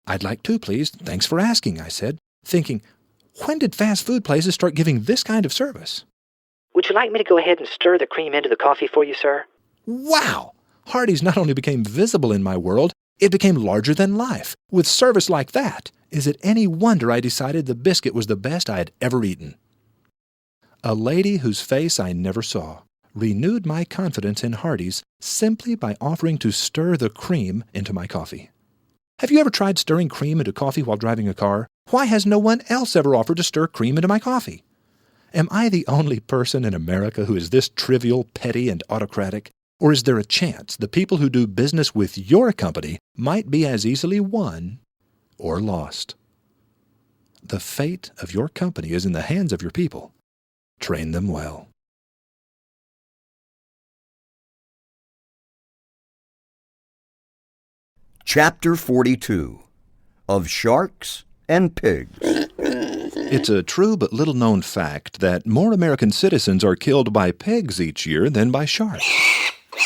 "I'd like 2, please. Thanks for asking," I said, thinking, when did fast food places start giving this kind of service? "Would you like me to go ahead and stir the cream into the coffee for you, sir?" Wow! Hardee's not only became visible in my world, it became larger than life. With service like that, is it any wonder I decided the biscuit was the best I had ever eaten? A lady whose face I never saw renewed my confidence in Hardee's simply by offering to stir the cream into my coffee. Have you ever tried stirring cream into coffee while driving a car? Why has no one else ever offered to stir cream into my coffee? Am I the only person in America who is this trivial, petty, and autocratic? Or is there a chance the people who do business with your company might be as easily won or lost? The fate of your company is in the hands of your people. Train them well. Chapter 42 of Sharks and Pigs. It's a true but little-known fact that more American citizens are killed by pigs each year than by sharks.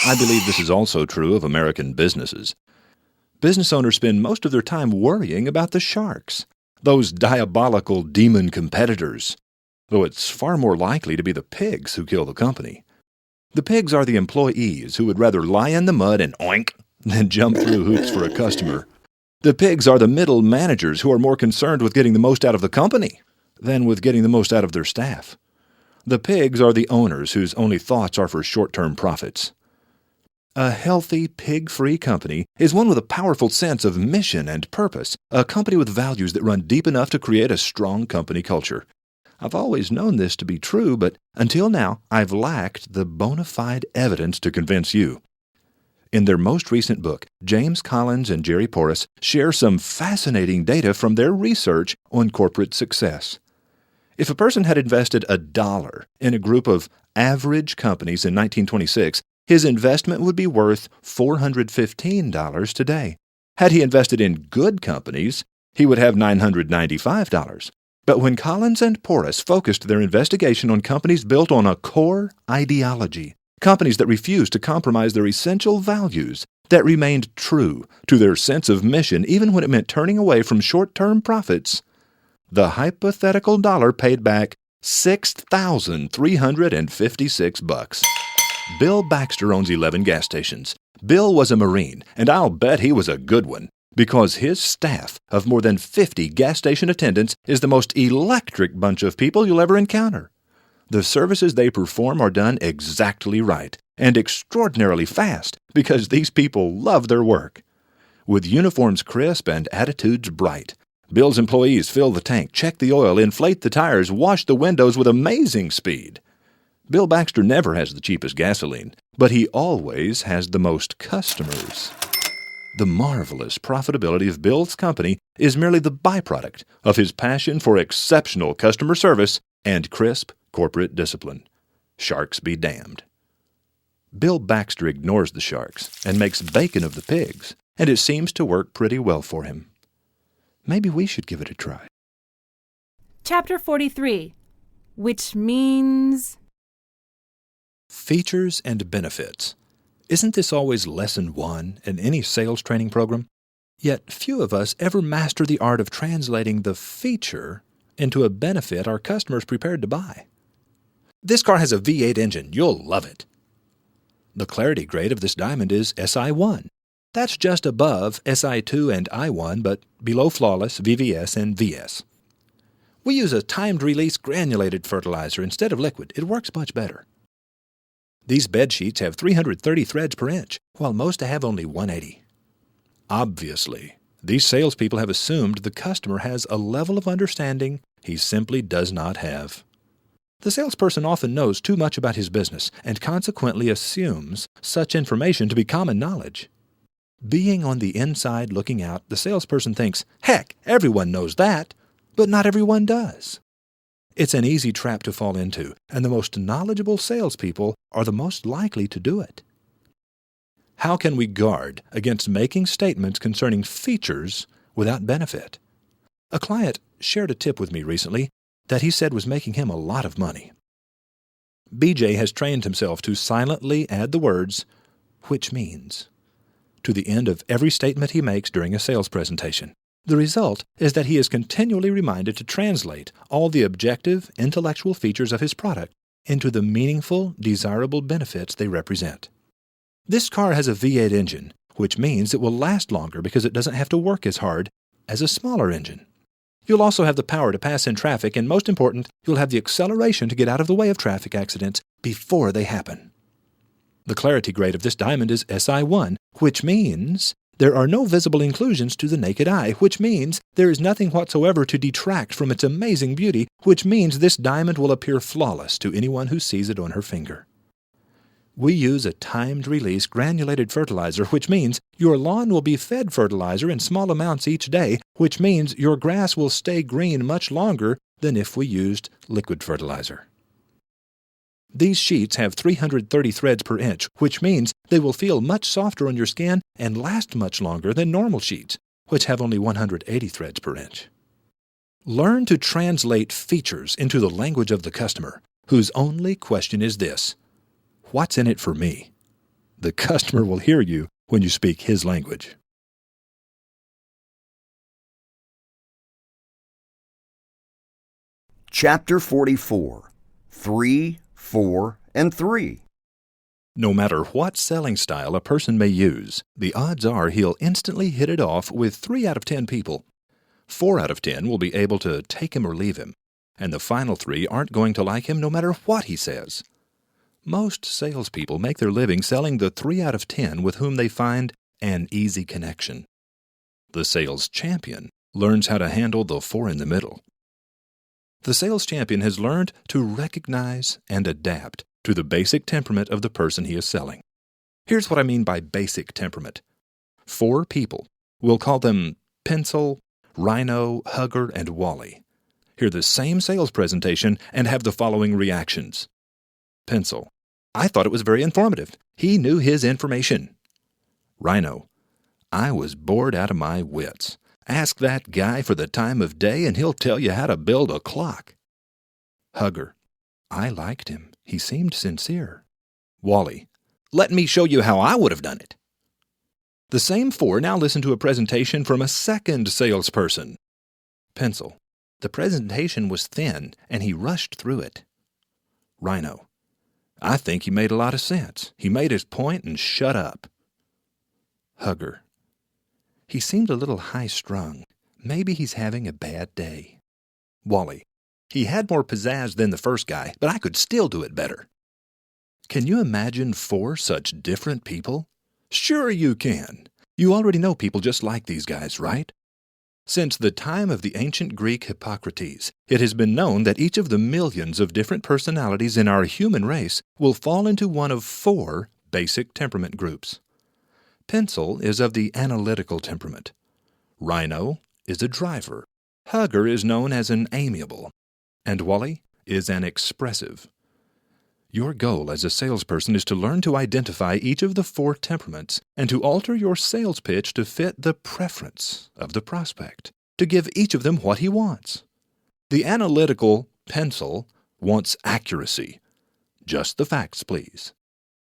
I believe this is also true of American businesses. Business owners spend most of their time worrying about the sharks, those diabolical demon competitors, though it's far more likely to be the pigs who kill the company. The pigs are the employees who would rather lie in the mud and oink than jump through hoops for a customer. The pigs are the middle managers who are more concerned with getting the most out of the company than with getting the most out of their staff. The pigs are the owners whose only thoughts are for short-term profits. A healthy, pig-free company is one with a powerful sense of mission and purpose, a company with values that run deep enough to create a strong company culture. I've always known this to be true, but until now, I've lacked the bona fide evidence to convince you. In their most recent book, James Collins and Jerry Porras share some fascinating data from their research on corporate success. If a person had invested $1 in a group of average companies in 1926, his investment would be worth $415 today. Had he invested in good companies, he would have $995. But when Collins and Porras focused their investigation on companies built on a core ideology, companies that refused to compromise their essential values, that remained true to their sense of mission even when it meant turning away from short-term profits, the hypothetical dollar paid back $6,356. Bill Baxter owns 11 gas stations. Bill was a Marine, and I'll bet he was a good one, because his staff of more than 50 gas station attendants is the most electric bunch of people you'll ever encounter. The services they perform are done exactly right and extraordinarily fast because these people love their work. With uniforms crisp and attitudes bright, Bill's employees fill the tank, check the oil, inflate the tires, wash the windows with amazing speed. Bill Baxter never has the cheapest gasoline, but he always has the most customers. The marvelous profitability of Bill's company is merely the byproduct of his passion for exceptional customer service and crisp corporate discipline. Sharks be damned. Bill Baxter ignores the sharks and makes bacon of the pigs, and it seems to work pretty well for him. Maybe we should give it a try. Chapter 43, which means... Features and benefits. Isn't this always lesson 1 in any sales training program? Yet few of us ever master the art of translating the feature into a benefit our customer's prepared to buy. This car has a V8 engine. You'll love it. The clarity grade of this diamond is SI1. That's just above SI2 and I1, but below flawless, VVS, and VS. We use a timed-release granulated fertilizer instead of liquid. It works much better. These bed sheets have 330 threads per inch, while most have only 180. Obviously, these salespeople have assumed the customer has a level of understanding he simply does not have. The salesperson often knows too much about his business and consequently assumes such information to be common knowledge. Being on the inside looking out, the salesperson thinks, heck, everyone knows that, but not everyone does. It's an easy trap to fall into, and the most knowledgeable salespeople are the most likely to do it. How can we guard against making statements concerning features without benefit? A client shared a tip with me recently that he said was making him a lot of money. BJ has trained himself to silently add the words, which means, to the end of every statement he makes during a sales presentation. The result is that he is continually reminded to translate all the objective, intellectual features of his product into the meaningful, desirable benefits they represent. This car has a V8 engine, which means it will last longer because it doesn't have to work as hard as a smaller engine. You'll also have the power to pass in traffic, and most important, you'll have the acceleration to get out of the way of traffic accidents before they happen. The clarity grade of this diamond is SI1, which means there are no visible inclusions to the naked eye, which means there is nothing whatsoever to detract from its amazing beauty, which means this diamond will appear flawless to anyone who sees it on her finger. We use a timed-release granulated fertilizer, which means your lawn will be fed fertilizer in small amounts each day, which means your grass will stay green much longer than if we used liquid fertilizer. These sheets have 330 threads per inch, which means they will feel much softer on your skin and last much longer than normal sheets, which have only 180 threads per inch. Learn to translate features into the language of the customer, whose only question is this: what's in it for me? The customer will hear you when you speak his language. Chapter 44. 3, 4, and 3. No matter what selling style a person may use, the odds are he'll instantly hit it off with 3 out of 10 people. 4 out of 10 will be able to take him or leave him, and the final 3 aren't going to like him no matter what he says. Most salespeople make their living selling the 3 out of 10 with whom they find an easy connection. The sales champion learns how to handle the 4 in the middle. The sales champion has learned to recognize and adapt to the basic temperament of the person he is selling. Here's what I mean by basic temperament. 4 people, we'll call them Pencil, Rhino, Hugger, and Wally, hear the same sales presentation and have the following reactions. Pencil: I thought it was very informative. He knew his information. Rhino: I was bored out of my wits. Ask that guy for the time of day and he'll tell you how to build a clock. Hugger: I liked him. He seemed sincere. Wally: let me show you how I would have done it. The same 4 now listen to a presentation from a second salesperson. Pencil: the presentation was thin and he rushed through it. Rhino: I think he made a lot of sense. He made his point and shut up. Hugger: he seemed a little high-strung. Maybe he's having a bad day. Wally: he had more pizzazz than the first guy, but I could still do it better. Can you imagine 4 such different people? Sure you can. You already know people just like these guys, right? Since the time of the ancient Greek Hippocrates, it has been known that each of the millions of different personalities in our human race will fall into one of 4 basic temperament groups. Pencil is of the analytical temperament. Rhino is a driver. Hugger is known as an amiable. And Wally is an expressive. Your goal as a salesperson is to learn to identify each of the 4 temperaments and to alter your sales pitch to fit the preference of the prospect, to give each of them what he wants. The analytical Pencil wants accuracy. Just the facts, please.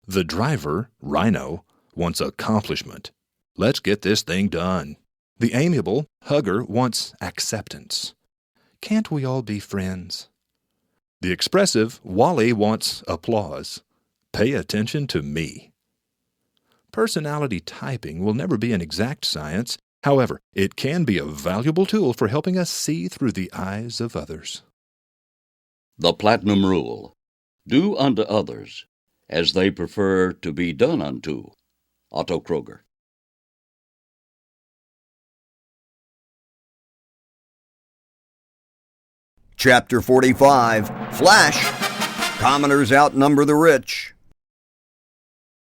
The driver, Rhino, wants accomplishment. Let's get this thing done. The amiable, Hugger, wants acceptance. Can't we all be friends? The expressive, Wally, wants applause. Pay attention to me. Personality typing will never be an exact science. However, it can be a valuable tool for helping us see through the eyes of others. The Platinum Rule. Do unto others as they prefer to be done unto. Otto Kroger. Chapter 45, Flash. Commoners outnumber the rich.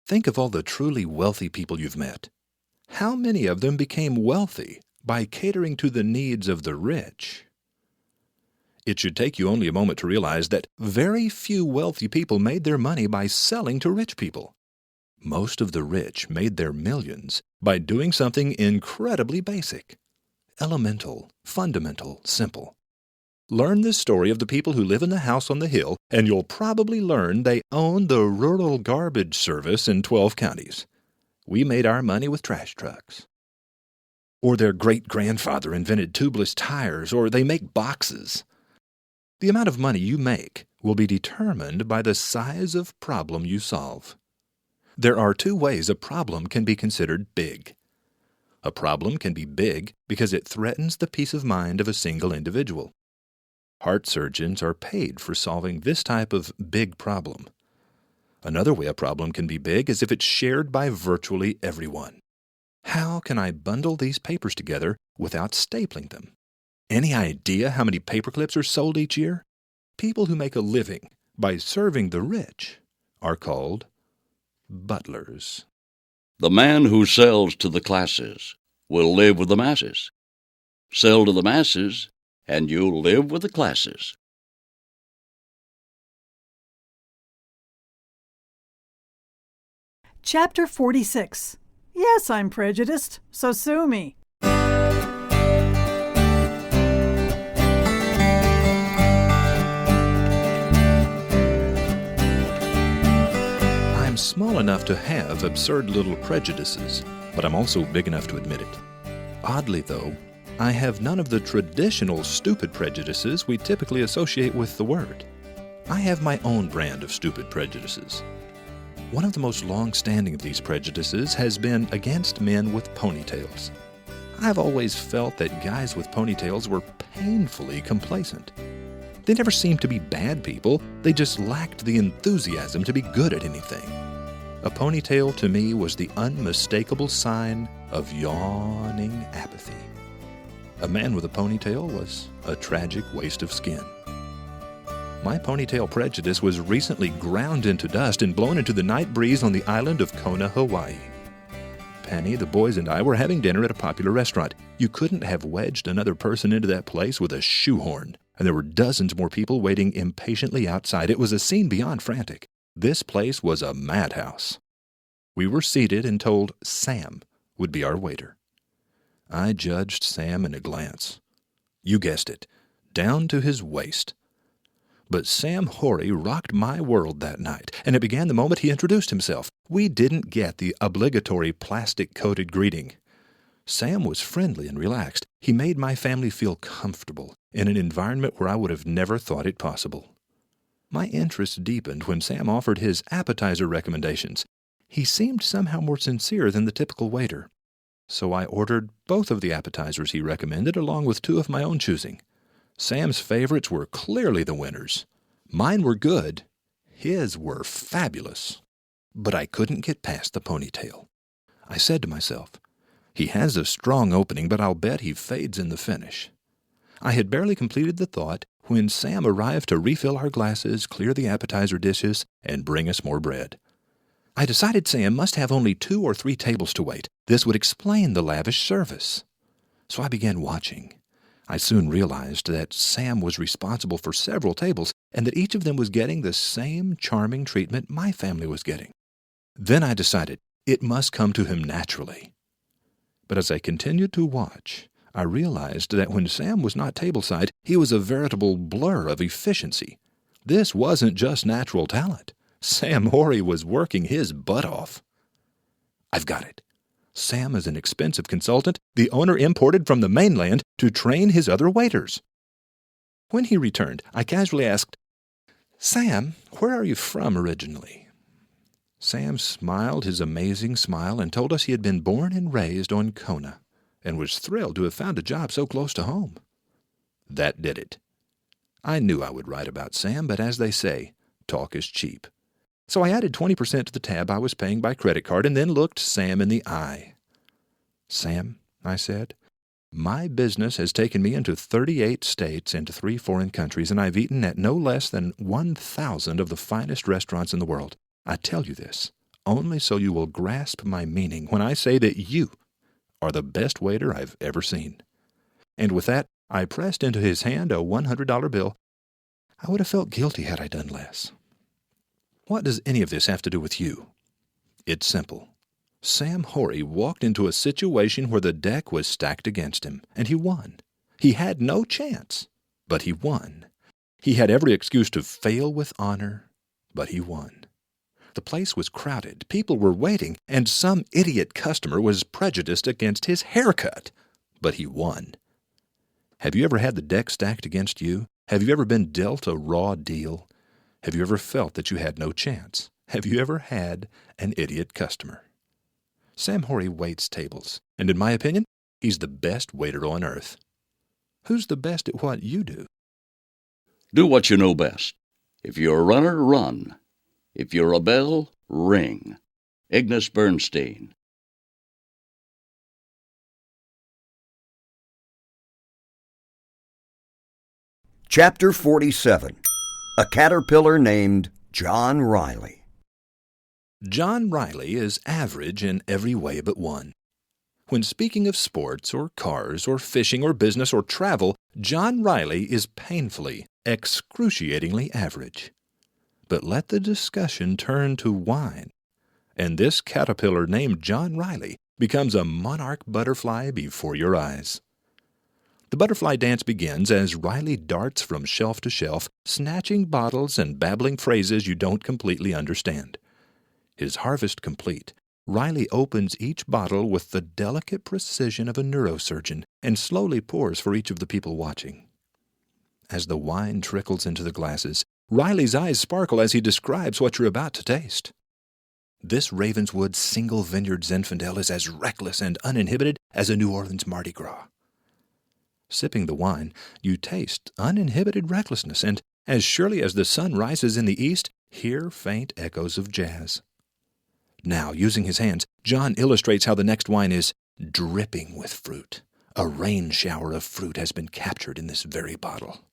Think of all the truly wealthy people you've met. How many of them became wealthy by catering to the needs of the rich? It should take you only a moment to realize that very few wealthy people made their money by selling to rich people. Most of the rich made their millions by doing something incredibly basic, elemental, fundamental, simple. Learn this story of the people who live in the house on the hill, and you'll probably learn they own the rural garbage service in 12 counties. We made our money with trash trucks. Or their great-grandfather invented tubeless tires, or they make boxes. The amount of money you make will be determined by the size of problem you solve. There are two ways a problem can be considered big. A problem can be big because it threatens the peace of mind of a single individual. Heart surgeons are paid for solving this type of big problem. Another way a problem can be big is if it's shared by virtually everyone. How can I bundle these papers together without stapling them? Any idea how many paper clips are sold each year? People who make a living by serving the rich are called butlers. The man who sells to the classes will live with the masses. Sell to the masses, and you'll live with the classes. Chapter 46. Yes, I'm prejudiced, so sue me. I'm small enough to have absurd little prejudices, but I'm also big enough to admit it. Oddly, though, I have none of the traditional stupid prejudices we typically associate with the word. I have my own brand of stupid prejudices. One of the most long-standing of these prejudices has been against men with ponytails. I've always felt that guys with ponytails were painfully complacent. They never seemed to be bad people, they just lacked the enthusiasm to be good at anything. A ponytail to me was the unmistakable sign of yawning apathy. A man with a ponytail was a tragic waste of skin. My ponytail prejudice was recently ground into dust and blown into the night breeze on the island of Kona, Hawaii. Penny, the boys, and I were having dinner at a popular restaurant. You couldn't have wedged another person into that place with a shoehorn, and there were dozens more people waiting impatiently outside. It was a scene beyond frantic. This place was a madhouse. We were seated and told Sam would be our waiter. I judged Sam in a glance. You guessed it, down to his waist. But Sam Horry rocked my world that night, and it began the moment he introduced himself. We didn't get the obligatory plastic-coated greeting. Sam was friendly and relaxed. He made my family feel comfortable in an environment where I would have never thought it possible. My interest deepened when Sam offered his appetizer recommendations. He seemed somehow more sincere than the typical waiter. So I ordered both of the appetizers he recommended, along with two of my own choosing. Sam's favorites were clearly the winners. Mine were good. His were fabulous. But I couldn't get past the ponytail. I said to myself, he has a strong opening, but I'll bet he fades in the finish. I had barely completed the thought when Sam arrived to refill our glasses, clear the appetizer dishes, and bring us more bread. I decided Sam must have only 2 or 3 tables to wait. This would explain the lavish service. So I began watching. I soon realized that Sam was responsible for several tables and that each of them was getting the same charming treatment my family was getting. Then I decided it must come to him naturally. But as I continued to watch, I realized that when Sam was not tableside, he was a veritable blur of efficiency. This wasn't just natural talent. Sam Horry was working his butt off. I've got it. Sam is an expensive consultant the owner imported from the mainland to train his other waiters. When he returned, I casually asked, "Sam, where are you from originally?" Sam smiled his amazing smile and told us he had been born and raised on Kona and was thrilled to have found a job so close to home. That did it. I knew I would write about Sam, but as they say, talk is cheap. So I added 20% to the tab I was paying by credit card and then looked Sam in the eye. "Sam," I said, "my business has taken me into 38 states and 3 foreign countries, and I've eaten at no less than 1,000 of the finest restaurants in the world. I tell you this only so you will grasp my meaning when I say that you are the best waiter I've ever seen." And with that, I pressed into his hand a $100 bill. I would have felt guilty had I done less. What does any of this have to do with you? It's simple. Sam Horry walked into a situation where the deck was stacked against him, and he won. He had no chance, but he won. He had every excuse to fail with honor, but he won. The place was crowded, people were waiting, and some idiot customer was prejudiced against his haircut, but he won. Have you ever had the deck stacked against you? Have you ever been dealt a raw deal? Have you ever felt that you had no chance? Have you ever had an idiot customer? Sam Horry waits tables, and in my opinion, he's the best waiter on earth. Who's the best at what you do? Do what you know best. If you're a runner, run. If you're a bell, ring. Ignis Bernstein. Chapter 47. A Caterpillar Named John Riley. John Riley is average in every way but one. When speaking of sports or cars or fishing or business or travel, John Riley is painfully, excruciatingly average. But let the discussion turn to wine, and this caterpillar named John Riley becomes a monarch butterfly before your eyes. The butterfly dance begins as Riley darts from shelf to shelf, snatching bottles and babbling phrases you don't completely understand. His harvest complete, Riley opens each bottle with the delicate precision of a neurosurgeon and slowly pours for each of the people watching. As the wine trickles into the glasses, Riley's eyes sparkle as he describes what you're about to taste. This Ravenswood single vineyard Zinfandel is as reckless and uninhibited as a New Orleans Mardi Gras. Sipping the wine, you taste uninhibited recklessness, and as surely as the sun rises in the east, hear faint echoes of jazz. Now, using his hands, John illustrates how the next wine is dripping with fruit. A rain shower of fruit has been captured in this very bottle.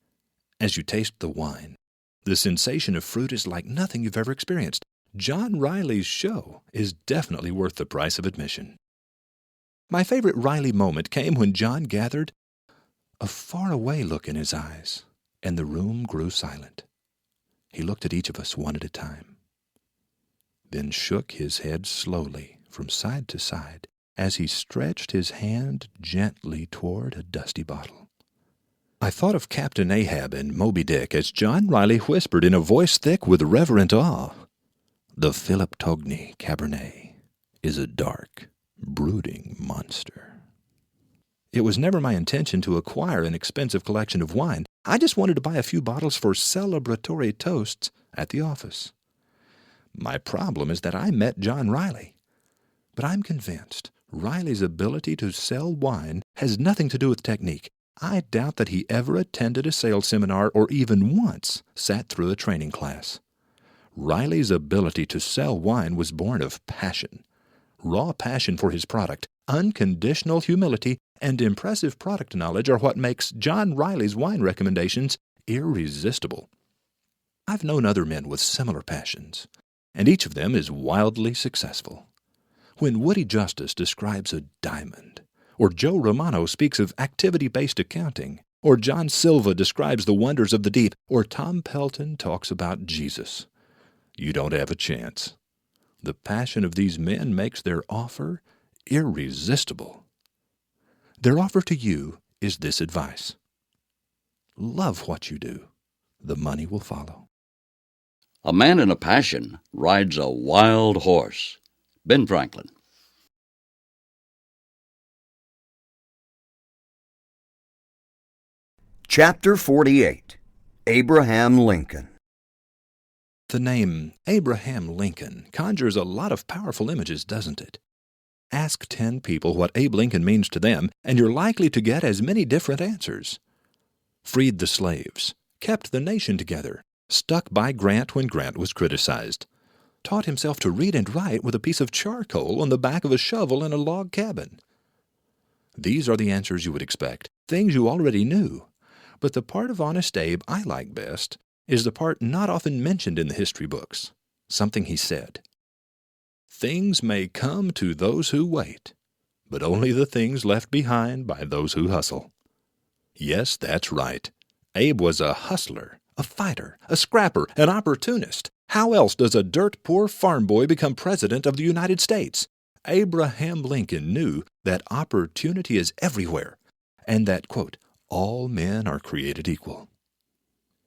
As you taste the wine, the sensation of fruit is like nothing you've ever experienced. John Riley's show is definitely worth the price of admission. My favorite Riley moment came when John gathered a faraway look in his eyes, and the room grew silent. He looked at each of us one at a time, then shook his head slowly from side to side as he stretched his hand gently toward a dusty bottle. I thought of Captain Ahab in Moby Dick as John Riley whispered in a voice thick with reverent awe, "The Philip Togny Cabernet is a dark, brooding monster." It was never my intention to acquire an expensive collection of wine. I just wanted to buy a few bottles for celebratory toasts at the office. My problem is that I met John Riley. But I'm convinced Riley's ability to sell wine has nothing to do with technique. I doubt that he ever attended a sales seminar or even once sat through a training class. Riley's ability to sell wine was born of passion. Raw passion for his product, unconditional humility, and impressive product knowledge are what makes John Riley's wine recommendations irresistible. I've known other men with similar passions, and each of them is wildly successful. When Woody Justice describes a diamond, or Joe Romano speaks of activity-based accounting, or John Silva describes the wonders of the deep, or Tom Pelton talks about Jesus, you don't have a chance. The passion of these men makes their offer irresistible. Their offer to you is this advice: love what you do. The money will follow. A man in a passion rides a wild horse. Ben Franklin. Chapter 48. Abraham Lincoln. The name Abraham Lincoln conjures a lot of powerful images, doesn't it? Ask 10 people what Abe Lincoln means to them, and you're likely to get as many different answers. Freed the slaves, kept the nation together, stuck by Grant when Grant was criticized, taught himself to read and write with a piece of charcoal on the back of a shovel in a log cabin. These are the answers you would expect, things you already knew. But the part of Honest Abe I like best is the part not often mentioned in the history books, something he said. Things may come to those who wait, but only the things left behind by those who hustle. Yes, that's right. Abe was a hustler, a fighter, a scrapper, an opportunist. How else does a dirt-poor farm boy become president of the United States? Abraham Lincoln knew that opportunity is everywhere, and that, quote, all men are created equal.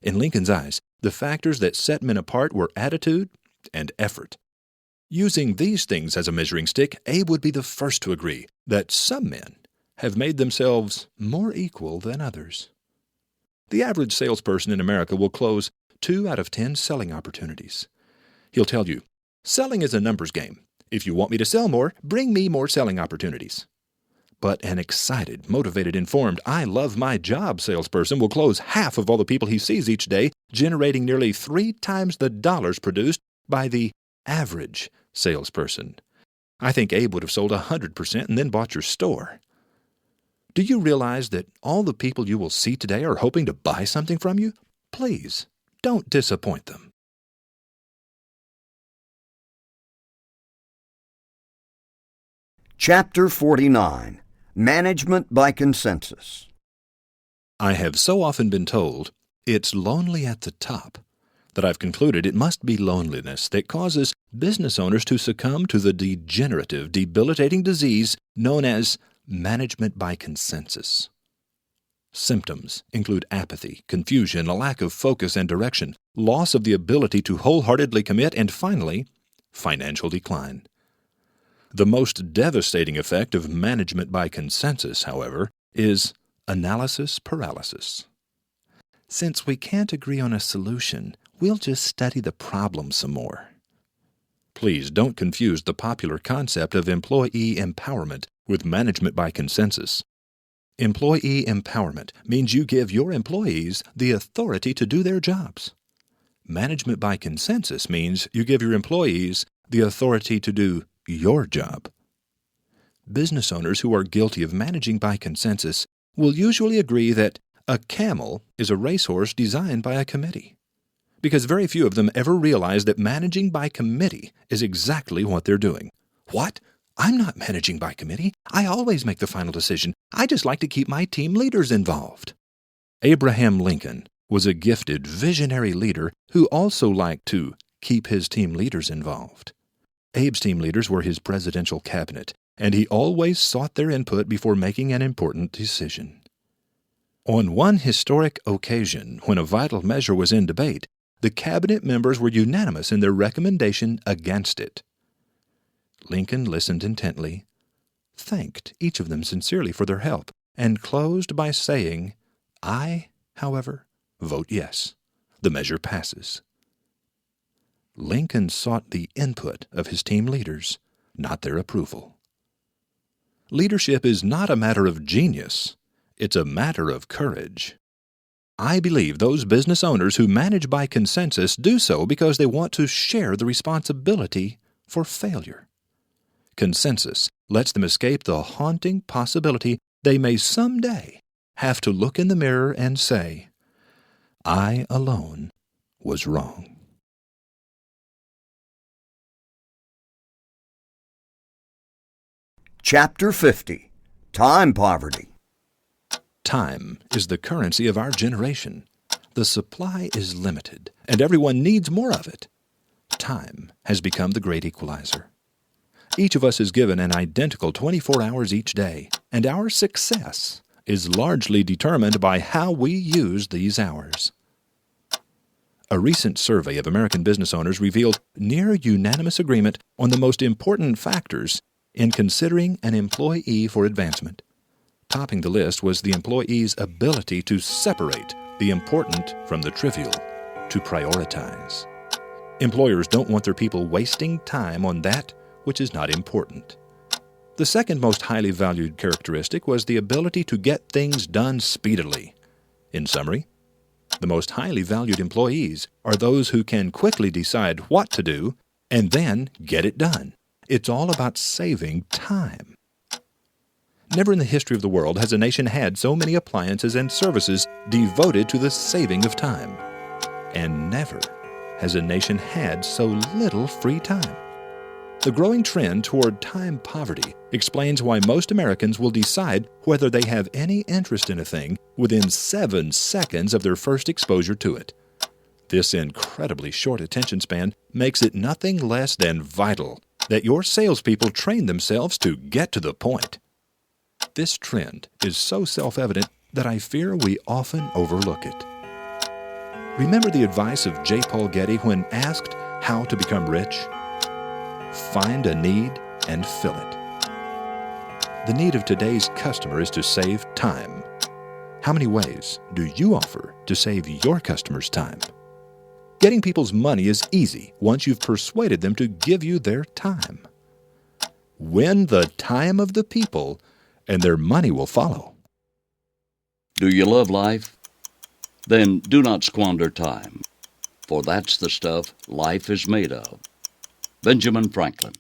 In Lincoln's eyes, the factors that set men apart were attitude and effort. Using these things as a measuring stick, Abe would be the first to agree that some men have made themselves more equal than others. The average salesperson in America will close 2 out of 10 selling opportunities. He'll tell you, selling is a numbers game. If you want me to sell more, bring me more selling opportunities. But an excited, motivated, informed, I love my job salesperson will close half of all the people he sees each day, generating nearly 3 times the dollars produced by the average salesperson. I think Abe would have sold 100% and then bought your store. Do you realize that all the people you will see today are hoping to buy something from you? Please, don't disappoint them. Chapter 49. Management by Consensus. I have so often been told, it's lonely at the top, that I've concluded it must be loneliness that causes business owners to succumb to the degenerative, debilitating disease known as management by consensus. Symptoms include apathy, confusion, a lack of focus and direction, loss of the ability to wholeheartedly commit, and finally, financial decline. The most devastating effect of management by consensus, however, is analysis paralysis. Since we can't agree on a solution, we'll just study the problem some more. Please don't confuse the popular concept of employee empowerment with management by consensus. Employee empowerment means you give your employees the authority to do their jobs. Management by consensus means you give your employees the authority to do your job. Business owners who are guilty of managing by consensus will usually agree that a camel is a racehorse designed by a committee, because very few of them ever realize that managing by committee is exactly what they're doing. What? I'm not managing by committee. I always make the final decision. I just like to keep my team leaders involved. Abraham Lincoln was a gifted, visionary leader who also liked to keep his team leaders involved. Abe's team leaders were his presidential cabinet, and he always sought their input before making an important decision. On one historic occasion, when a vital measure was in debate, the cabinet members were unanimous in their recommendation against it. Lincoln listened intently, thanked each of them sincerely for their help, and closed by saying, I, however, vote yes. The measure passes. Lincoln sought the input of his team leaders, not their approval. Leadership is not a matter of genius. It's a matter of courage. I believe those business owners who manage by consensus do so because they want to share the responsibility for failure. Consensus lets them escape the haunting possibility they may someday have to look in the mirror and say, I alone was wrong. Chapter 50. Time Poverty. Time is the currency of our generation. The supply is limited, and everyone needs more of it. Time has become the great equalizer. Each of us is given an identical 24 hours each day, and our success is largely determined by how we use these hours. A recent survey of American business owners revealed near unanimous agreement on the most important factors in considering an employee for advancement. Topping the list was the employee's ability to separate the important from the trivial, to prioritize. Employers don't want their people wasting time on that which is not important. The second most highly valued characteristic was the ability to get things done speedily. In summary, the most highly valued employees are those who can quickly decide what to do and then get it done. It's all about saving time. Never in the history of the world has a nation had so many appliances and services devoted to the saving of time. And never has a nation had so little free time. The growing trend toward time poverty explains why most Americans will decide whether they have any interest in a thing within 7 seconds of their first exposure to it. This incredibly short attention span makes it nothing less than vital that your salespeople train themselves to get to the point. This trend is so self-evident that I fear we often overlook it. Remember the advice of J. Paul Getty when asked how to become rich? Find a need and fill it. The need of today's customer is to save time. How many ways do you offer to save your customers time? Getting people's money is easy once you've persuaded them to give you their time. Win the time of the people, and their money will follow. Do you love life? Then do not squander time, for that's the stuff life is made of. Benjamin Franklin.